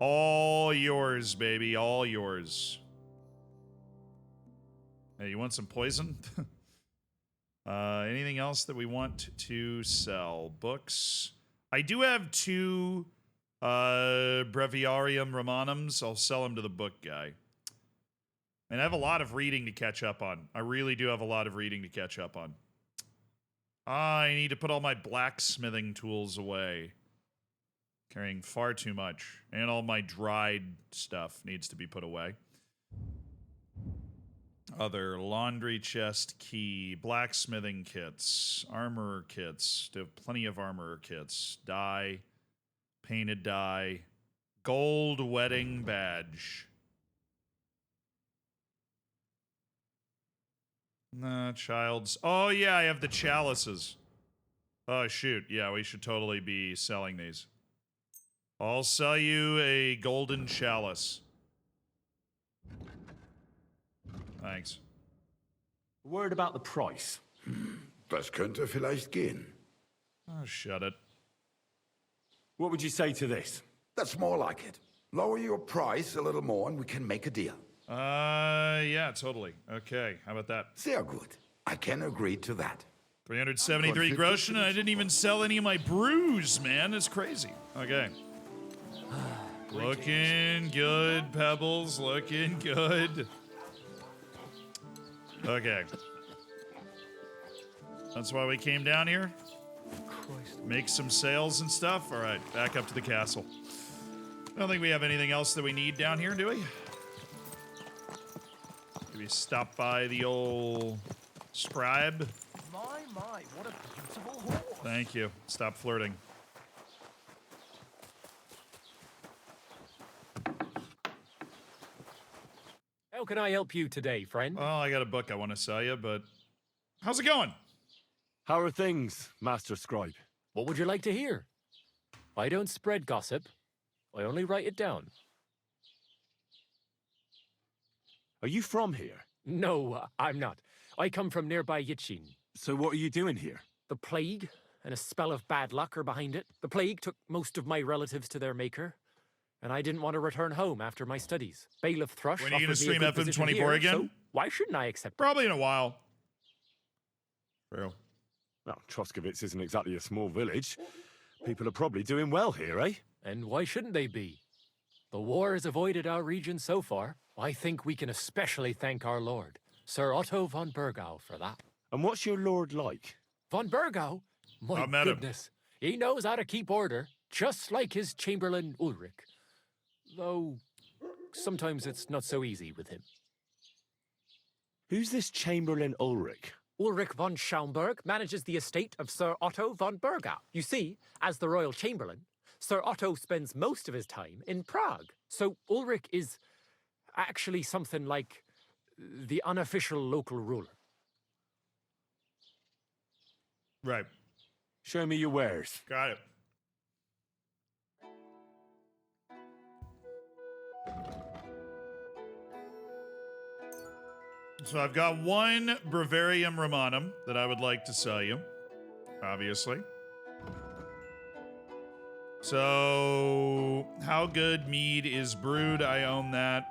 All yours, baby. All yours. Hey, you want some poison? Anything else that we want to sell? Books. I do have 2 Breviarium Romanums. I'll sell them to the book guy. And I have a lot of reading to catch up on. I really do have a lot of reading to catch up on. I need to put all my blacksmithing tools away. Carrying far too much. And all my dried stuff needs to be put away. Other laundry chest key, blacksmithing kits, armorer kits. Do have plenty of armorer kits. Dye, painted dye, gold wedding badge. Child's. Oh, yeah, I have the chalices. Oh, shoot. Yeah, we should totally be selling these. I'll sell you a golden chalice. Thanks. Word about the price. Das könnte vielleicht gehen. Oh, shut it. What would you say to this? That's more like it. Lower your price a little more and we can make a deal. Yeah, totally. Okay, how about that? Sehr gut. I can agree to that. 373 groschen, and I didn't even sell any of my brews, man. That's crazy. Okay. Looking good, Pebbles. Looking good. Okay. That's why we came down here. Make some sales and stuff. All right, back up to the castle. I don't think we have anything else that we need down here, do we? Maybe stop by the old scribe. My, what a beautiful horse. Thank you. Stop flirting. How can I help you today, friend? Well, I got a book I want to sell you, but how's it going? How are things, Master Scribe? What would you like to hear? I don't spread gossip. I only write it down. Are you from here? No, I'm not. I come from nearby Yichin. So what are you doing here? The plague and a spell of bad luck are behind it. The plague took most of my relatives to their maker, and I didn't want to return home after my studies. Bailiff Thrush. When are you going to stream offered me a good position FM24 here, again? so why shouldn't I accept it? Probably in a while. True. Well, Troskovitz isn't exactly a small village. People are probably doing well here, eh? And why shouldn't they be? The war has avoided our region so far. I think we can especially thank our lord, Sir Otto von Burgau, for that. And what's your lord like? Von Burgau? My goodness. He knows how to keep order, just like his Chamberlain Ulrich. Though, sometimes it's not so easy with him. Who's this Chamberlain Ulrich? Ulrich von Schaumburg manages the estate of Sir Otto von Burgau. You see, as the royal chamberlain, Sir Otto spends most of his time in Prague. So Ulrich is actually something like the unofficial local ruler. Right. Show me your wares. Got it. So I've got one Breviarium Romanum that I would like to sell you, obviously. So, how good mead is brewed, I own that.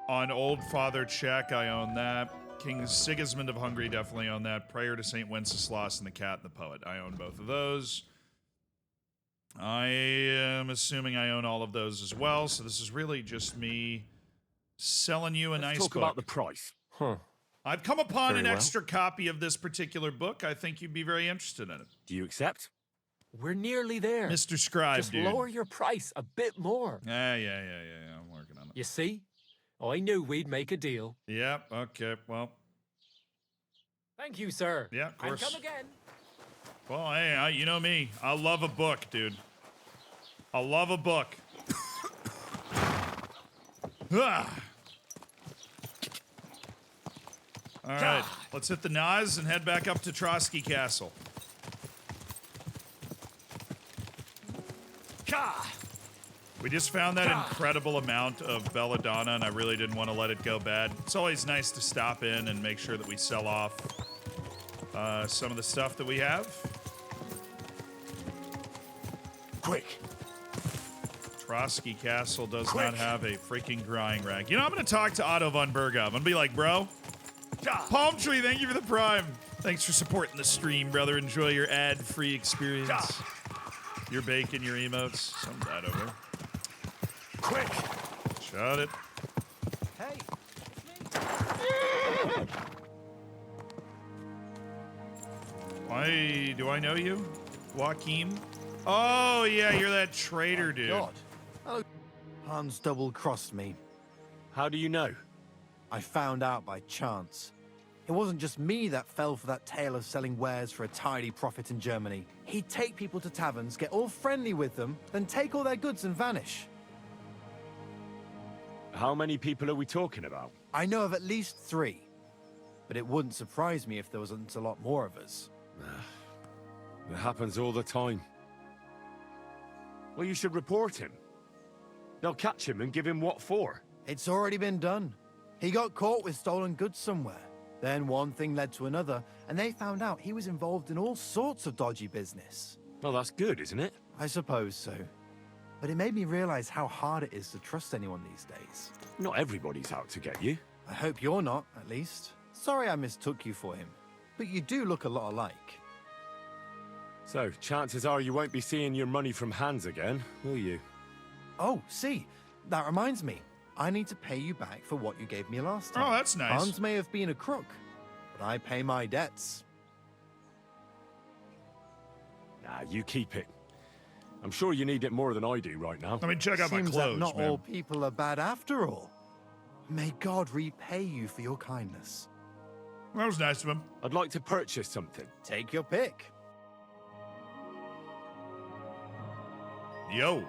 On Old Father Czech, I own that. King Sigismund of Hungary, definitely own that. Prayer to St. Wenceslas and the Cat and the Poet, I own both of those. I am assuming I own all of those as well, so this is really just me selling you a nice book. Talk about the price. Huh. I've come upon Very an well. extra copy of this particular book. I think you'd be very interested in it. Do you accept? We're nearly there. Mr. Scribe, Just dude. lower your price a bit more. Yeah. I'm working on it. You see? I knew we'd make a deal. Yep, okay, well. Thank you, sir. Yeah, of course. And come again. Well, hey, you know me. I love a book, dude. I love a book. Ah. All right, let's hit the Naz and head back up to Trotsky Castle. We just found that incredible amount of belladonna, and I really didn't want to let it go bad. It's always nice to stop in and make sure that we sell off some of the stuff that we have. Quick. Trotsky Castle does not have a freaking drying rack. You know, I'm going to talk to Otto von Burgau. I'm going to be like, bro, Palm Tree, thank you for the prime. Thanks for supporting the stream, brother. Enjoy your ad-free experience. Your bacon, your emotes. Send that over. quick! Shut it. Hey, Why do I know you? Joaquin? Oh, yeah, you're that traitor dude. God. Oh, Hans double-crossed me. How do you know? I found out by chance. It wasn't just me that fell for that tale of selling wares for a tidy profit in Germany. He'd take people to taverns, get all friendly with them, then take all their goods and vanish. How many people are we talking about? I know of at least 3. But it wouldn't surprise me if there wasn't a lot more of us. It happens all the time. Well, you should report him. They'll catch him and give him what for. It's already been done. He got caught with stolen goods somewhere. Then one thing led to another, and they found out he was involved in all sorts of dodgy business. Well, that's good, isn't it? I suppose so. But it made me realize how hard it is to trust anyone these days. Not everybody's out to get you. I hope you're not, at least. Sorry I mistook you for him. But you do look a lot alike. So, chances are you won't be seeing your money from Hans again, will you? Oh, see, that reminds me. I need to pay you back for what you gave me last time. Oh, that's nice. Hans may have been a crook, but I pay my debts. Nah, you keep it. I'm sure you need it more than I do right now. I mean, check out my Seems clothes, that not man. all people are bad after all. May God repay you for your kindness. That was nice of him. I'd like to purchase something. Take your pick. Yo.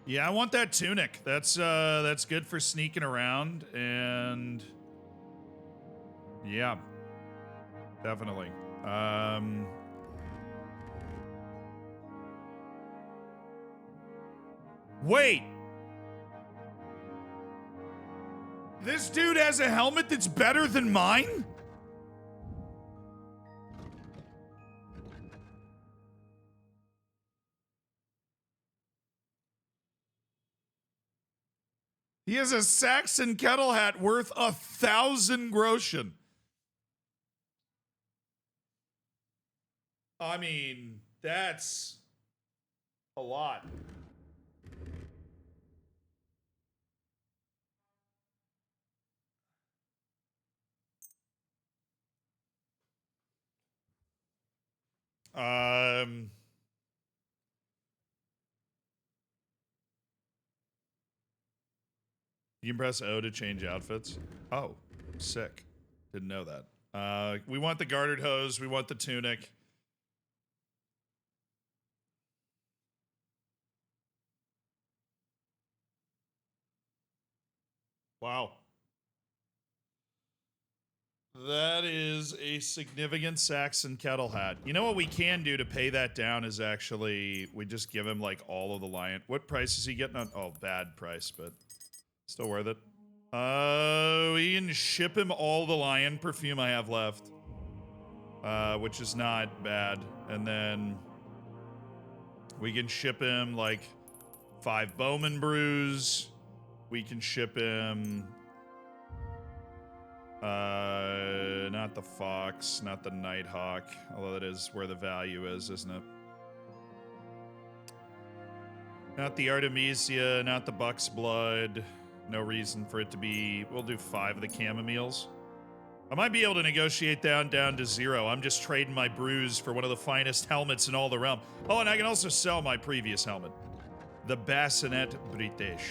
Yeah, I want that tunic. That's good for sneaking around, and yeah, definitely. Wait. This dude has a helmet that's better than mine? He has a Saxon kettle hat worth 1,000 groschen. I mean, that's a lot. You can press O to change outfits. Oh, sick. Didn't know that. We want the gartered hose. We want the tunic. Wow. That is a significant Saxon kettle hat. You know what we can do to pay that down is actually, we just give him like all of the lion. What price is he getting on? Oh, bad price, but still worth it. We can ship him all the lion perfume I have left. Which is not bad. And then we can ship him like 5 Bowman brews. We can ship him not the Fox, not the Nighthawk, although that is where the value is, isn't it? Not the Artemisia, not the Buck's Blood. No reason for it to be. We'll do 5 of the chamomiles. I might be able to negotiate down to 0. I'm just trading my brews for one of the finest helmets in all the realm. Oh, and I can also sell my previous helmet. The Bassinet British.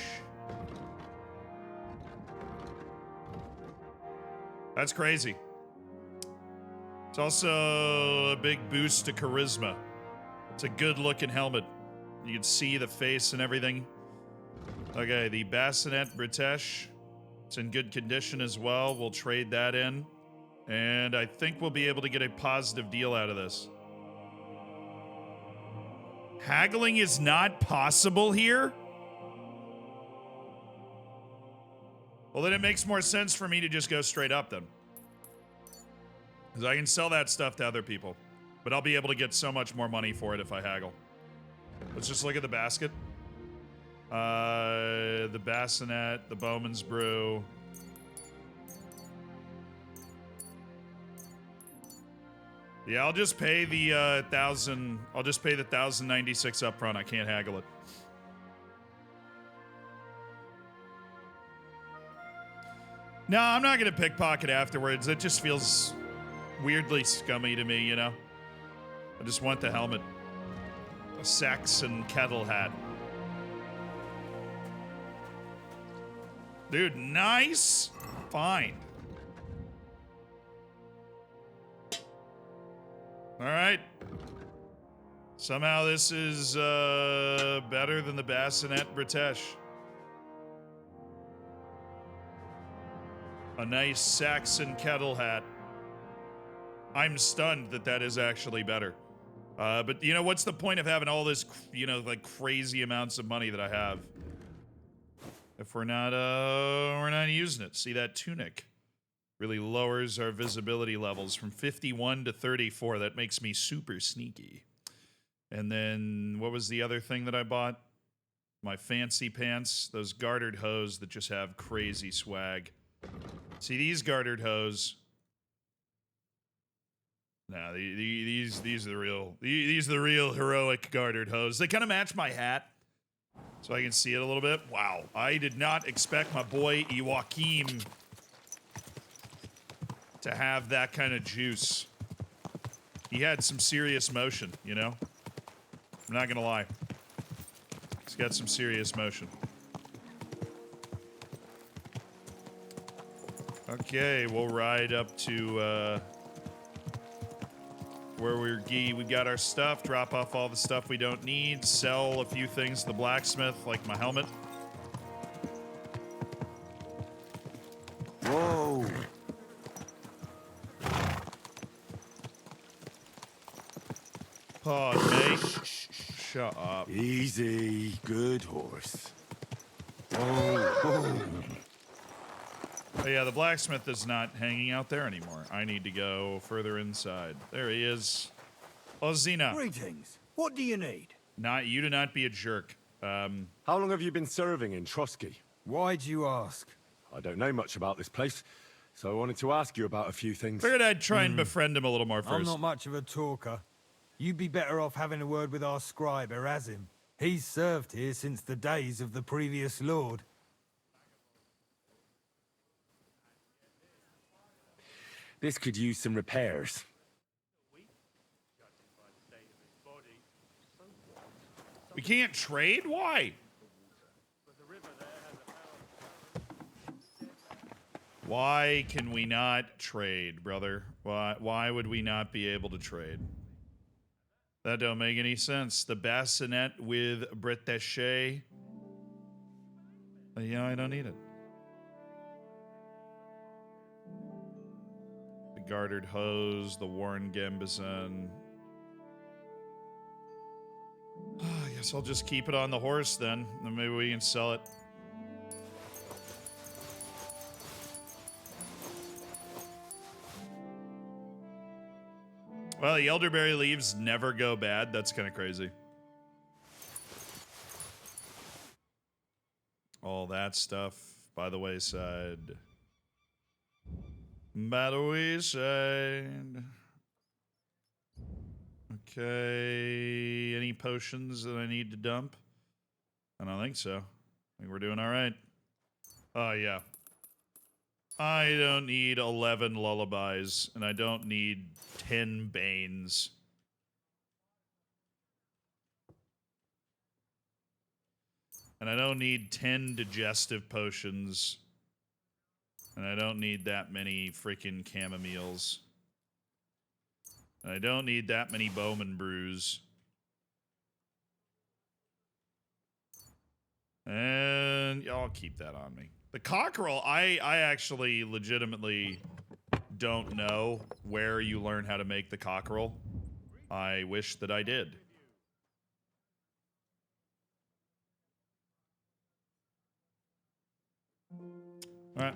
That's crazy. It's also a big boost to charisma. It's a good-looking helmet. You can see the face and everything. Okay, the Bassinet British. It's in good condition as well. We'll trade that in. And I think we'll be able to get a positive deal out of this. Haggling is not possible here? Well, then it makes more sense for me to just go straight up then. Because I can sell that stuff to other people. But I'll be able to get so much more money for it if I haggle. Let's just look at the basket. The bassinet, the Bowman's Brew. Yeah, I'll just pay the 1,000. I'll just pay the 1,096 up front. I can't haggle it. No, I'm not gonna pickpocket afterwards. It just feels weirdly scummy to me, you know? I just want the helmet. A Saxon kettle hat. Dude, nice find. All right. Somehow this is better than the bassinet British. A nice Saxon kettle hat. I'm stunned that that is actually better. But you know, what's the point of having all this, you know, like crazy amounts of money that I have if we're not using it? See, that tunic really lowers our visibility levels from 51 to 34. That makes me super sneaky. And then what was the other thing that I bought? My fancy pants, those gartered hose that just have crazy swag. See, these gartered hose. No, these are the real heroic gartered hose. They kind of match my hat, so I can see it a little bit. Wow, I did not expect my boy Joachim to have that kind of juice. He had some serious motion, you know? I'm not gonna lie. He's got some serious motion. Okay, we'll ride up to where we got our stuff, drop off all the stuff we don't need, sell a few things to the blacksmith, like my helmet. Whoa! Pause, mate. Shut up. Easy, good horse. Oh. Oh yeah, the blacksmith is not hanging out there anymore. I need to go further inside. There he is. Oh, Zena. Greetings. What do you need? You do not be a jerk. How long have you been serving in Trotsky? Why'd you ask? I don't know much about this place, so I wanted to ask you about a few things. Figured I'd try and befriend him a little more first. I'm not much of a talker. You'd be better off having a word with our scribe, Erasim. He's served here since the days of the previous lord. This could use some repairs. We can't trade? Why? Why can we not trade, brother? Why would we not be able to trade? That don't make any sense. The bassinet with British. Yeah, I don't need it. The gartered hose, the worn gambazon. I guess I'll just keep it on the horse then. Then maybe we can sell it. Well, the elderberry leaves never go bad. That's kind of crazy. All that stuff by the wayside. By the wayside. Okay. Any potions that I need to dump? I don't think so. I think we're doing all right. Oh, yeah. I don't need 11 lullabies, and I don't need 10 banes. And I don't need 10 digestive potions. And I don't need that many freaking chamomiles. And I don't need that many Bowman brews. And I'll keep that on me. The cockerel, I actually legitimately don't know where you learn how to make the cockerel. I wish that I did. All right.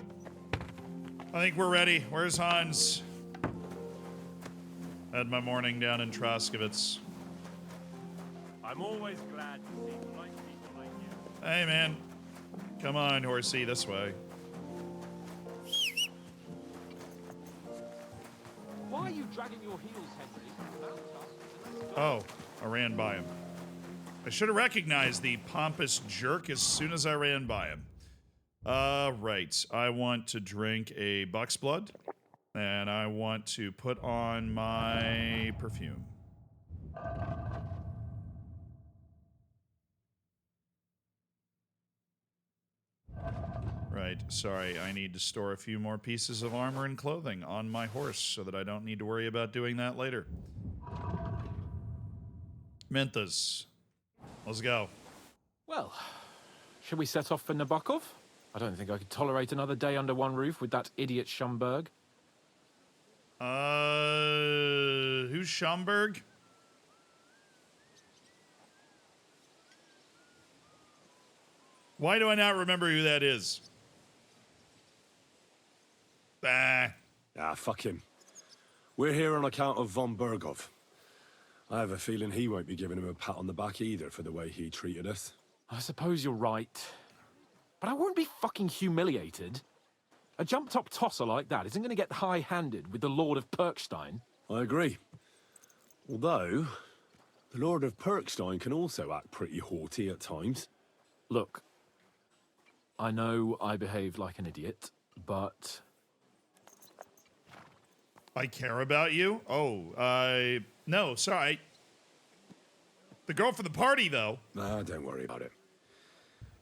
I think we're ready. Where's Hans? Had my morning down in Troskowitz. I'm always glad to see polite people like you. Hey, man. Come on, horsey, this way. Why are you dragging your heels, Henry? Mount up. Oh, I ran by him. I should have recognized the pompous jerk as soon as I ran by him. Right. I want to drink a buck's blood, and I want to put on my perfume. Right. Sorry, I need to store a few more pieces of armor and clothing on my horse so that I don't need to worry about doing that later. Menthas. Let's go. Well, should we set off for Nabokov? I don't think I could tolerate another day under one roof with that idiot Schomburg. Who's Schomburg? Why do I not remember who that is? Fuck him. We're here on account of von Bergov. I have a feeling he won't be giving him a pat on the back either for the way he treated us. I suppose you're right. But I won't be fucking humiliated. A jump-top tosser like that isn't going to get high-handed with the Lord of Perkstein. I agree. Although, the Lord of Perkstein can also act pretty haughty at times. Look, I know I behaved like an idiot, but... I care about you? Oh, no, sorry. The girl for the party, though. Nah, don't worry about it.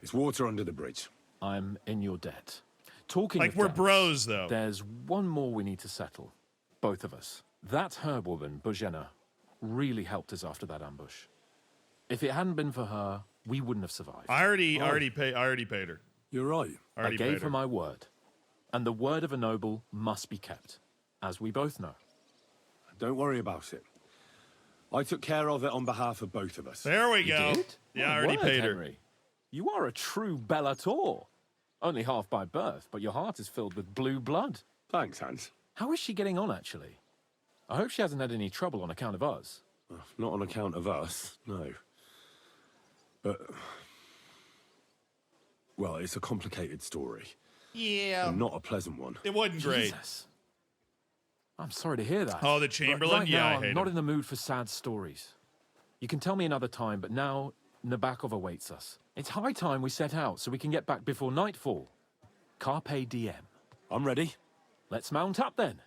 It's water under the bridge. I'm in your debt. Talking like of we're debts, bros, though. There's one more we need to settle. Both of us. That herb-woman, Bozhena, really helped us after that ambush. If it hadn't been for her, we wouldn't have survived. I already paid her. You're right. I gave her my word. And the word of a noble must be kept, as we both know. Don't worry about it. I took care of it on behalf of both of us. There we You go. did? Yeah, My I already word, paid her. Henry. You are a true Bellator. Only half by birth, but your heart is filled with blue blood. Thanks, Hans. How is she getting on, actually? I hope she hasn't had any trouble on account of us. Not on account of us, no. But... well, it's a complicated story. Yeah. And not a pleasant one. It wasn't great. Jesus. I'm sorry to hear that. Oh, the Chamberlain? Right Yeah, now, I I'm hate not him. in the mood for sad stories. You can tell me another time, but now Nabokov awaits us. It's high time we set out so we can get back before nightfall. Carpe diem. I'm ready. Let's mount up then.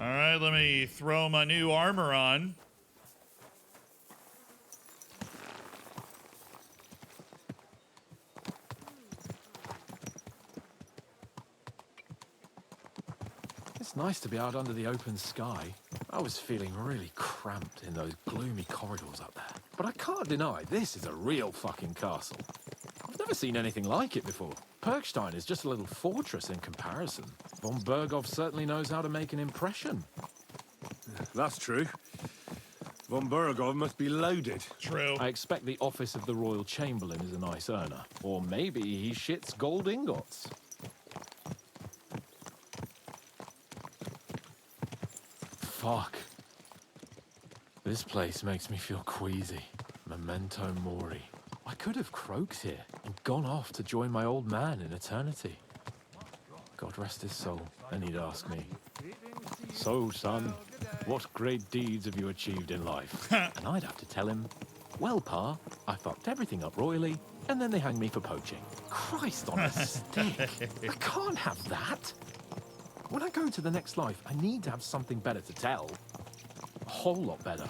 All right, let me throw my new armor on. It's nice to be out under the open sky. I was feeling really cramped in those gloomy corridors up there. But I can't deny, this is a real fucking castle. I've never seen anything like it before. Perkstein is just a little fortress in comparison. Von Bergov certainly knows how to make an impression. That's true. Von Bergov must be loaded. True. I expect the office of the Royal Chamberlain is a nice earner. Or maybe he shits gold ingots. Fuck. This place makes me feel queasy. Memento mori. I could have croaked here and gone off to join my old man in eternity. God rest his soul, and he'd ask me, "So, son, what great deeds have you achieved in life?" And I'd have to tell him, "Well, Pa, I fucked everything up royally, and then they hanged me for poaching." Christ on a stick. I can't have that. When I go to the next life, I need to have something better to tell. A whole lot better.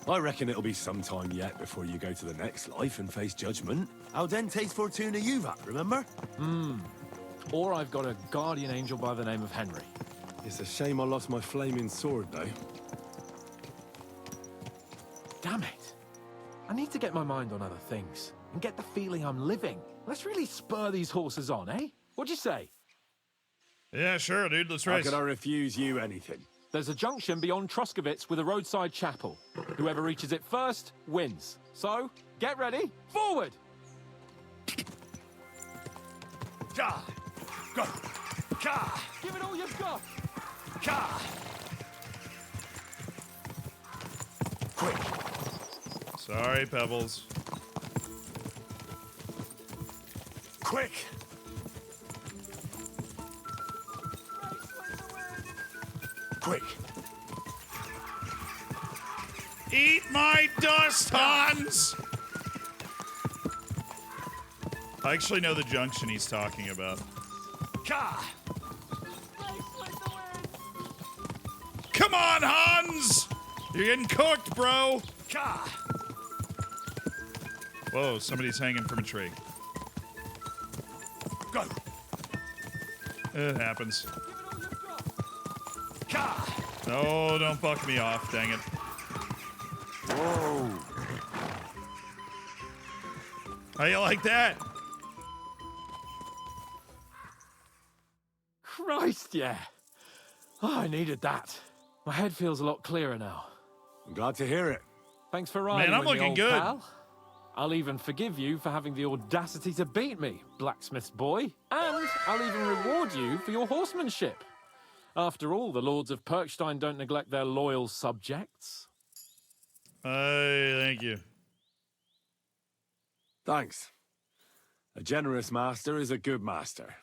I reckon it'll be some time yet before you go to the next life and face judgment. Audentes fortuna juvat, remember? Or I've got a guardian angel by the name of Henry. It's a shame I lost my flaming sword, though. Damn it. I need to get my mind on other things and get the feeling I'm living. Let's really spur these horses on, eh? What'd you say? Yeah, sure, dude. Let's How race. could I refuse you anything? There's a junction beyond Troskowitz with a roadside chapel. Whoever reaches it first wins. So, get ready. Forward! Ka! Go! Ka! Give it all you've got! Ka! Sorry, Pebbles. Quick! Quick! Eat my dust, Hans! I actually know the junction he's talking about. Ka! Come on, Hans! You're getting cooked, bro! Ka! Whoa, somebody's hanging from a tree. Go! It happens. Ka! No, don't buck me off, dang it. Whoa! How you like that? Christ, yeah. Oh, I needed that. My head feels a lot clearer now. I'm glad to hear it. Thanks for riding Man, I'm with me, looking old good. pal. I'll even forgive you for having the audacity to beat me, blacksmith's boy. And I'll even reward you for your horsemanship. After all, the lords of Perkstein don't neglect their loyal subjects. Thank you. Thanks. A generous master is a good master.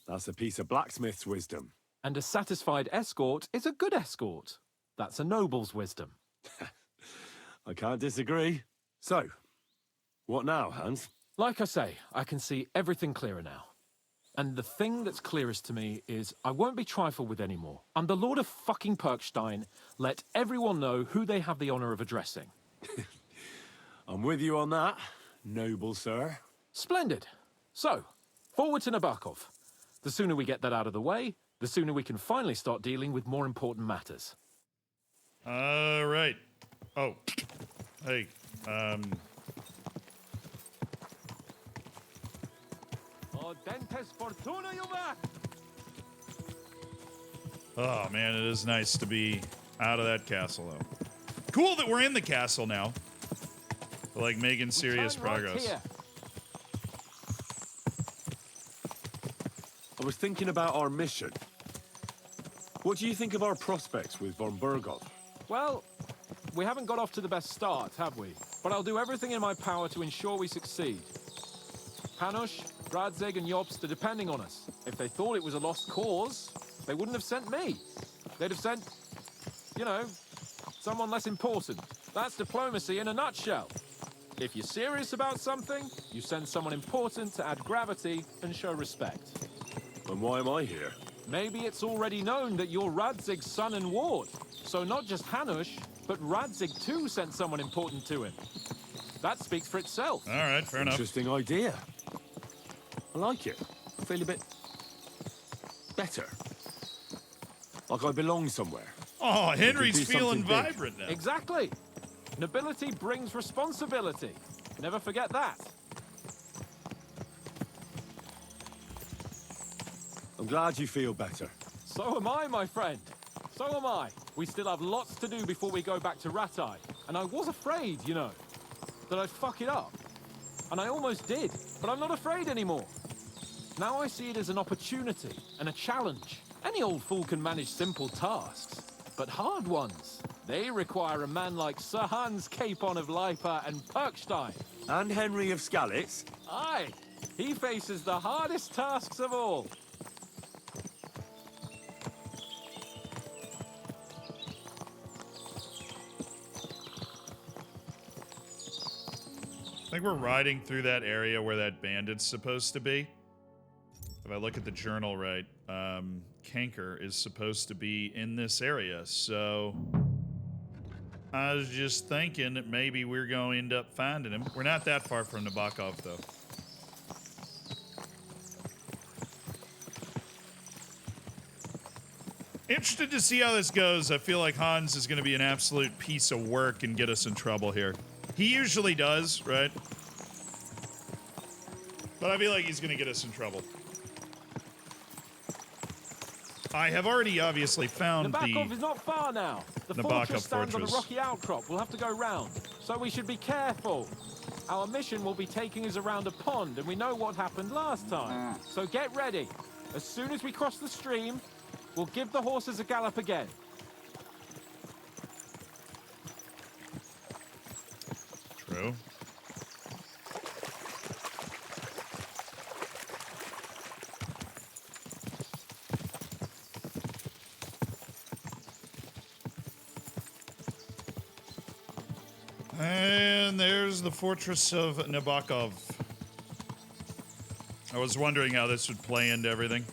That's a piece of blacksmith's wisdom. And a satisfied escort is a good escort. That's a noble's wisdom. I can't disagree. So, what now, Hans? Like I say, I can see everything clearer now. And the thing that's clearest to me is I won't be trifled with anymore. I'm the Lord of fucking Perkstein. Let everyone know who they have the honor of addressing. I'm with you on that, noble sir. Splendid. So, forward to Nabokov. The sooner we get that out of the way, the sooner we can finally start dealing with more important matters. All right. Oh. Hey, Oh, man, it is nice to be out of that castle, though. Cool that we're in the castle now. Like, making serious progress. I was thinking about our mission. What do you think of our prospects with von Burgov? Well, we haven't got off to the best start, have we? But I'll do everything in my power to ensure we succeed. Hanush, Radzig, and Jobst are depending on us. If they thought it was a lost cause, they wouldn't have sent me. They'd have sent, you know, someone less important. That's diplomacy in a nutshell. If you're serious about something, you send someone important to add gravity and show respect. And why am I here? Maybe it's already known that you're Radzig's son and ward. So not just Hanush, but Radzig too sent someone important to him. That speaks for itself. All right, fair enough. Interesting idea. I like it. I feel a bit better. Like I belong somewhere. Oh, Like I Henry's can do feeling something big. vibrant now. Exactly. Nobility brings responsibility. Never forget that. I'm glad you feel better. So am I, my friend. So am I. We still have lots to do before we go back to Ratai. And I was afraid, you know, that I'd fuck it up. And I almost did, but I'm not afraid anymore. Now I see it as an opportunity and a challenge. Any old fool can manage simple tasks, but hard ones, they require a man like Sir Hans Capon of Lipa and Perkstein. And Henry of Skalitz. Aye, he faces the hardest tasks of all. I think we're riding through that area where that bandit's supposed to be. If I look at the journal right, Canker is supposed to be in this area, so I was just thinking that maybe we're going to end up finding him. We're not that far from Nabokov, though. Interested to see how this goes. I feel like Hans is going to be an absolute piece of work and get us in trouble here. He usually does, right? But I feel like he's going to get us in trouble. I have already obviously found Nabokov is not far now. The fortress stands on a rocky outcrop. We'll have to go round. So we should be careful. Our mission will be taking us around a pond, and we know what happened last time. So get ready. As soon as we cross the stream, we'll give the horses a gallop again. True. And there's the Fortress of Nabokov. I was wondering how this would play into everything.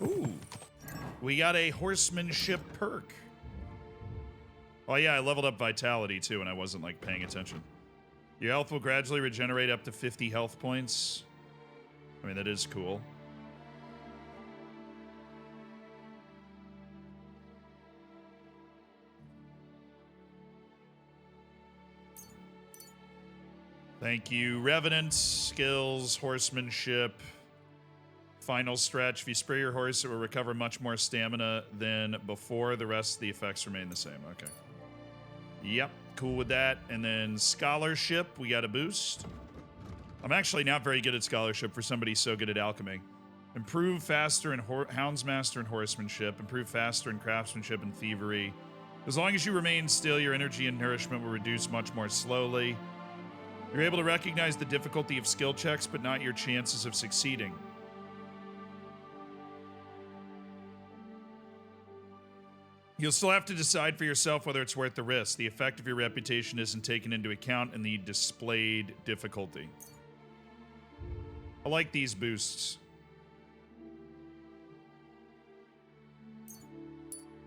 Ooh. We got a horsemanship perk. Oh yeah, I leveled up vitality too, and I wasn't like paying attention. Your health will gradually regenerate up to 50 health points. I mean, that is cool. Thank you. Revenant, skills, horsemanship, final stretch. If you spray your horse, it will recover much more stamina than before. The rest of the effects remain the same. Okay. Yep, cool with that. And then scholarship, we got a boost. I'm actually not very good at scholarship for somebody so good at alchemy. Improve faster in houndsmaster and horsemanship. Improve faster in craftsmanship and thievery. As long as you remain still, your energy and nourishment will reduce much more slowly. You're able to recognize the difficulty of skill checks, but not your chances of succeeding. You'll still have to decide for yourself whether it's worth the risk. The effect of your reputation isn't taken into account in the displayed difficulty. I like these boosts.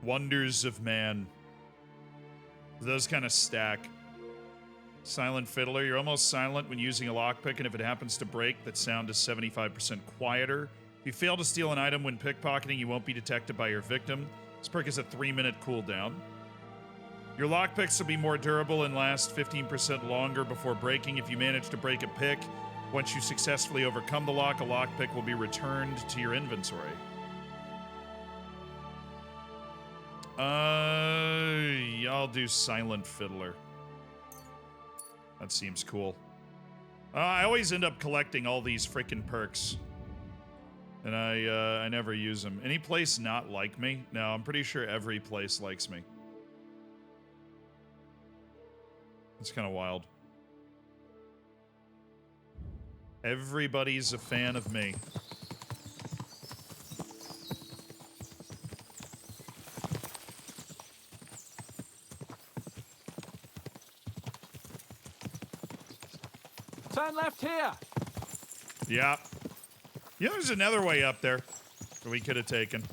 Wonders of Man. Those kind of stack. Silent Fiddler. You're almost silent when using a lockpick, and if it happens to break, that sound is 75% quieter. If you fail to steal an item when pickpocketing, you won't be detected by your victim. This perk is a 3-minute cooldown. Your lockpicks will be more durable and last 15% longer before breaking. If you manage to break a pick, once you successfully overcome the lock, a lockpick will be returned to your inventory. I'll do Silent Fiddler. That seems cool. I always end up collecting all these freaking perks. And I never use them. Any place not like me? No, I'm pretty sure every place likes me. It's kind of wild. Everybody's a fan of me. Turn left here. Yeah. You know, there's another way up there that we could have taken.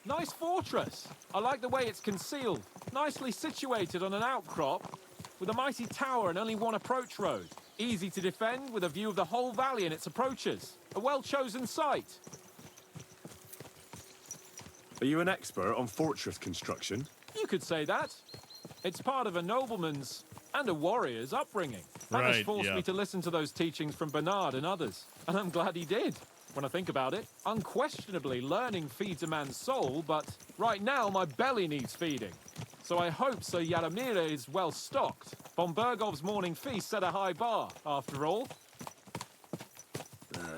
Nice fortress. I like the way it's concealed. Nicely situated on an outcrop with a mighty tower and only one approach road. Easy to defend with a view of the whole valley and its approaches. A well-chosen site. Are you an expert on fortress construction? You could say that. It's part of a nobleman's and a warrior's upbringing. That has forced me to listen to those teachings from Bernard and others. And I'm glad he did. When I think about it, unquestionably learning feeds a man's soul, but right now my belly needs feeding. So I hope Sir Yaramir is well stocked. Von Bergov's morning feast set a high bar, after all.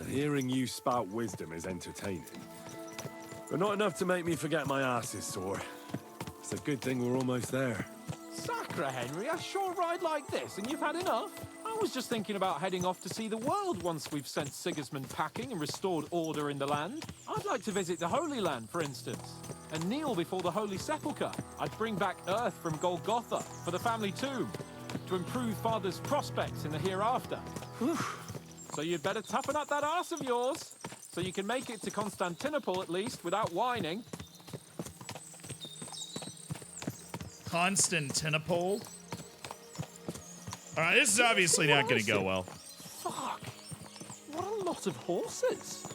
Hearing you spout wisdom is entertaining. But not enough to make me forget my ass is sore. It's a good thing we're almost there. Sacre, Henry, a short ride like this and you've had enough? I was just thinking about heading off to see the world once we've sent Sigismund packing and restored order in the land. I'd like to visit the Holy Land, for instance, and kneel before the Holy Sepulchre. I'd bring back earth from Golgotha for the family tomb to improve Father's prospects in the hereafter. So you'd better toughen up that arse of yours so you can make it to Constantinople at least without whining. Constantinople? Alright, this is obviously not going to go well. Fuck. What a lot of horses.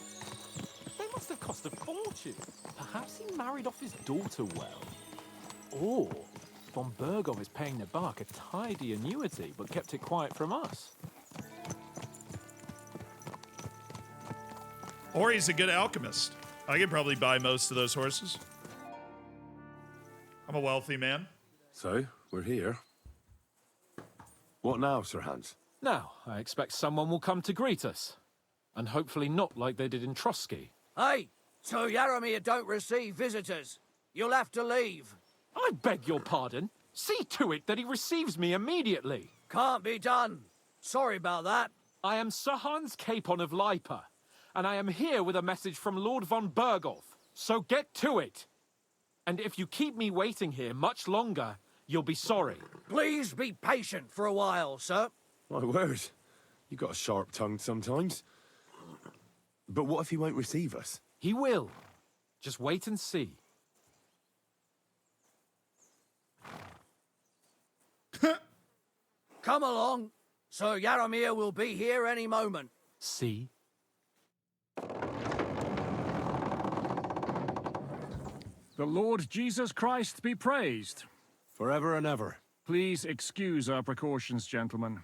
They must have cost a fortune. Perhaps he married off his daughter well. Or von Bergov is paying the bark a tidy annuity but kept it quiet from us. Or he's a good alchemist. I could probably buy most of those horses. I'm a wealthy man. So, we're here. What now, Sir Hans? Now, I expect someone will come to greet us. And hopefully not like they did in Trotsky. Hey, Sir Yaramir don't receive visitors. You'll have to leave. I beg your pardon. See to it that he receives me immediately. Can't be done. Sorry about that. I am Sir Hans Capon of Lipa, and I am here with a message from Lord von Berghoff. So get to it. And if you keep me waiting here much longer, you'll be sorry. Please be patient for a while, sir. My word. You got a sharp tongue sometimes. But what if he won't receive us? He will. Just wait and see. Come along. Sir Yaramir will be here any moment. See? The Lord Jesus Christ be praised. Forever and ever. Please excuse our precautions, gentlemen.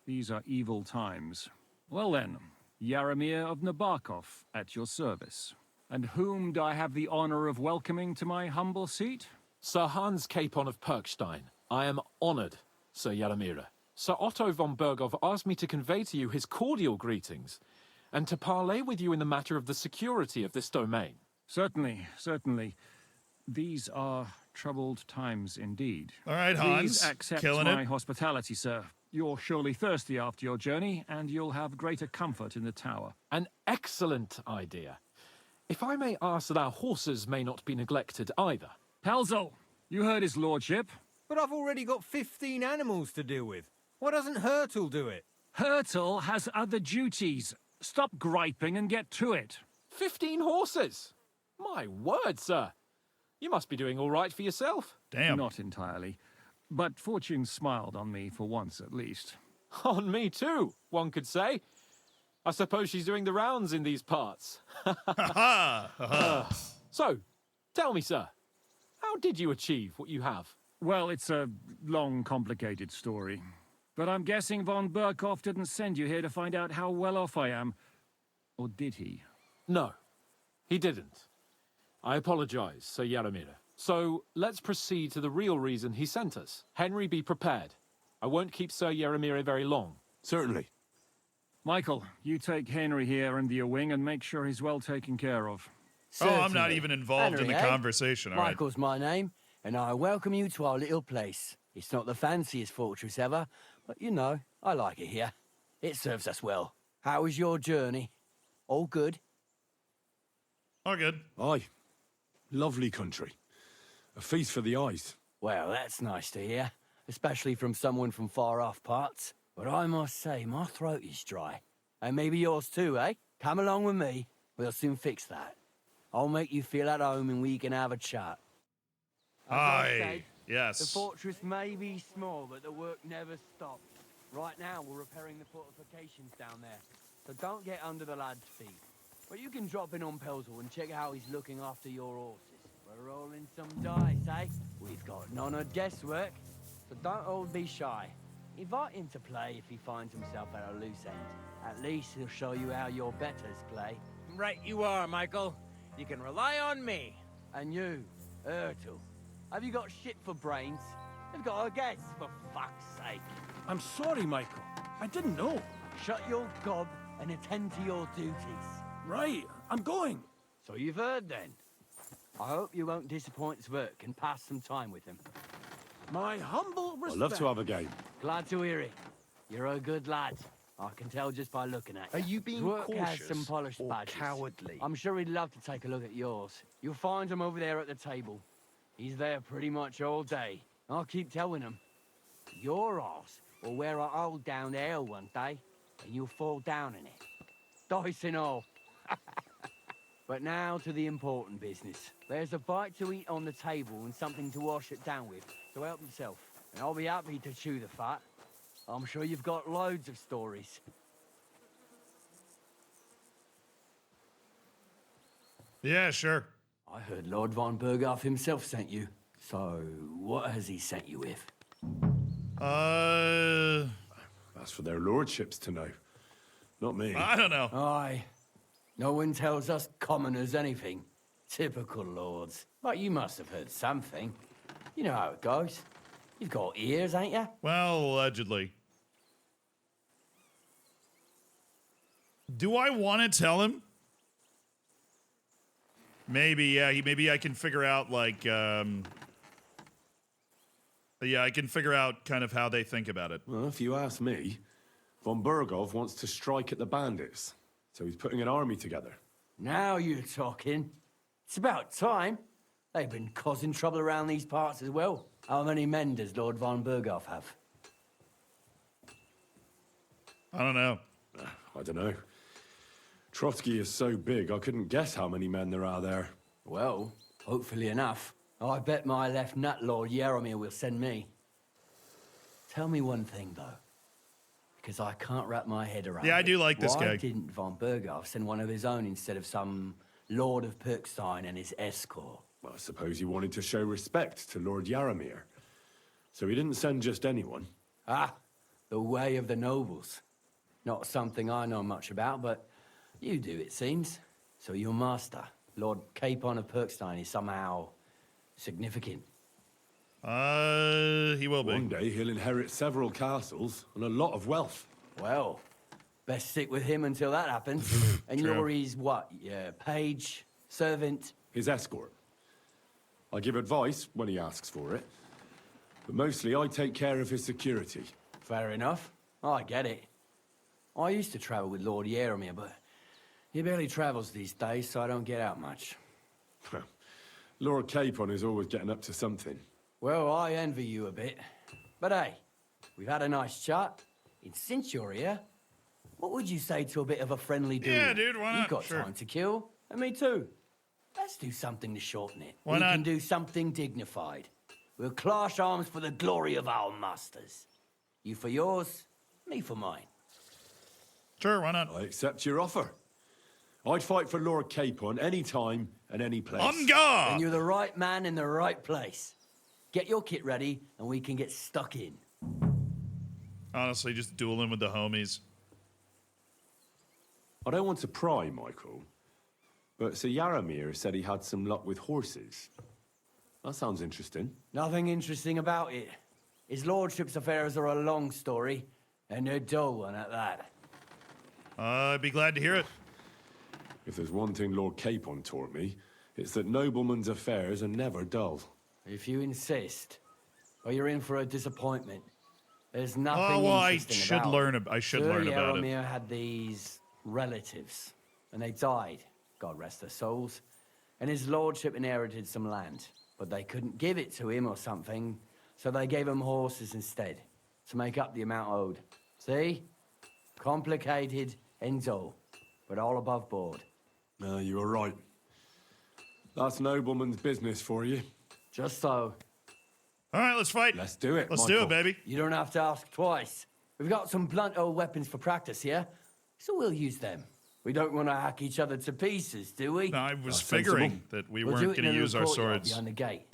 These are evil times. Well then, Yaramir of Nabokov, at your service. And whom do I have the honor of welcoming to my humble seat? Sir Hans Capon of Perkstein. I am honored, Sir Yaramir. Sir Otto von Berghoff asked me to convey to you his cordial greetings, and to parley with you in the matter of the security of this domain. Certainly, certainly. These are troubled times indeed. All right, Hans. Please accept Killing my it. hospitality, sir. You're surely thirsty after your journey, and you'll have greater comfort in the tower. An excellent idea. If I may ask that our horses may not be neglected either. Pelzel, you heard his lordship. But I've already got 15 animals to deal with. Why doesn't Hurtle do it? Hurtle has other duties. Stop griping and get to it. 15 horses? My word, sir. You must be doing all right for yourself. Damn. Not entirely. But fortune smiled on me for once, at least. On me too, one could say. I suppose she's doing the rounds in these parts. So, tell me, sir, how did you achieve what you have? Well, it's a long, complicated story. But I'm guessing von Berghoff didn't send you here to find out how well off I am. Or did he? No, he didn't. I apologize, Sir Yaramir. So, let's proceed to the real reason he sent us. Henry, be prepared. I won't keep Sir Yaramir very long. Certainly. Michael, you take Henry here under your wing and make sure he's well taken care of. Oh, I'm not even involved in Henry, the eh? conversation, all right? Michael's my name, and I welcome you to our little place. It's not the fanciest fortress ever, but you know, I like it here. It serves us well. How was your journey? All good? All good. Aye. Lovely country. A feast for the eyes. Well, that's nice to hear, especially from someone from far-off parts. But I must say, my throat is dry. And maybe yours too, eh? Come along with me. We'll soon fix that. I'll make you feel at home and we can have a chat. As I Aye. said, Yes. the fortress may be small, but the work never stops. Right now, we're repairing the fortifications down there, so don't get under the lad's feet. But you can drop in on Pelzel and check how he's looking after your horses. We're rolling some dice, eh? We've got none of guesswork, so don't all be shy. Invite him to play if he finds himself at a loose end. At least he'll show you how your betters play. Right you are, Michael. You can rely on me. And you, Ertul, have you got shit for brains? You've got a guess, for fuck's sake. I'm sorry, Michael. I didn't know. Shut your gob and attend to your duties. Right, I'm going. So you've heard then. I hope you won't disappoint Zwerk and pass some time with him. My humble respect. I'd love to have a game. Glad to hear it. You're a good lad. I can tell just by looking at you. Are you being Zwerk has cautious some polished or badges. cowardly? I'm sure he'd love to take a look at yours. You'll find him over there at the table. He's there pretty much all day. I'll keep telling him. Your arse will wear a hole down there one day, and you'll fall down in it. Dice and all. But now to the important business. There's a bite to eat on the table and something to wash it down with, so help yourself. And I'll be happy to chew the fat. I'm sure you've got loads of stories. Yeah, sure. I heard Lord von Berghoff himself sent you. So, what has he sent you with? That's for their lordships to know. Not me. I don't know. Aye. No one tells us commoners anything. Typical lords. But you must have heard something. You know how it goes. You've got ears, ain't you? Well, allegedly. Do I want to tell him? Maybe, yeah. Maybe I can figure out, like, yeah, I can figure out kind of how they think about it. Well, if you ask me, von Burgov wants to strike at the bandits, so he's putting an army together. Now you're talking. It's about time. They've been causing trouble around these parts as well. How many men does Lord von Burgov have? I don't know. I don't know. Trotsky is so big, I couldn't guess how many men there are there. Well, hopefully enough. I bet my left nut, Lord Yaromir, will send me. Tell me one thing, though. Because I can't wrap my head around Yeah, I do like this guy. Why didn't von Burgov send one of his own instead of some Lord of Pirkstein and his escort? Well, I suppose he wanted to show respect to Lord Yaromir. So he didn't send just anyone. Ah, the way of the nobles. Not something I know much about, but you do, it seems. So your master, Lord Capon of Pirkstein, is somehow significant. He will be. One day he'll inherit several castles and a lot of wealth. Well, best stick with him until that happens. And True. you're his what? Yeah, page, servant? His escort. I give advice when he asks for it, but mostly I take care of his security. Fair enough. I get it. I used to travel with Lord Yaromir, but he barely travels these days, so I don't get out much. Lord Capon is always getting up to something. Well, I envy you a bit. But hey, we've had a nice chat. And since you're here, what would you say to a bit of a friendly duel? Yeah, dude, why not? You've got Sure. time to kill, and me too. Let's do something to shorten it. Why we not? can do something dignified. We'll clash arms for the glory of our masters. You for yours, me for mine. Sure, why not? I accept your offer. I'd fight for Lord Capon any time and any place. On guard! And you're the right man in the right place. Get your kit ready, and we can get stuck in. Honestly, just dueling with the homies. I don't want to pry, Michael, but Sir Yaromir said he had some luck with horses. That sounds interesting. Nothing interesting about it. His lordship's affairs are a long story, and a dull one at that. I'd be glad to hear it. If there's one thing Lord Capon taught me, it's that noblemen's affairs are never dull. If you insist, or you're in for a disappointment. There's nothing Oh, well, interesting I should about learn. it. I should Sir learn about it. Yaromir had these relatives, and they died. God rest their souls. And his lordship inherited some land, but they couldn't give it to him or something, so they gave him horses instead to make up the amount owed. See? Complicated and dull, but all above board. No, you were right. That's nobleman's business for you. Just so. All right, let's fight. Let's do it, Let's do it, baby. You don't have to ask twice. We've got some blunt old weapons for practice here, so we'll use them. We don't want to hack each other to pieces, do we? No, I was That's figuring sensible. that we We'll weren't do it going to in a use our little courtyard swords. behind the gate.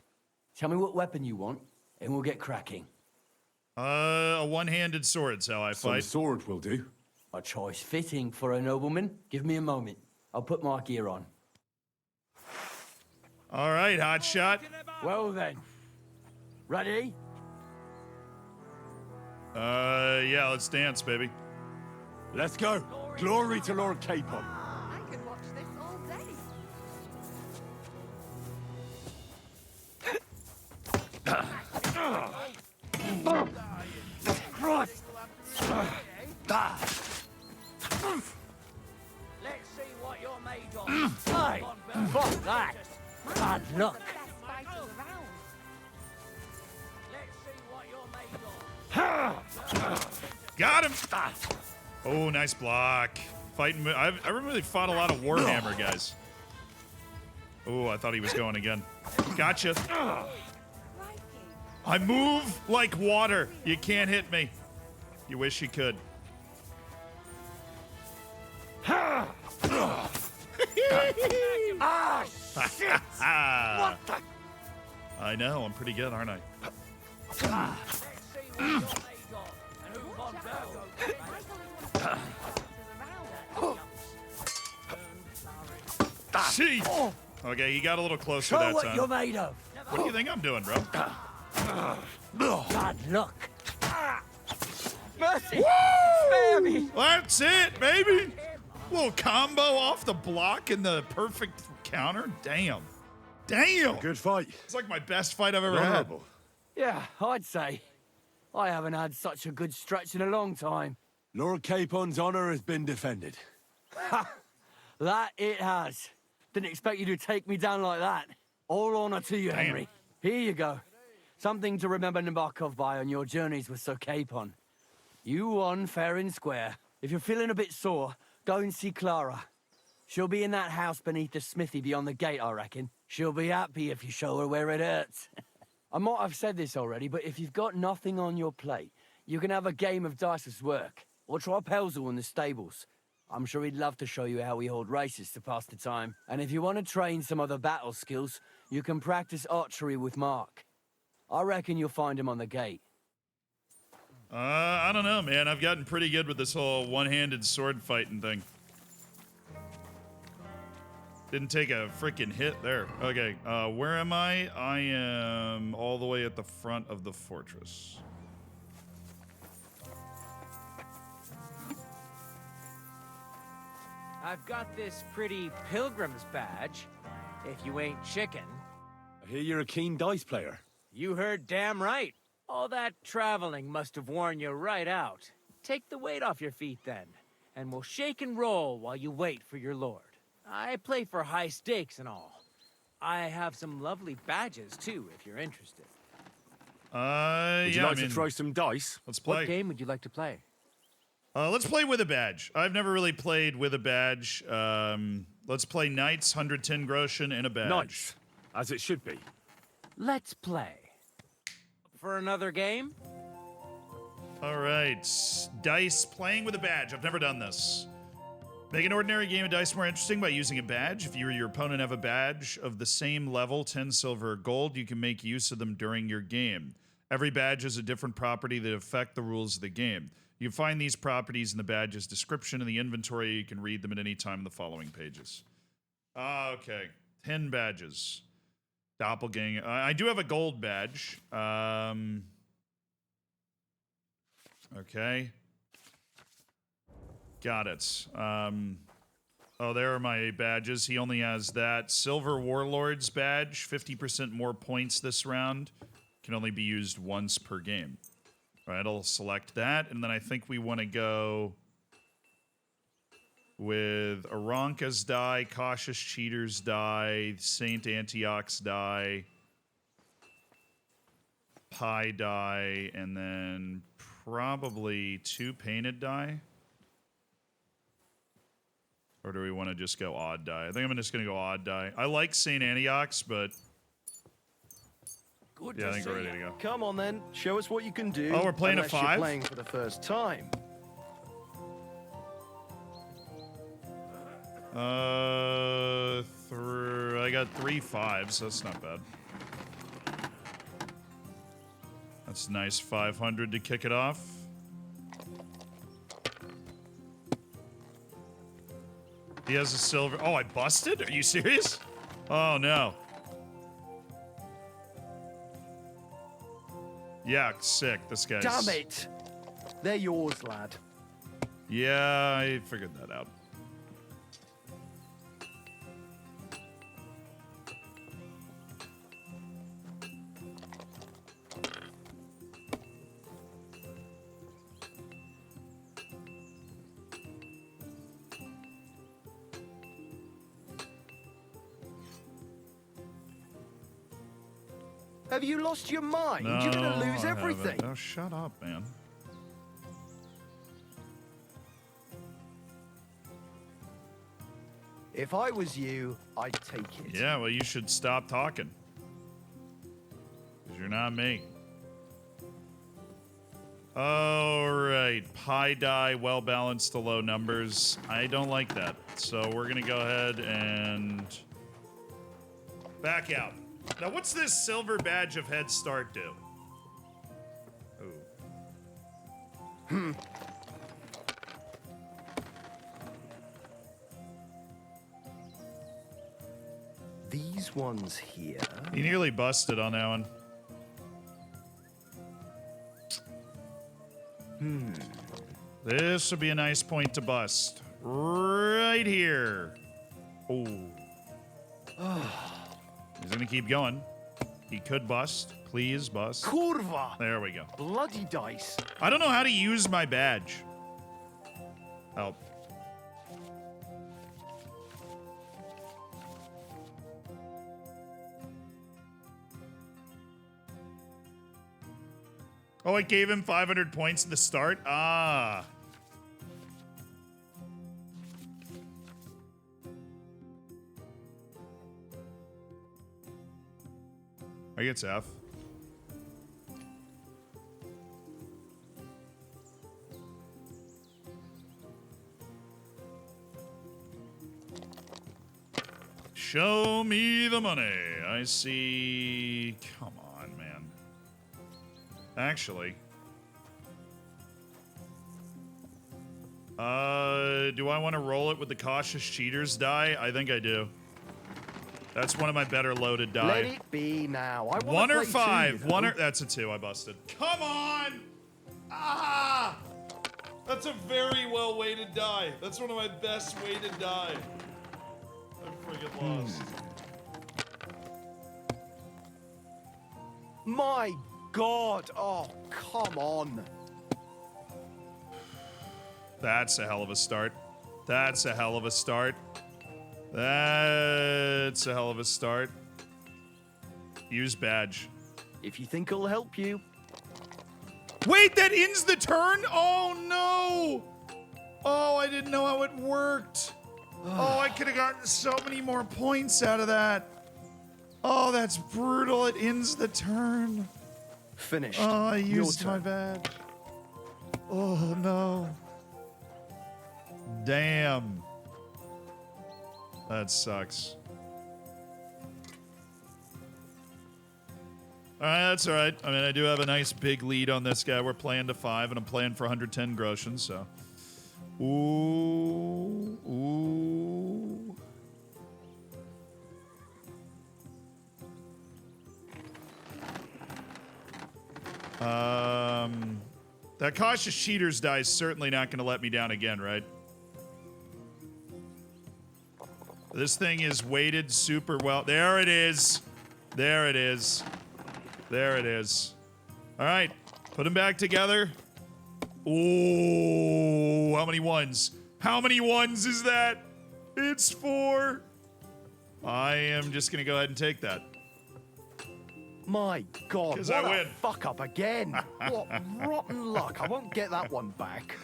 Tell me what weapon you want, and we'll get cracking. A one-handed sword's how I Some fight. sword will do. A choice fitting for a nobleman. Give me a moment. I'll put my gear on. All right, hot shot. Well then. Ready? Yeah, let's dance, baby. Let's go. Glory to Lord Capon. I could watch this all day. Christ! Let's see what you're made of. Hey! Fuck that! Bad luck! Let's see what you're made of. Got him. Oh, nice block. Fighting. I remember they fought a lot of Warhammer guys. Oh, I thought he was going again. Gotcha. I move like water. You can't hit me. You wish you could. Ah, shit! What the? I know. I'm pretty good, aren't I? Let's see what you're made of. And who von Burgov. See. Okay, he got a little closer Show that what time. you're made of. What do you think I'm doing, bro? Bad luck. Mercy! Woo! Spare me! That's it, baby. Little combo off the block and the perfect counter. Damn. Damn. Good fight. It's like my best fight I've ever had. Honorable. Yeah, I'd say. I haven't had such a good stretch in a long time. Lord Capon's honor has been defended. Ha! That it has. Didn't expect you to take me down like that. All honor to you, Henry. Here you go. Something to remember Nabokov by on your journeys with Sir Capon. You won fair and square. If you're feeling a bit sore, go and see Clara. She'll be in that house beneath the smithy beyond the gate, I reckon. She'll be happy if you show her where it hurts. I might have said this already, but if you've got nothing on your plate, you can have a game of dice's work, or try Pelzel in the stables. I'm sure he'd love to show you how we hold races to pass the time. And if you want to train some other battle skills, you can practice archery with Mark. I reckon you'll find him on the gate. I don't know, man. I've gotten pretty good with this whole one-handed sword fighting thing. Didn't take a freaking hit there. Okay, where am I? I am all the way at the front of the fortress. I've got this pretty pilgrim's badge, if you ain't chicken. I hear you're a keen dice player. You heard damn right. All that traveling must have worn you right out. Take the weight off your feet then, and we'll shake and roll while you wait for your lord. I play for high stakes and all. I have some lovely badges too, if you're interested. Would you like to throw some dice? Let's play. What game would you like to play? Let's play with a badge. I've never really played with a badge. Let's play Knights, 110 Groschen, and a badge. Knights, as it should be. Let's play. For another game? All right. Dice, playing with a badge. I've never done this. Make an ordinary game of dice more interesting by using a badge. If you or your opponent have a badge of the same level, 10 silver or gold, you can make use of them during your game. Every badge has a different property that affect the rules of the game. You can find these properties in the badge's description in the inventory. You can read them at any time in the following pages. Okay. 10 badges. Doppelganger. I do have a gold badge. Okay. Got it. Oh, there are my badges. He only has that. Silver Warlord's badge, 50% more points this round. Can only be used once per game. All right, I'll select that. And then I think we want to go with Aranka's die, Cautious Cheater's die, Saint Antioch's die, Pi die, and then probably 2 painted die. Or do we want to just go odd die? I think I'm just going to go odd die. I like St. Antioch's, but... yeah, I think we're ready to go. Come on then, show us what you can do. Oh, we're playing a unless you're 5? Playing for the first time. I got 3 5s. That's not bad. That's a nice 500 to kick it off. He has a silver. Oh, I busted? Are you serious? Oh, no. Yeah, sick. This guy's... Damn it! They're yours, lad. Yeah, I figured that out. Have you lost your mind? No, You're gonna lose I everything. haven't. Oh, shut up, man. If I was you, I'd take it. Yeah, well, you should stop talking. Because you're not me. All right. Pi die, well balanced to low numbers. I don't like that. So we're going to go ahead and back out. Now, what's this silver badge of head start do? Oh. These ones here. He nearly busted on that one. This would be a nice point to bust. Right here. Oh. He's gonna keep going. He could bust. Please bust. Kurva! There we go. Bloody dice. I don't know how to use my badge. Help. Oh, it gave him 500 points at the start? Ah. I get F. Show me the money. I see. Come on, man. Actually. Do I want to roll it with the cautious cheaters die? I think I do. That's one of my better loaded die. Let it be now. I wanna 1 or play 5. too, you 1 know? or that's a 2. I busted. Come on! Ah! That's a very well weighted die. That's one of my best weighted die. I friggin' lost. My God! Oh, come on. That's a hell of a start. That's a hell of a start. That's a hell of a start. Use badge. If you think it'll help you. Wait, that ends the turn? Oh, no. Oh, I didn't know how it worked. Oh, I could have gotten so many more points out of that. Oh, that's brutal. It ends the turn. Finished. Oh, I Your used my turn. badge. Oh, no. Damn. That sucks. Alright, that's alright. I mean, I do have a nice big lead on this guy. We're playing to 5, and I'm playing for 110 groschen, so. Ooh. Ooh. That cautious cheaters die is certainly not going to let me down again, right? This thing is weighted super well. There it is. There it is. There it is. All right. Put them back together. Ooh, how many ones? How many ones is that? It's 4. I am just going to go ahead and take that. My God, 'Cause what I a win. fuck up again. What rotten luck. I won't get that one back.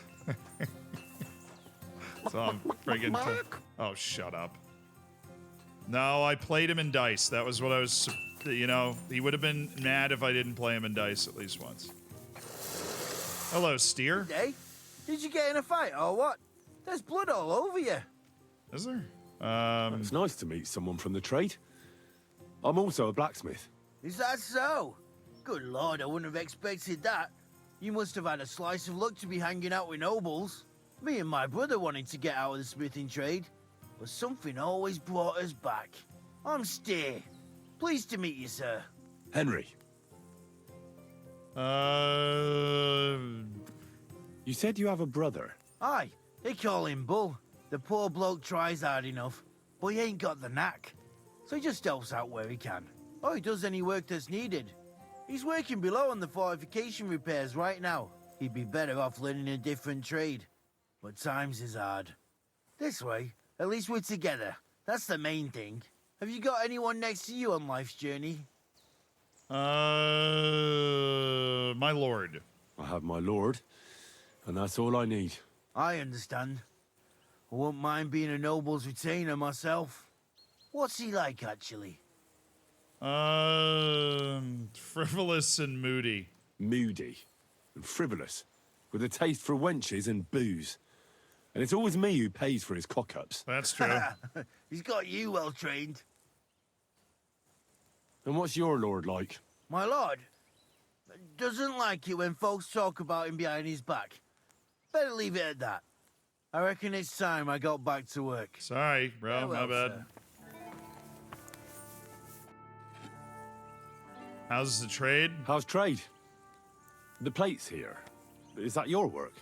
So I'm friggin' oh, shut up. No, I played him in dice. That was what I was, you know, he would have been mad if I didn't play him in dice at least once. Hello, Steer. Hey, did you get in a fight or what? There's blood all over you. Is there? It's nice to meet someone from the trade. I'm also a blacksmith. Is that so? Good lord, I wouldn't have expected that. You must have had a slice of luck to be hanging out with nobles. Me and my brother wanted to get out of the smithing trade, but something always brought us back. I'm Steer. Pleased to meet you, sir. Henry. You said you have a brother. Aye, they call him Bull. The poor bloke tries hard enough, but he ain't got the knack. So he just helps out where he can. Or he does any work that's needed. He's working below on the fortification repairs right now. He'd be better off learning a different trade. But times is hard. This way, at least we're together. That's the main thing. Have you got anyone next to you on life's journey? My lord. I have my lord, and that's all I need. I understand. I won't mind being a noble's retainer myself. What's he like, actually? Frivolous and moody. Moody and frivolous, with a taste for wenches and booze. And it's always me who pays for his cock-ups. That's true. He's got you well trained. And what's your lord like? My lord doesn't like it when folks talk about him behind his back. Better leave it at that. I reckon it's time I got back to work. Sorry, bro. Farewell, My bad. sir. How's the trade? How's trade? The plates here. Is that your work?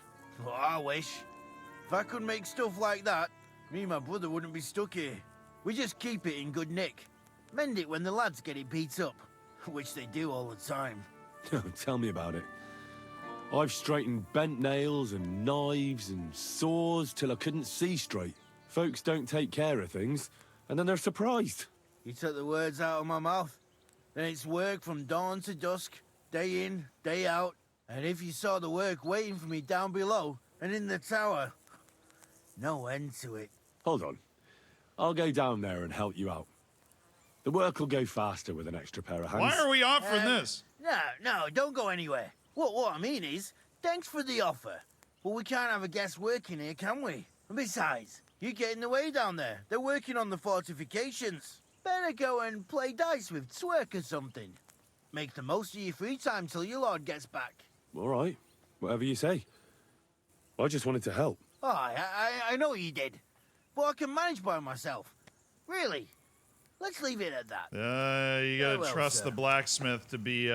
Well, I wish. If If I could make stuff like that, me and my brother wouldn't be stuck here. We just keep it in good nick. Mend it when the lads get it beat up, which they do all the time. Tell me about it. I've straightened bent nails and knives and saws till I couldn't see straight. Folks don't take care of things, and then they're surprised. You took the words out of my mouth. Then it's work from dawn to dusk, day in, day out. And if you saw the work waiting for me down below and in the tower, no end to it. Hold on. I'll go down there and help you out. The work will go faster with an extra pair of hands. Why are we offering this? No, don't go anywhere. What I mean is, thanks for the offer. But we can't have a guest working here, can we? And besides, you get in the way down there. They're working on the fortifications. Better go and play dice with Twerk or something. Make the most of your free time till your lord gets back. All right. Whatever you say. I just wanted to help. Oh, I know you did. But I can manage by myself. Really. Let's leave it at that. You gotta Well, trust sir. the blacksmith to be,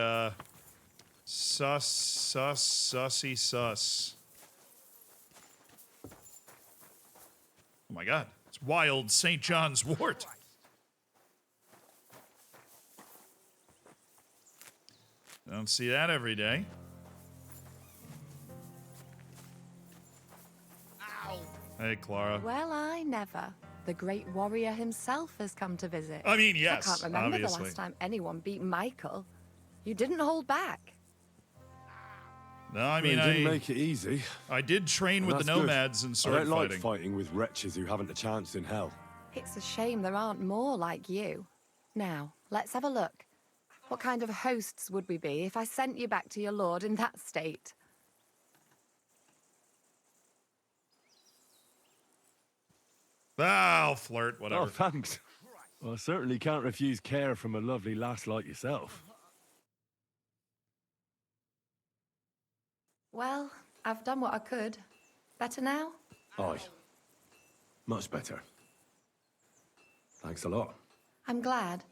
sussy sus. Oh my god. It's wild St. John's wort. Don't see that every day. Hey, Clara. Well, I never. The great warrior himself has come to visit. I mean, yes, I can't remember obviously. the last time anyone beat Michael. You didn't hold back. No, I mean, It didn't make it easy. I did train with the That's good. nomads and I sword don't like fighting. fighting with wretches who haven't a chance in hell. It's a shame there aren't more like you. Now, let's have a look. What kind of hosts would we be if I sent you back to your lord in that state? I'll flirt, whatever. Oh, thanks. Well, I certainly can't refuse care from a lovely lass like yourself. Well, I've done what I could. Better now? Aye. Much better. Thanks a lot. I'm glad.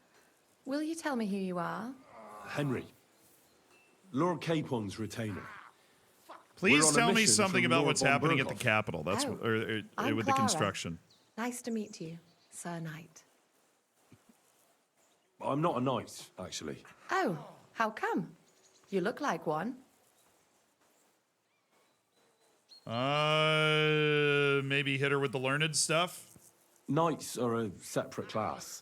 Will you tell me who you are? Henry. Lord Capon's retainer. Please We're on a tell me mission something from about Lord what's von happening at the Berghoff. Capitol. That's Oh, what, or I'm with the Clara. construction. Nice to meet you, Sir Knight. I'm not a knight, actually. Oh, how come? You look like one. Maybe hit her with the learned stuff. Knights are a separate class.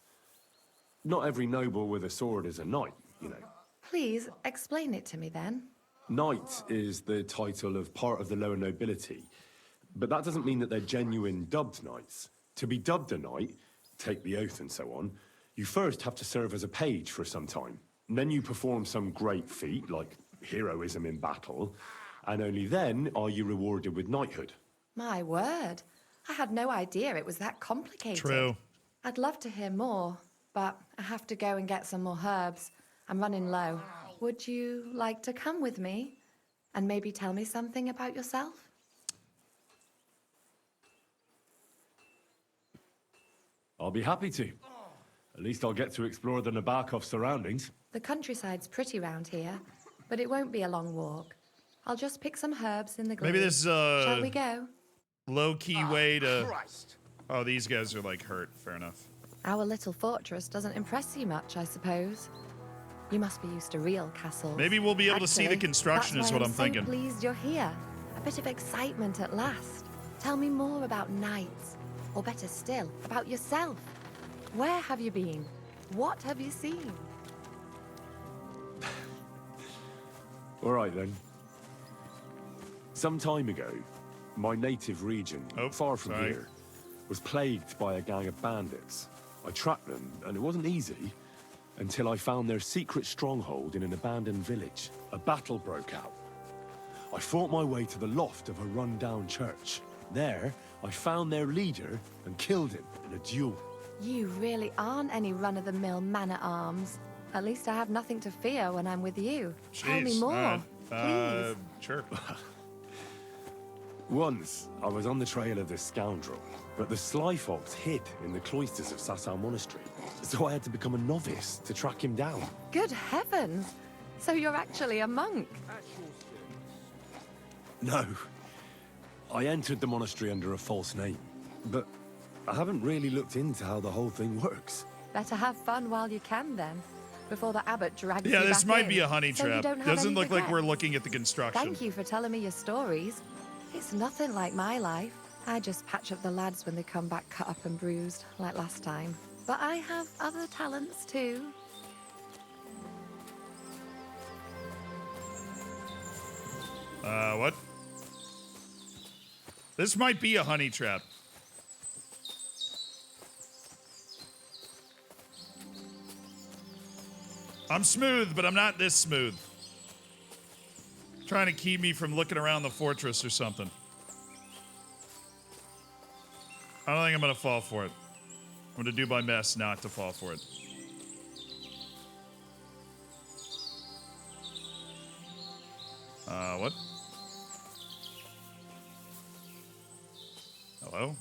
Not every noble with a sword is a knight, you know. Please explain it to me then. Knight is the title of part of the lower nobility, but that doesn't mean that they're genuine dubbed knights. To be dubbed a knight, take the oath and so on, you first have to serve as a page for some time. And then you perform some great feat, like heroism in battle, and only then are you rewarded with knighthood. My word. I had no idea it was that complicated. True. I'd love to hear more, but I have to go and get some more herbs. I'm running low. Would you like to come with me and maybe tell me something about yourself? I'll be happy to. At least I'll get to explore the Nabokov surroundings. The countryside's pretty round here, but it won't be a long walk. I'll just pick some herbs in the glade. Maybe this is a Shall we go? low-key way to... Oh, these guys are, like, hurt. Fair enough. Our little fortress doesn't impress you much, I suppose. You must be used to real castles. Maybe we'll be able to see the Actually, construction that's is why what I'm so thinking. Pleased you're here. A bit of excitement at last. Tell me more about knights, or better still, about yourself. Where have you been? What have you seen? All right, then. Some time ago, my native region, far from sorry. here, was plagued by a gang of bandits. I tracked them, and it wasn't easy, until I found their secret stronghold in an abandoned village. A battle broke out. I fought my way to the loft of a run-down church. There, I found their leader and killed him in a duel. You really aren't any run-of-the-mill man-at-arms. At least I have nothing to fear when I'm with you. Tell me Jeez, more, please. Sure. Once, I was on the trail of this scoundrel, but the sly fox hid in the cloisters of Sasau Monastery, so I had to become a novice to track him down. Good heavens! So you're actually a monk? No. I entered the monastery under a false name, but I haven't really looked into how the whole thing works. Better have fun while you can, then, before the abbot drags you Yeah, back this might in, be a honey so you trap. don't have Doesn't any look like we're regrets. looking at the construction. Thank you for telling me your stories. It's nothing like my life. I just patch up the lads when they come back cut up and bruised, like last time. But I have other talents, too. What? This might be a honey trap. I'm smooth, but I'm not this smooth. Trying to keep me from looking around the fortress or something. I don't think I'm gonna fall for it. I'm gonna do my best not to fall for it. What? Hello?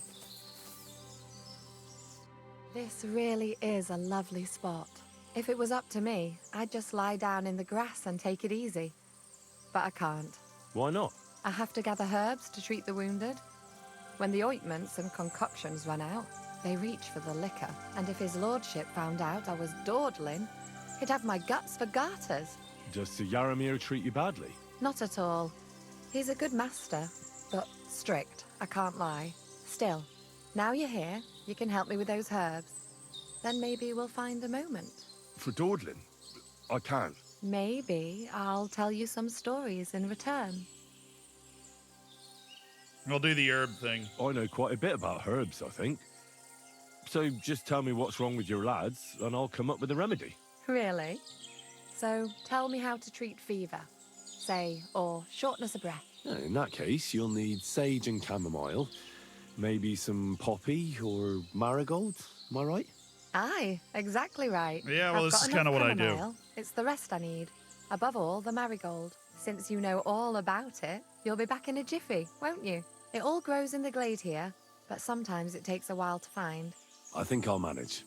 This really is a lovely spot. If it was up to me, I'd just lie down in the grass and take it easy. But I can't. Why not? I have to gather herbs to treat the wounded. When the ointments and concoctions run out, they reach for the liquor. And if his lordship found out I was dawdling, he'd have my guts for garters. Does Sir Yaramir treat you badly? Not at all. He's a good master, but strict, I can't lie. Still, now you're here, you can help me with those herbs. Then maybe we'll find a moment. For dawdling? I can't. Maybe I'll tell you some stories in return. I'll do the herb thing. I know quite a bit about herbs, I think. So just tell me what's wrong with your lads, and I'll come up with a remedy. Really? So tell me how to treat fever, say, or shortness of breath. In that case, you'll need sage and chamomile, maybe some poppy or marigold. Am I right? Aye, exactly right. Yeah, well, I've this got is kind of enough what I do. chamomile. It's the rest I need. Above all, the marigold. Since you know all about it, you'll be back in a jiffy, won't you? It all grows in the glade here, but sometimes it takes a while to find. I think I'll manage.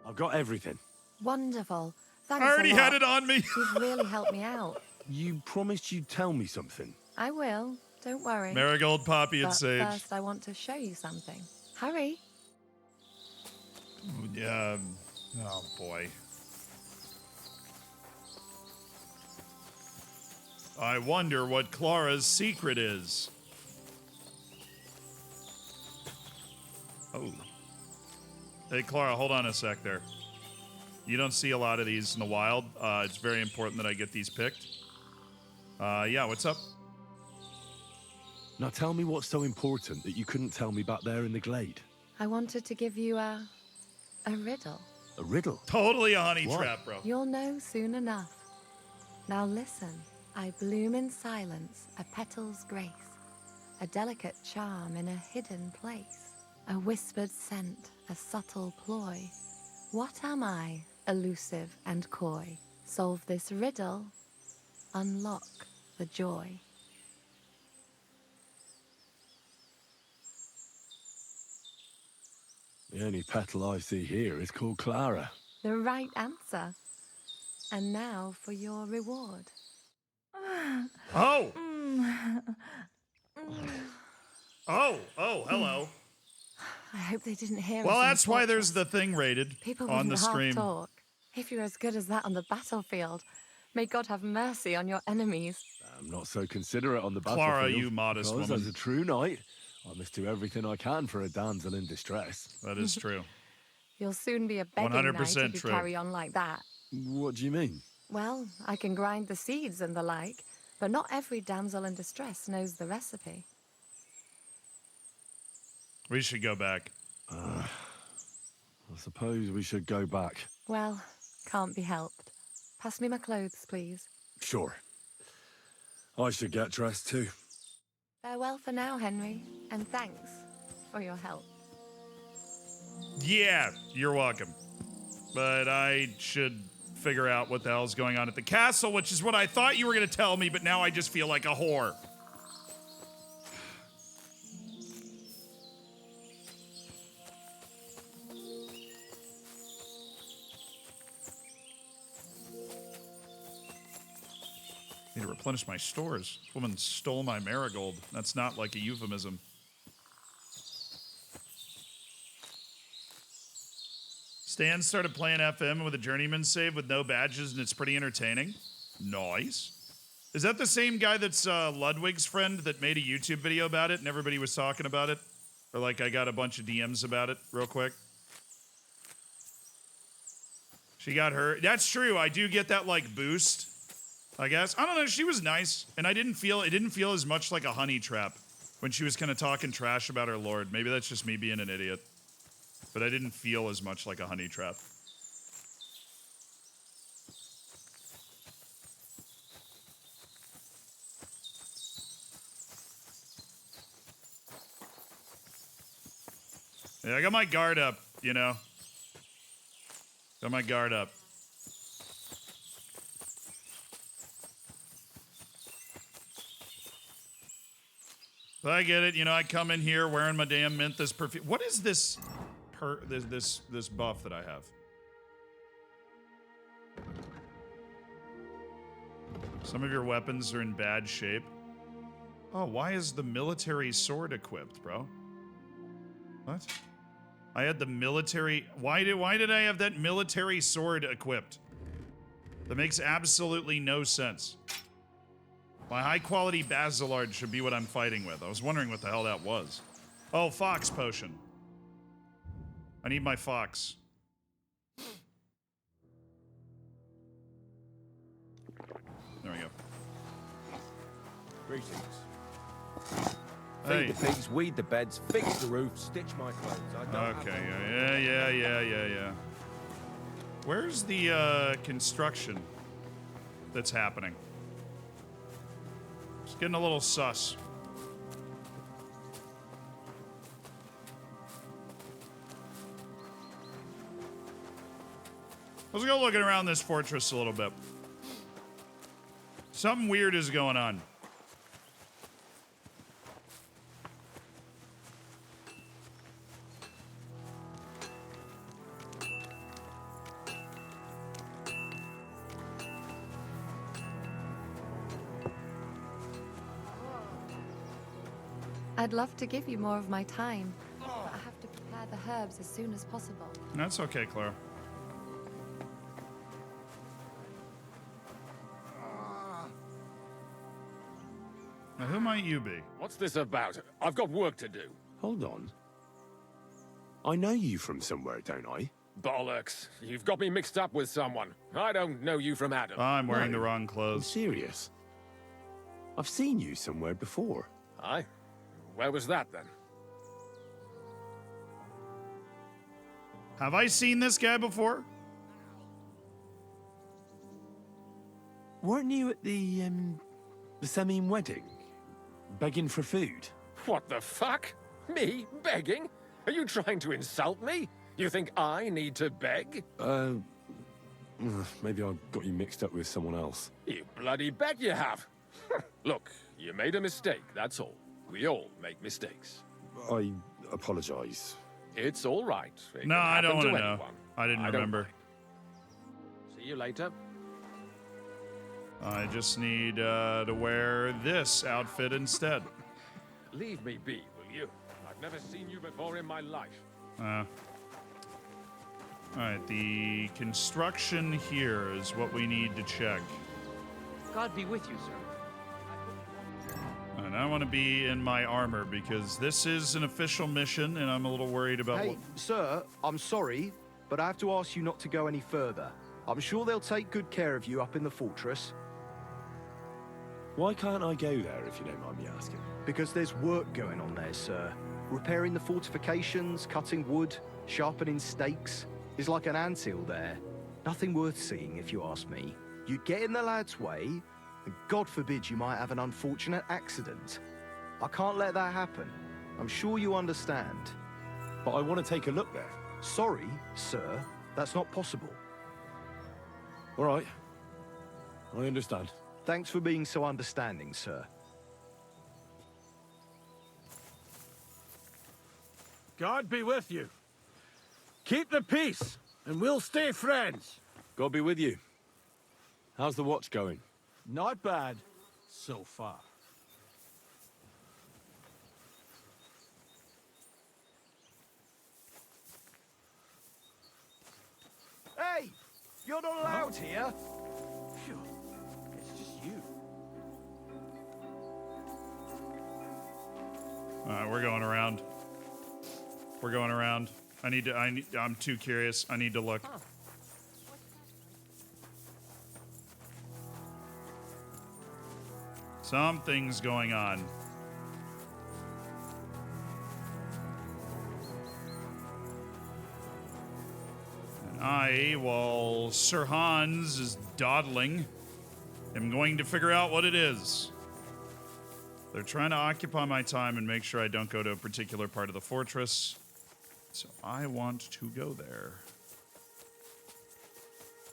I've got everything. Wonderful. Thanks I already a lot. had it on me. You've really helped me out. You promised you'd tell me something. I will. Don't worry. Marigold, poppy, and But sage. first, I want to show you something. Hurry. Yeah. Oh, boy. I wonder what Clara's secret is. Oh. Hey, Clara, hold on a sec there. You don't see a lot of these in the wild. It's very important that I get these picked. Yeah, what's up? Now tell me what's so important that you couldn't tell me back there in the glade. I wanted to give you a riddle. A riddle? Totally a honey What? trap, bro. You'll know soon enough. Now listen. I bloom in silence, a petal's grace, a delicate charm in a hidden place, a whispered scent, a subtle ploy. What am I, elusive and coy? Solve this riddle, unlock the joy. The only petal I see here is called Clara. The right answer. And now for your reward. Oh! Oh, hello. I hope they didn't hear us. Well, in the that's why fortress. there's the thing rated People on the wouldn't half stream. talk. If you're as good as that on the battlefield, may God have mercy on your enemies. I'm not so considerate on the Clara, battlefield. you modest because woman. as a true knight, I must do everything I can for a damsel in distress. That is true. You'll soon be a begging knight 100% if you true. carry on like that. What do you mean? Well, I can grind the seeds and the like, but not every damsel in distress knows the recipe. We should go back. I suppose we should go back. Well, can't be helped. Pass me my clothes, please. Sure. I should get dressed too. Farewell for now, Henry, and thanks for your help. Yeah, you're welcome. But I should figure out what the hell's going on at the castle, which is what I thought you were going to tell me, but now I just feel like a whore. Need to replenish my stores. This woman stole my marigold. That's not like a euphemism. Stan started playing FM with a journeyman save with no badges, and it's pretty entertaining. Nice. Is that the same guy that's Ludwig's friend that made a YouTube video about it and everybody was talking about it? Or like I got a bunch of DMs about it real quick. She got her. That's true. I do get that like boost, I guess. I don't know. She was nice. And it didn't feel as much like a honey trap when she was kind of talking trash about her lord. Maybe that's just me being an idiot. But I didn't feel as much like a honey trap. Yeah, I got my guard up, you know. Got my guard up. But I get it, you know, I come in here wearing my damn Menthus perfume. What is this this buff that I have? Some of your weapons are in bad shape. Oh, why is the military sword equipped, bro? What? I had the military... Why did I have that military sword equipped? That makes absolutely no sense. My high-quality Basilard should be what I'm fighting with. I was wondering what the hell that was. Oh, Fox Potion. I need my Fox. There we go. Greetings. Hey. Feed the pigs, weed the beds, fix the roof, stitch my clothes. I don't Okay, yeah. Where's the construction that's happening? It's getting a little sus. Let's go looking around this fortress a little bit. Something weird is going on. I'd love to give you more of my time, but I have to prepare the herbs as soon as possible. That's okay, Claire. Now, who might you be? What's this about? I've got work to do. Hold on. I know you from somewhere, don't I? Bollocks. You've got me mixed up with someone. I don't know you from Adam. I'm wearing the wrong I'm clothes. serious. I've seen you somewhere before. Aye? Where was that, then? Have I seen this guy before? Weren't you at the Semine wedding? Begging for food? What the fuck? Me? Begging? Are you trying to insult me? You think I need to beg? Maybe I got you mixed up with someone else. You bloody bet you have. Look, you made a mistake, that's all. We all make mistakes. I apologize. It's all right. It No, can I don't happen want to know. anyone. I didn't remember. See you later. I just need to wear this outfit instead. Leave me be, will you? I've never seen you before in my life. Alright, the construction here is what we need to check. God be with you, sir. And I want to be in my armor because this is an official mission and I'm a little worried about Hey, sir, I'm sorry, but I have to ask you not to go any further. I'm sure they'll take good care of you up in the fortress. Why can't I go there, if you don't mind me asking? Because there's work going on there, sir. Repairing the fortifications, cutting wood, sharpening stakes. It's like an anthill there. Nothing worth seeing, if you ask me. You get in the lad's way, and God forbid you might have an unfortunate accident. I can't let that happen. I'm sure you understand. But I want to take a look there. Sorry, sir. That's not possible. All right. I understand. Thanks for being so understanding, sir. God be with you. Keep the peace, and we'll stay friends. God be with you. How's the watch going? Not bad so far. Hey! You're not allowed here! Phew. It's just you. Alright, we're going around. We're going around. I'm too curious. I need to look. Something's going on. And I, while Sir Hans is dawdling, am going to figure out what it is. They're trying to occupy my time and make sure I don't go to a particular part of the fortress. So I want to go there.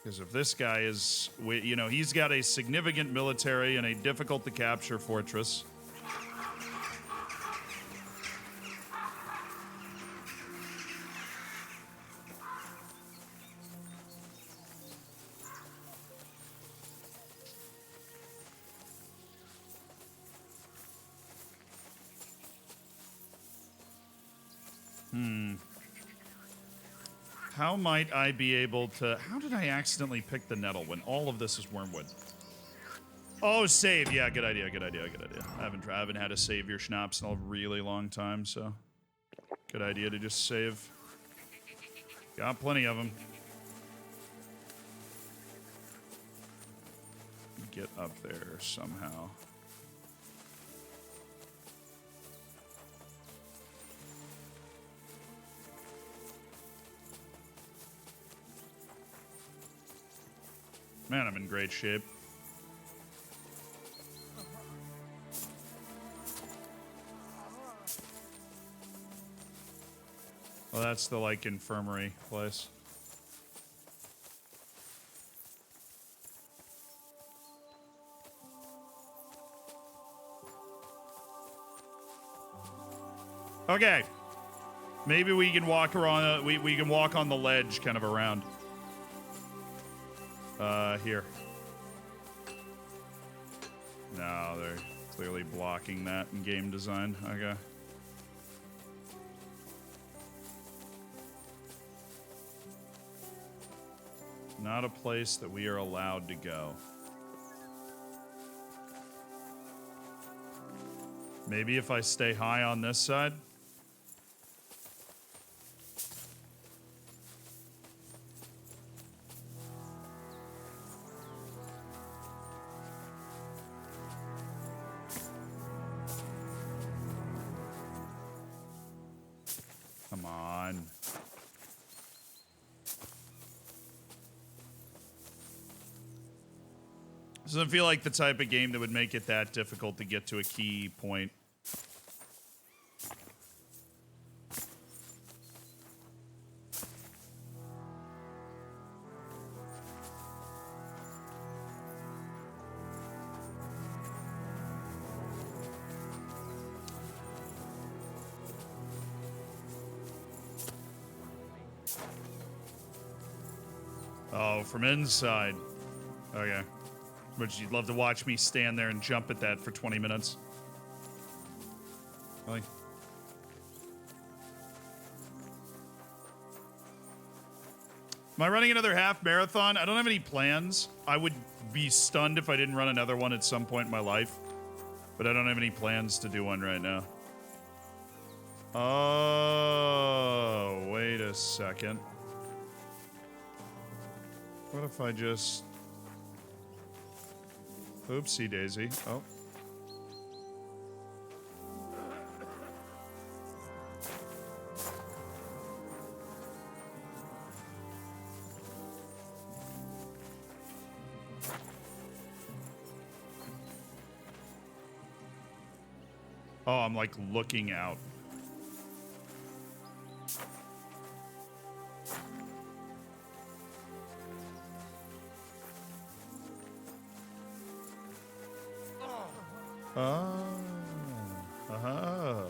Because if this guy is, you know, he's got a significant military and a difficult to capture fortress. How might I be able to... How did I accidentally pick the nettle when all of this is wormwood? Oh, save. Yeah, good idea, good idea, good idea. I haven't had a save your schnapps in a really long time, so... Good idea to just save. Got plenty of them. Get up there somehow. Man, I'm in great shape. Well, that's the, like, infirmary place. Okay. Maybe we can walk around, we can walk on the ledge kind of around. Here. No, they're clearly blocking that in game design. Okay. Not a place that we are allowed to go. Maybe if I stay high on this side? Come on. Doesn't feel like the type of game that would make it that difficult to get to a key point. Oh, from inside. Okay. But you'd love to watch me stand there and jump at that for 20 minutes. Really? Am I running another half marathon? I don't have any plans. I would be stunned if I didn't run another one at some point in my life. But I don't have any plans to do one right now. Oh, wait a second. What if I just... Oopsie daisy. Oh. Oh, I'm like looking out. Oh. Uh-huh.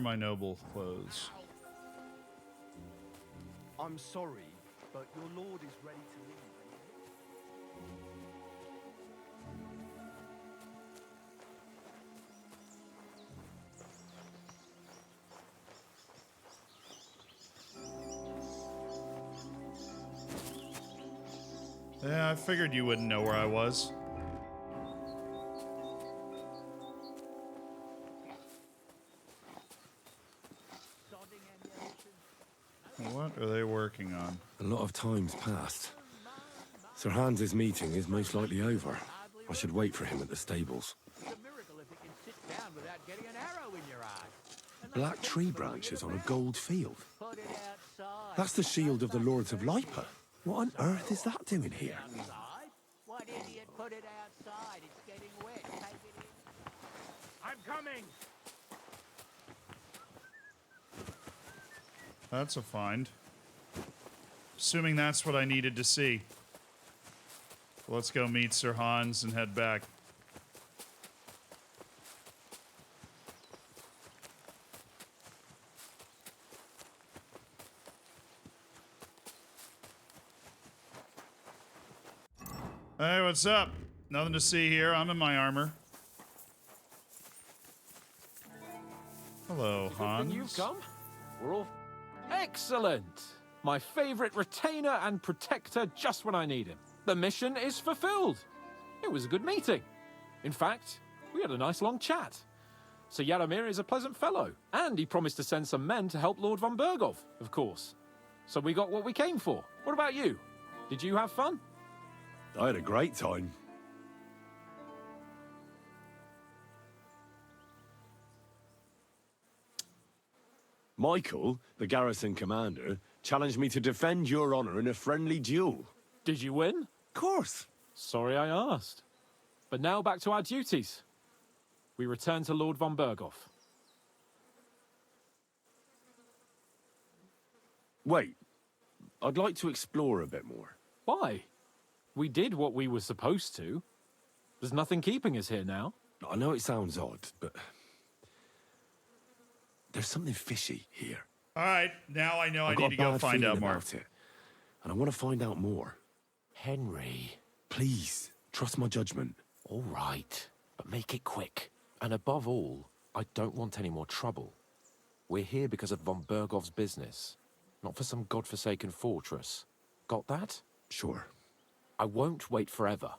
are my noble clothes? I'm sorry, but your lord is ready to leave. Yeah, I figured you wouldn't know where I was. What are they working on? A lot of time's passed. Sir Hans's meeting is most likely over. I should wait for him at the stables. Black tree branches on a gold field. That's the shield of the Lords of Lipa. What on earth is that doing here? What idiot put it outside? It's getting wet. Take it in. I'm coming. That's a find. Assuming that's what I needed to see. Let's go meet Sir Hans and head back. Hey, what's up? Nothing to see here. I'm in my armor. Hello, Hans. You've come. We're all excellent. My favorite retainer and protector just when I need him. The mission is fulfilled. It was a good meeting. In fact, we had a nice long chat. Sir Yaramir is a pleasant fellow, and he promised to send some men to help Lord von Bergov, of course. So we got what we came for. What about you? Did you have fun? I had a great time. Michael, the garrison commander, challenged me to defend your honor in a friendly duel. Did you win? Of course. Sorry I asked. But now back to our duties. We return to Lord von Bergov. Wait. I'd like to explore a bit more. Why? We did what we were supposed to. There's nothing keeping us here now. I know it sounds odd, but there's something fishy here. All right, now I know I I've got need to a go bad find out feeling more. about it, and I want to find out more. Henry. Please, trust my judgment. All right, but make it quick. And above all, I don't want any more trouble. We're here because of von Bergov's business, not for some godforsaken fortress. Got that? Sure. I won't wait forever.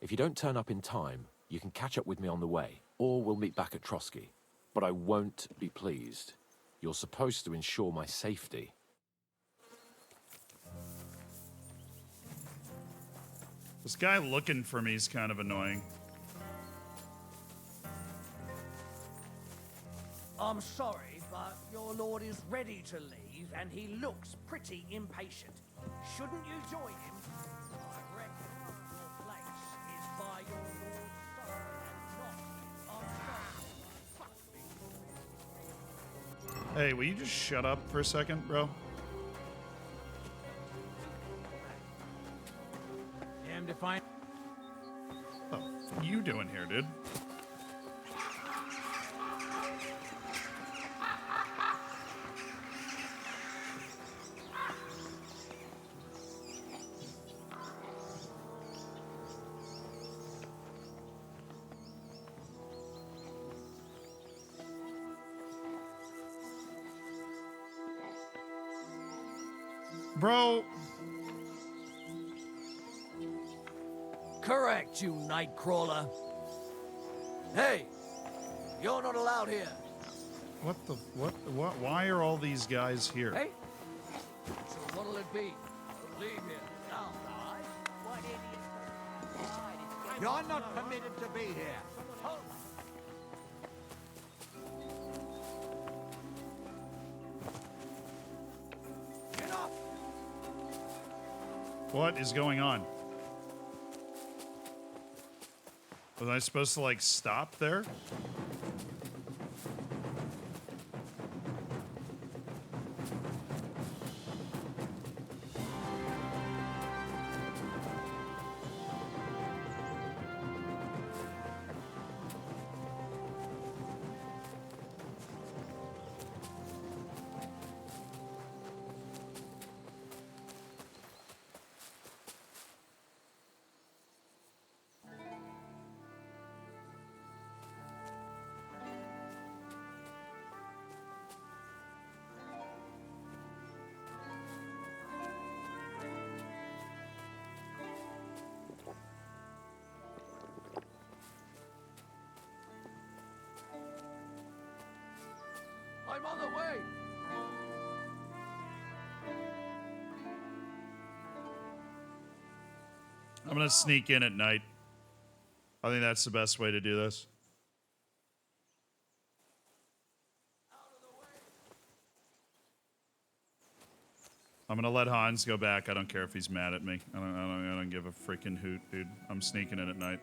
If you don't turn up in time, you can catch up with me on the way, or we'll meet back at Trotsky. But I won't be pleased. You're supposed to ensure my safety. This guy looking for me is kind of annoying. I'm sorry, but your lord is ready to leave, and he looks pretty impatient. Shouldn't you join him? I reckon your place is by your lord's side and not his. I'm sorry. Hey, will you just shut up for a second, bro? Damn to find. Oh, what are you doing here, dude? Bro. Correct, you nightcrawler. Hey, you're not allowed here. What the, what, why are all these guys here? Hey? So what'll it be? Leave here. Now, die. What idiot? You're not permitted to be here. Get off! What is going on? Was I supposed to, like, stop there? on the way. I'm gonna sneak in at night. I think that's the best way to do this. I'm gonna let Hans go back. I don't care if he's mad at me. I don't give a freaking hoot, dude. I'm sneaking in at night.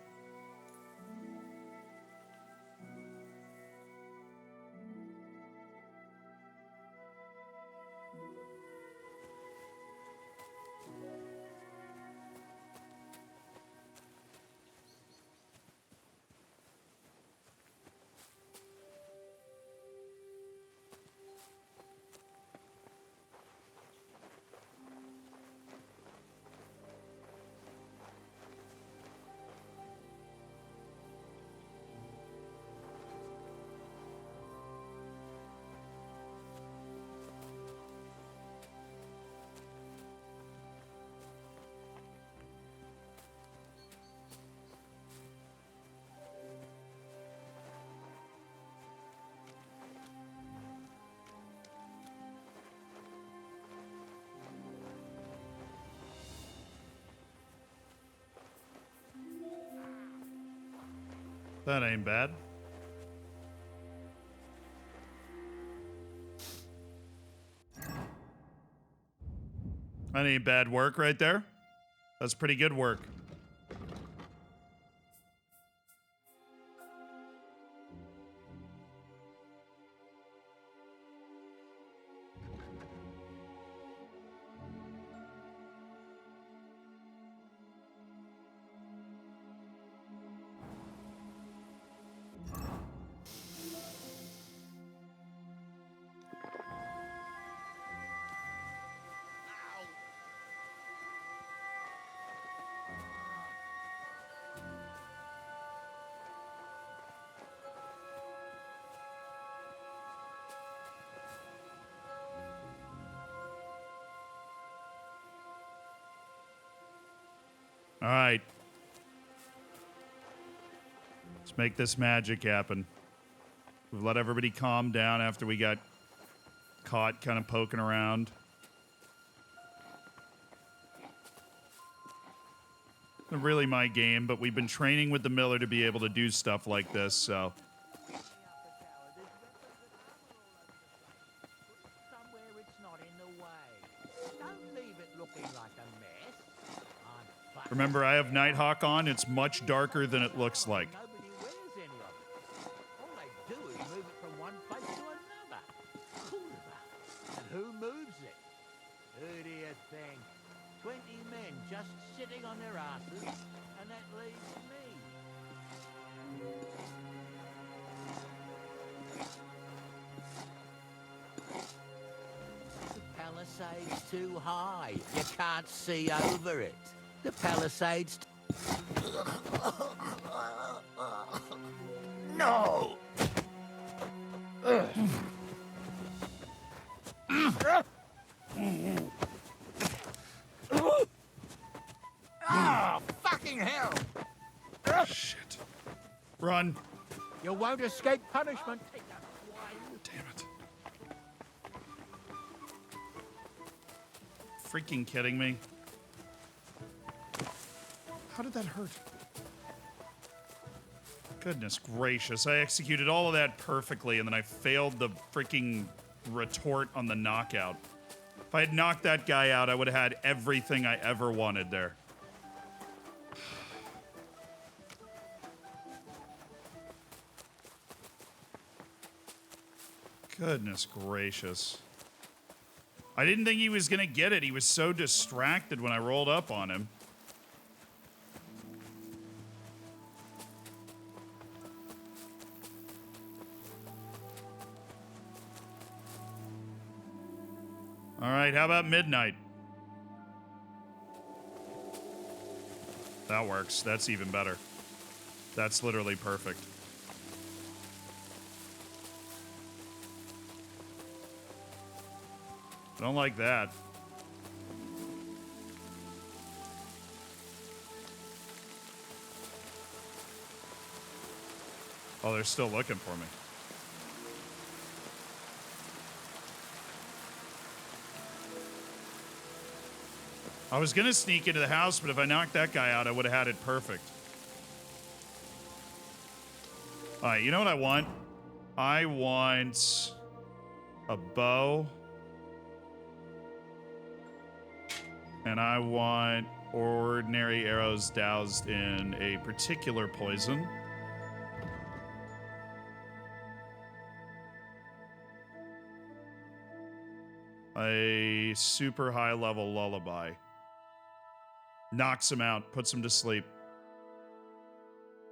That ain't bad. That ain't bad work right there. That's pretty good work. All right. Let's make this magic happen. We've let everybody calm down after we got caught kind of poking around. Not really my game, but we've been training with the miller to be able to do stuff like this, so. Somewhere it's not in the way. Don't leave it looking like a mess. Remember, I have Nighthawk on. It's much darker than it looks like. Nobody wears any of it. All they do is move it from one place to another. And who moves it? Who do you think? 20 men just sitting on their asses, and that leaves me. The palisade's too high. You can't see over it. The palisade's... No! Oh, fucking hell! Shit. Run. You won't escape punishment. Damn it. Freaking kidding me? How did that hurt? Goodness gracious. I executed all of that perfectly, and then I failed the freaking retort on the knockout. If I had knocked that guy out, I would have had everything I ever wanted there. Goodness gracious. I didn't think he was going to get it. He was so distracted when I rolled up on him. All right, how about midnight? That works. That's even better. That's literally perfect. Don't like that. Oh, they're still looking for me. I was gonna sneak into the house, but if I knocked that guy out, I would have had it perfect. All right, you know what I want? I want a bow. And I want ordinary arrows doused in a particular poison. A super high level lullaby. Knocks him out, puts him to sleep.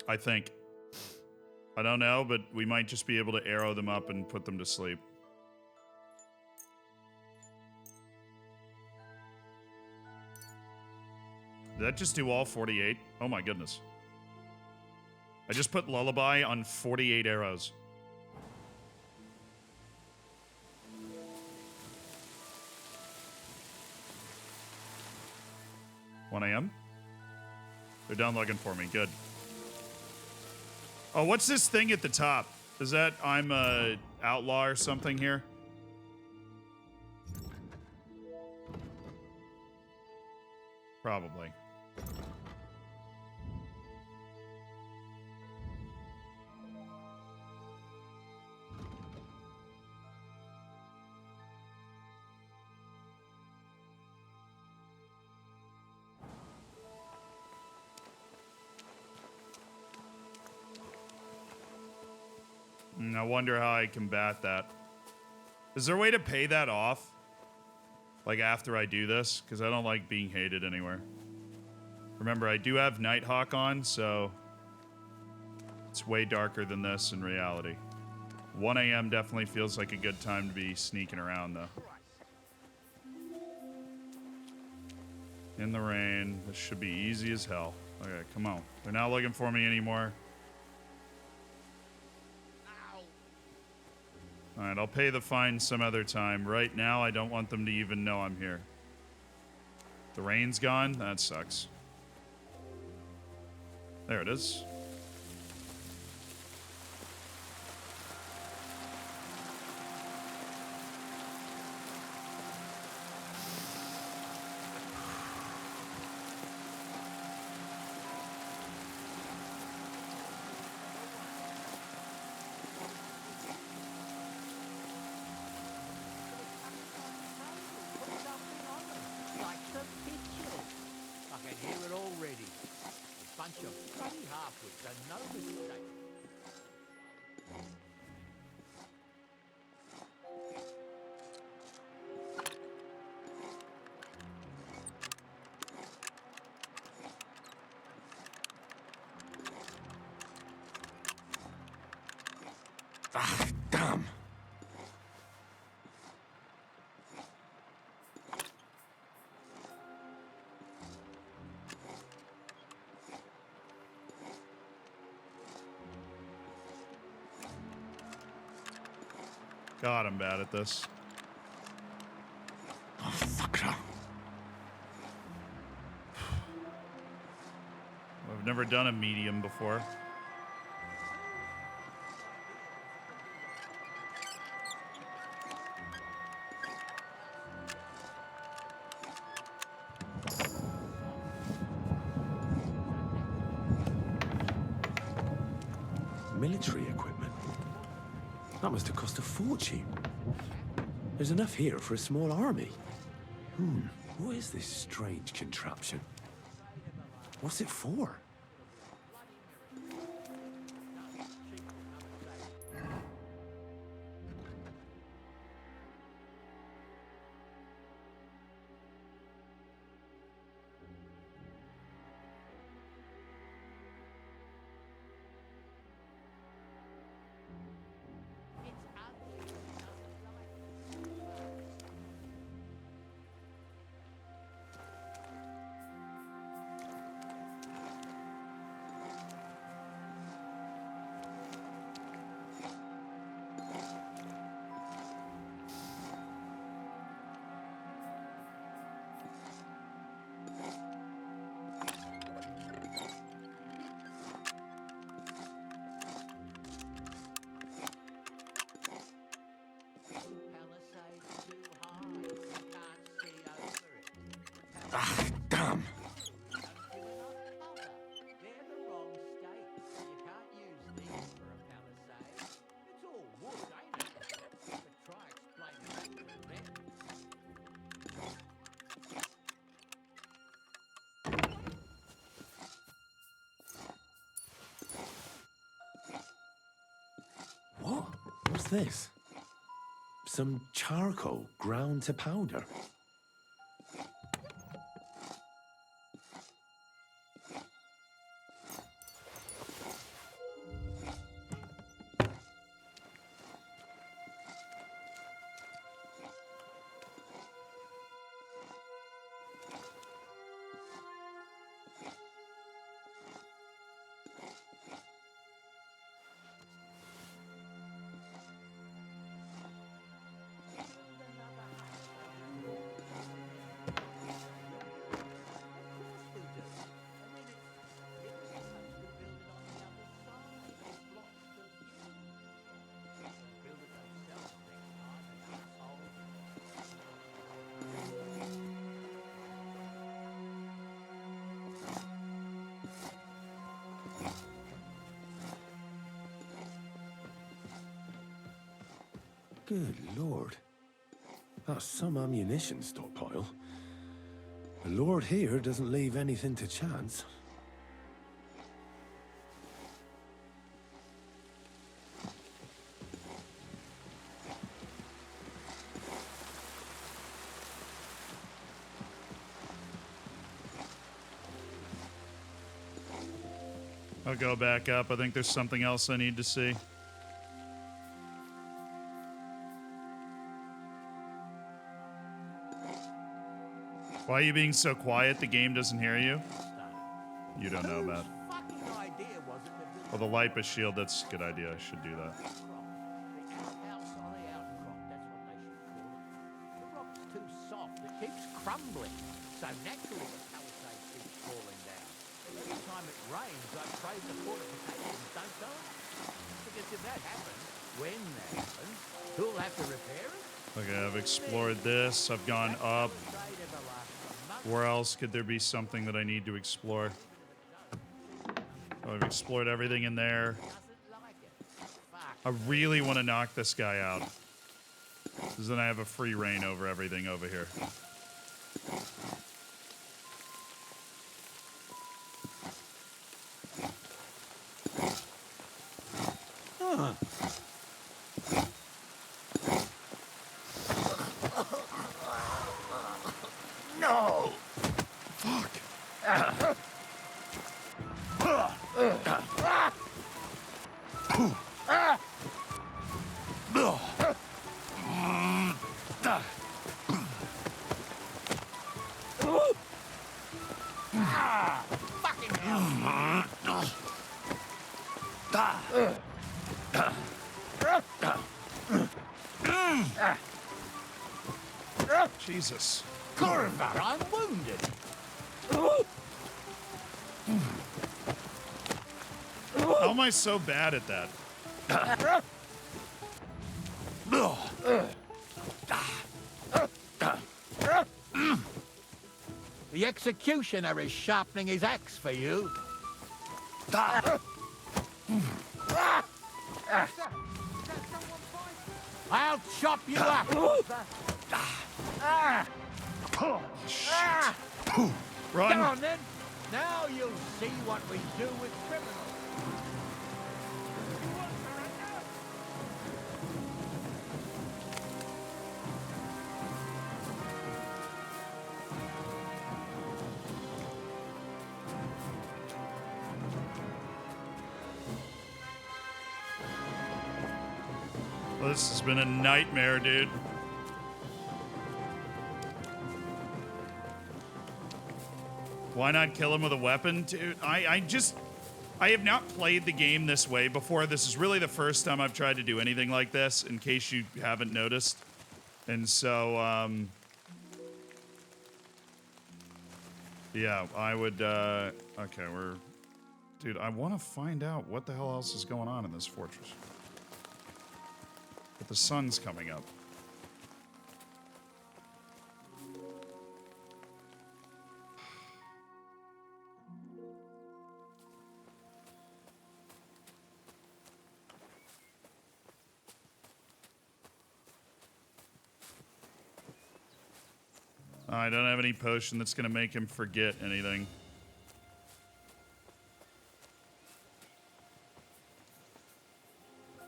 I think. I don't know, but we might just be able to arrow them up and put them to sleep. Did that just do all 48? Oh my goodness. I just put lullaby on 48 arrows. $1 a.m.? They're done looking for me. Good. Oh, what's this thing at the top? Is that I'm a outlaw or something here? Probably. I wonder how I combat that. Is there a way to pay that off? Like after I do this? Because I don't like being hated anywhere. Remember, I do have Nighthawk on, so it's way darker than this in reality. 1 a.m. definitely feels like a good time to be sneaking around, though. In the rain. This should be easy as hell. Okay, come on. They're not looking for me anymore. Alright, I'll pay the fine some other time. Right now, I don't want them to even know I'm here. The rain's gone? That sucks. There it is. Like some pictures. I can hear it already. A bunch of bloody half-wits and no mistake. Ah, damn. God, I'm bad at this. Oh, fucker. I've never done a medium before. Military equipment. That must have cost a fortune. There's enough here for a small army. What is this strange contraption? What's it for? Damn. What? What's this? Some charcoal ground to powder. Good lord. That's some ammunition stockpile. The lord here doesn't leave anything to chance. I'll go back up. I think there's something else I need to see. Why are you being so quiet? The game doesn't hear you? You don't know about. Well, the Lipa shield, that's a good idea. I should do that. Too soft, it keeps crumbling. So naturally the palisade keeps falling down. Every time it rains, I pray the fortifications don't die. Because if that happens, when that happens, who'll have to repair it? Okay, I've explored this. I've gone up. Where else could there be something that I need to explore? Oh, I've explored everything in there. I really want to knock this guy out. Because then I have a free reign over everything over here. Huh. No! Fuck! Fucking hell! Jesus. Corvar, I'm wounded. How am I so bad at that? The executioner is sharpening his axe for you. I'll chop you up. Run. Come on then. Now you'll see what we do with criminals. Well, this has been a nightmare, dude. Why not kill him with a weapon, dude? I have not played the game this way before. This is really the first time I've tried to do anything like this, in case you haven't noticed. And so, yeah, I would, okay, dude, I want to find out what the hell else is going on in this fortress. But the sun's coming up. I don't have any potion that's going to make him forget anything.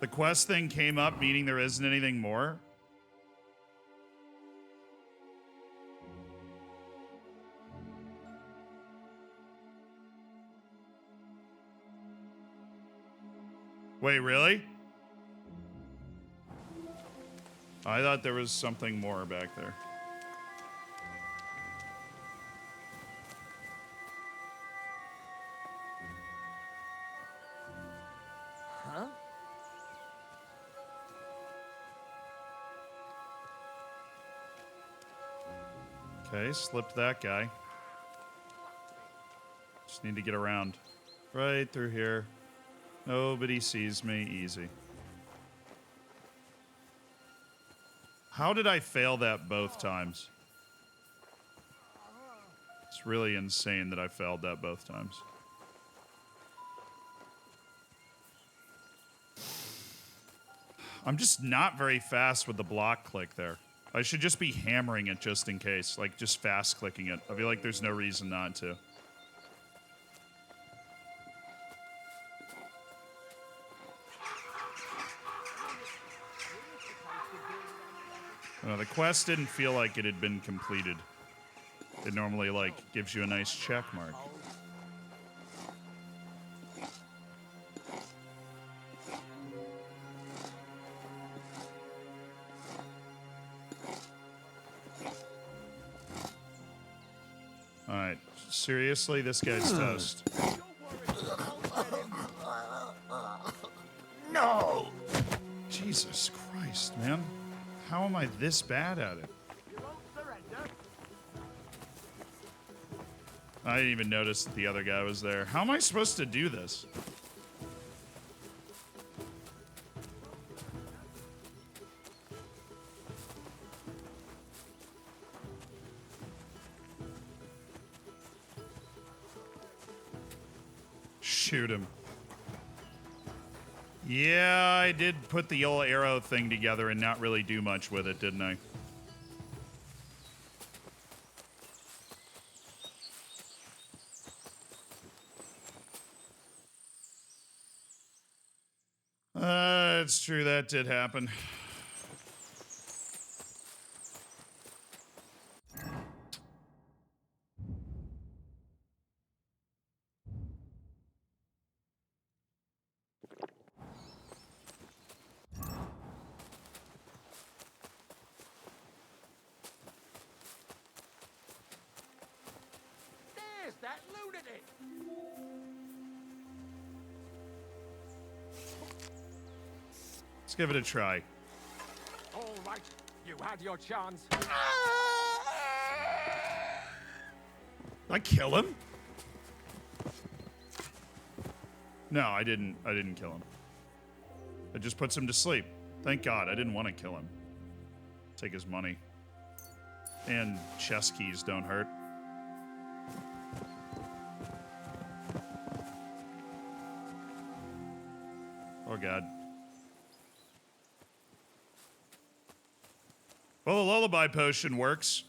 The quest thing came up, meaning there isn't anything more. Wait, really? I thought there was something more back there. Huh? Okay, slipped that guy. Just need to get around. Right through here. Nobody sees me. Easy. How did I fail that both times? It's really insane that I failed that both times. I'm just not very fast with the block click there. I should just be hammering it just in case. Like, just fast clicking it. I feel like there's no reason not to. The quest didn't feel like it had been completed. It normally, like, gives you a nice check mark. Alright, seriously, this guy's toast. No! Jesus Christ, man. How am I this bad at it? I didn't even notice that the other guy was there. How am I supposed to do this? Shoot him. Yeah, I did put the old arrow thing together and not really do much with it, didn't I? It's true, that did happen. There's that lunatic! Let's give it a try. All right, you had your chance. Did I kill him? No, I didn't kill him. It just puts him to sleep. Thank God, I didn't want to kill him. Take his money. And chest keys don't hurt. Oh God. Well, the lullaby potion works.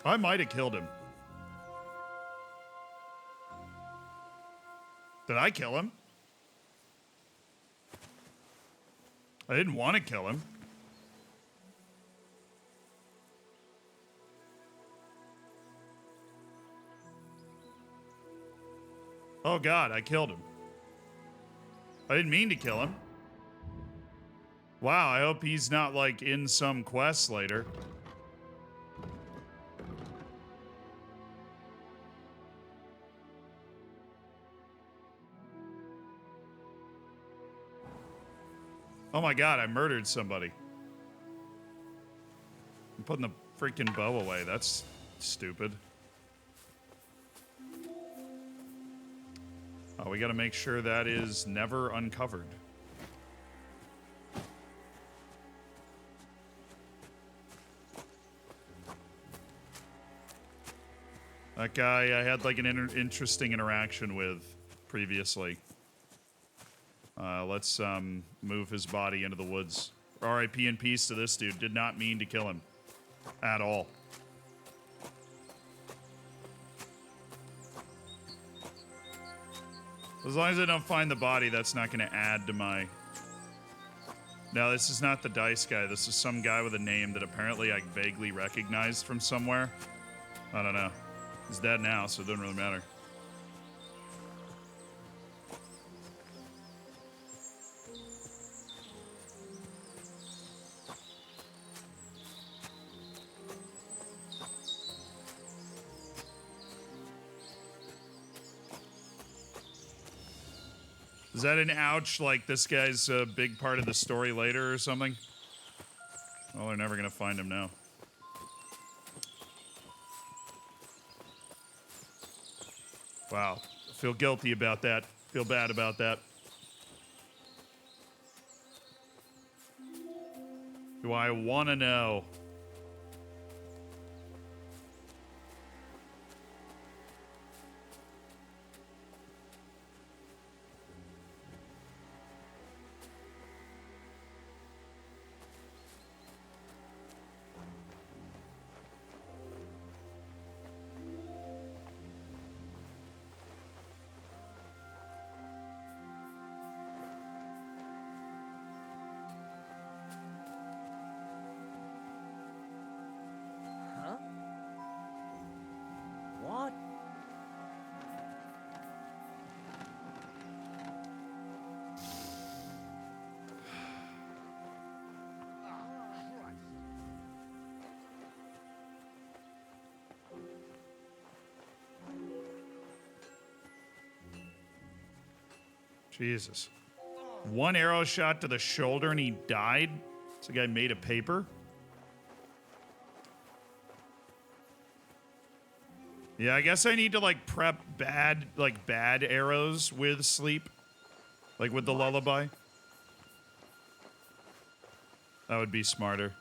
I might have killed him. Did I kill him? I didn't want to kill him. Oh God, I killed him. I didn't mean to kill him. Wow, I hope he's not like in some quest later. Oh my god, I murdered somebody. I'm putting the freaking bow away. That's stupid. Oh, we gotta make sure that is never uncovered. That guy I had like an interesting interaction with previously. Let's move his body into the woods. R.I.P. in peace to this dude. Did not mean to kill him. At all. As long as I don't find the body, that's not going to add to my... No, this is not the dice guy. This is some guy with a name that apparently I vaguely recognized from somewhere. I don't know. He's dead now, so it doesn't really matter. Is that an ouch, like this guy's a big part of the story later or something? Well, they're never gonna find him now. Wow. I feel guilty about that. Feel bad about that. Do I want to know? Huh? What? Jesus. One arrow shot to the shoulder and he died? This guy made of paper? Yeah, I guess I need to like prep bad arrows with sleep. Like with the lullaby. That would be smarter.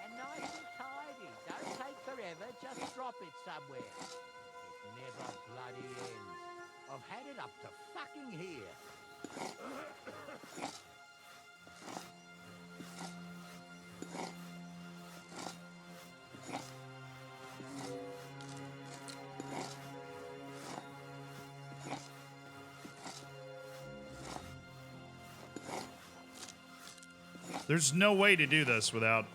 And nice and tidy. Don't take forever, just drop it somewhere. It never bloody ends. I've had it up to fucking here. There's no way to do this without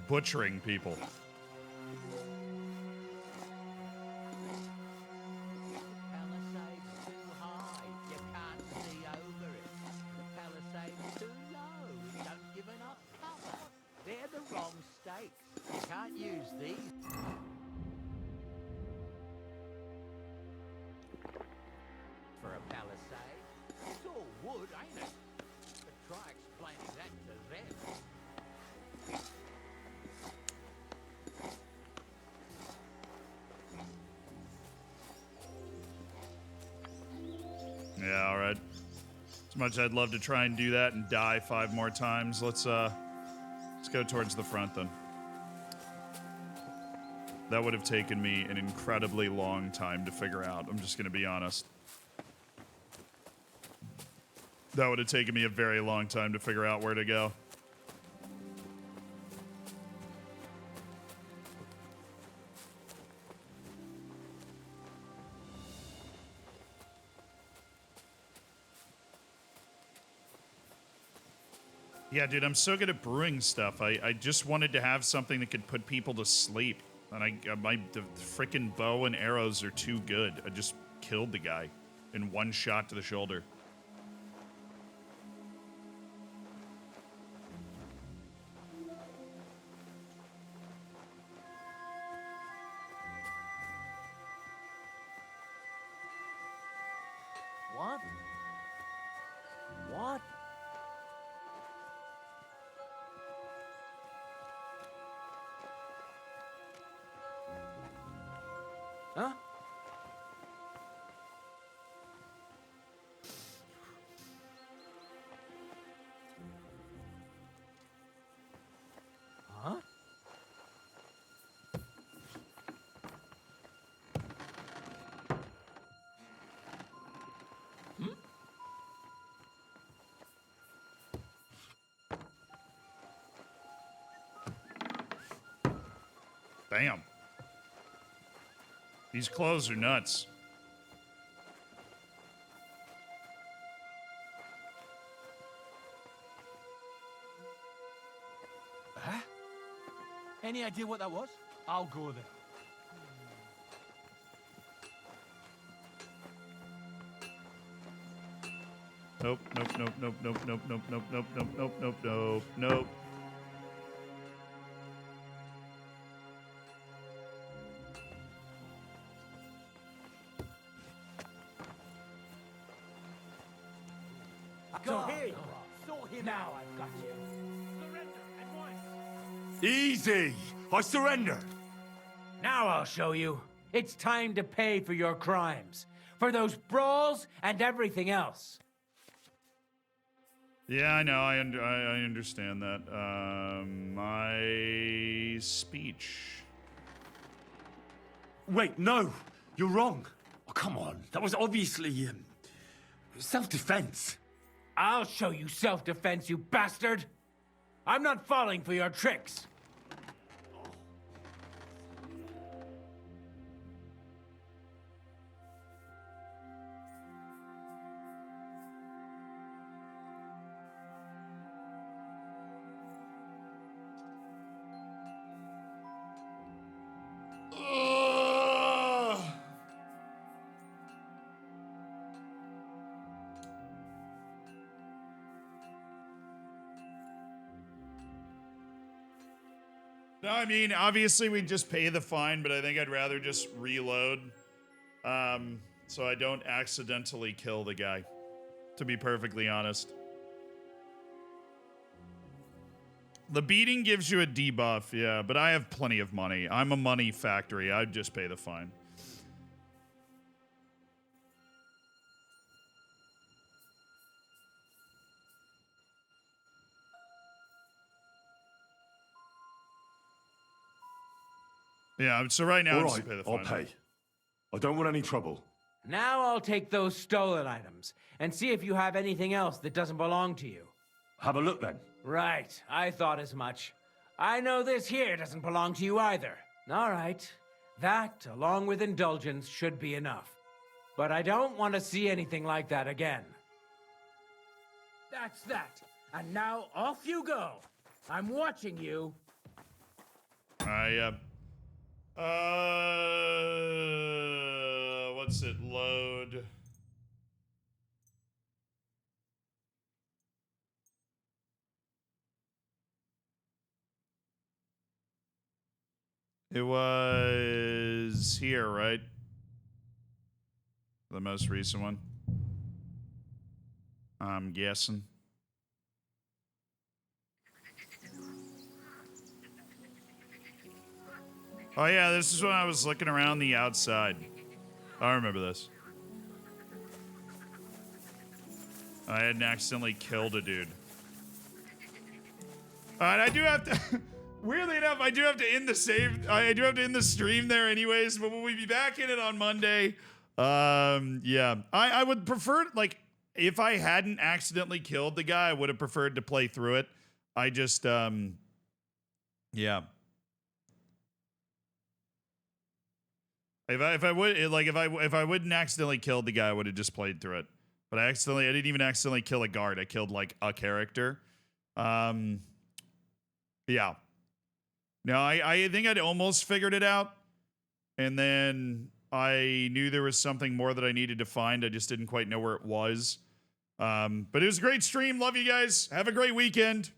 butchering people. They're the wrong stakes. You can't use these. For a palisade. It's all wood, ain't it? But try explaining that to them. Yeah, all right. As much as I'd love to try and do that and die 5 more times, let's go towards the front then. That would have taken me an incredibly long time to figure out. I'm just going to be honest. That would have taken me a very long time to figure out where to go. Yeah, dude, I'm so good at brewing stuff. I just wanted to have something that could put people to sleep. And the freaking bow and arrows are too good. I just killed the guy in one shot to the shoulder. What? What? Huh? Huh? Damn. These clothes are nuts. Huh? Any idea what that was? I'll go there. Nope, nope, nope, nope, nope, nope, nope, nope, nope, nope, nope, nope, nope, nope. So here you are. Sort him now I've got you. Surrender at once. Easy! I surrender! Now I'll show you. It's time to pay for your crimes. For those brawls and everything else. Yeah, I know. I understand that. My speech. Wait, no! You're wrong. Oh, come on. That was obviously, self-defense. I'll show you self-defense, you bastard! I'm not falling for your tricks. No, I mean, obviously we just pay the fine, but I think I'd rather just reload, so I don't accidentally kill the guy, to be perfectly honest. The beating gives you a debuff, yeah, but I have plenty of money. I'm a money factory. I'd just pay the fine. Yeah, so right now, All just right, pay the I'll fine. pay. I don't want any trouble. Now I'll take those stolen items and see if you have anything else that doesn't belong to you. Have a look then. Right, I thought as much. I know this here doesn't belong to you either. All right, that, along with indulgence, should be enough. But I don't want to see anything like that again. That's that. And now off you go. I'm watching you. What's it? Load. It was here, right? The most recent one. I'm guessing. Oh yeah, this is when I was looking around the outside. I remember this. I hadn't accidentally killed a dude. Alright, I do have to... Weirdly enough, I do have to end the save. I do have to end the stream there anyways, but we'll be back in it on Monday. Yeah. I would prefer, like, if I hadn't accidentally killed the guy, I would have preferred to play through it. I just, yeah. If I wouldn't accidentally killed the guy, I would have just played through it. But I didn't even accidentally kill a guard. I killed like a character. Yeah. No, I think I'd almost figured it out. And then I knew there was something more that I needed to find. I just didn't quite know where it was. But it was a great stream. Love you guys. Have a great weekend.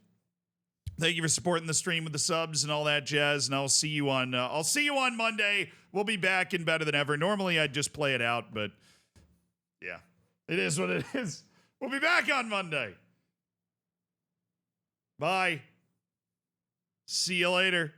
Thank you for supporting the stream with the subs and all that jazz. And I'll see you on Monday. We'll be back and better than ever. Normally I'd just play it out, but yeah, it is what it is. We'll be back on Monday. Bye. See you later.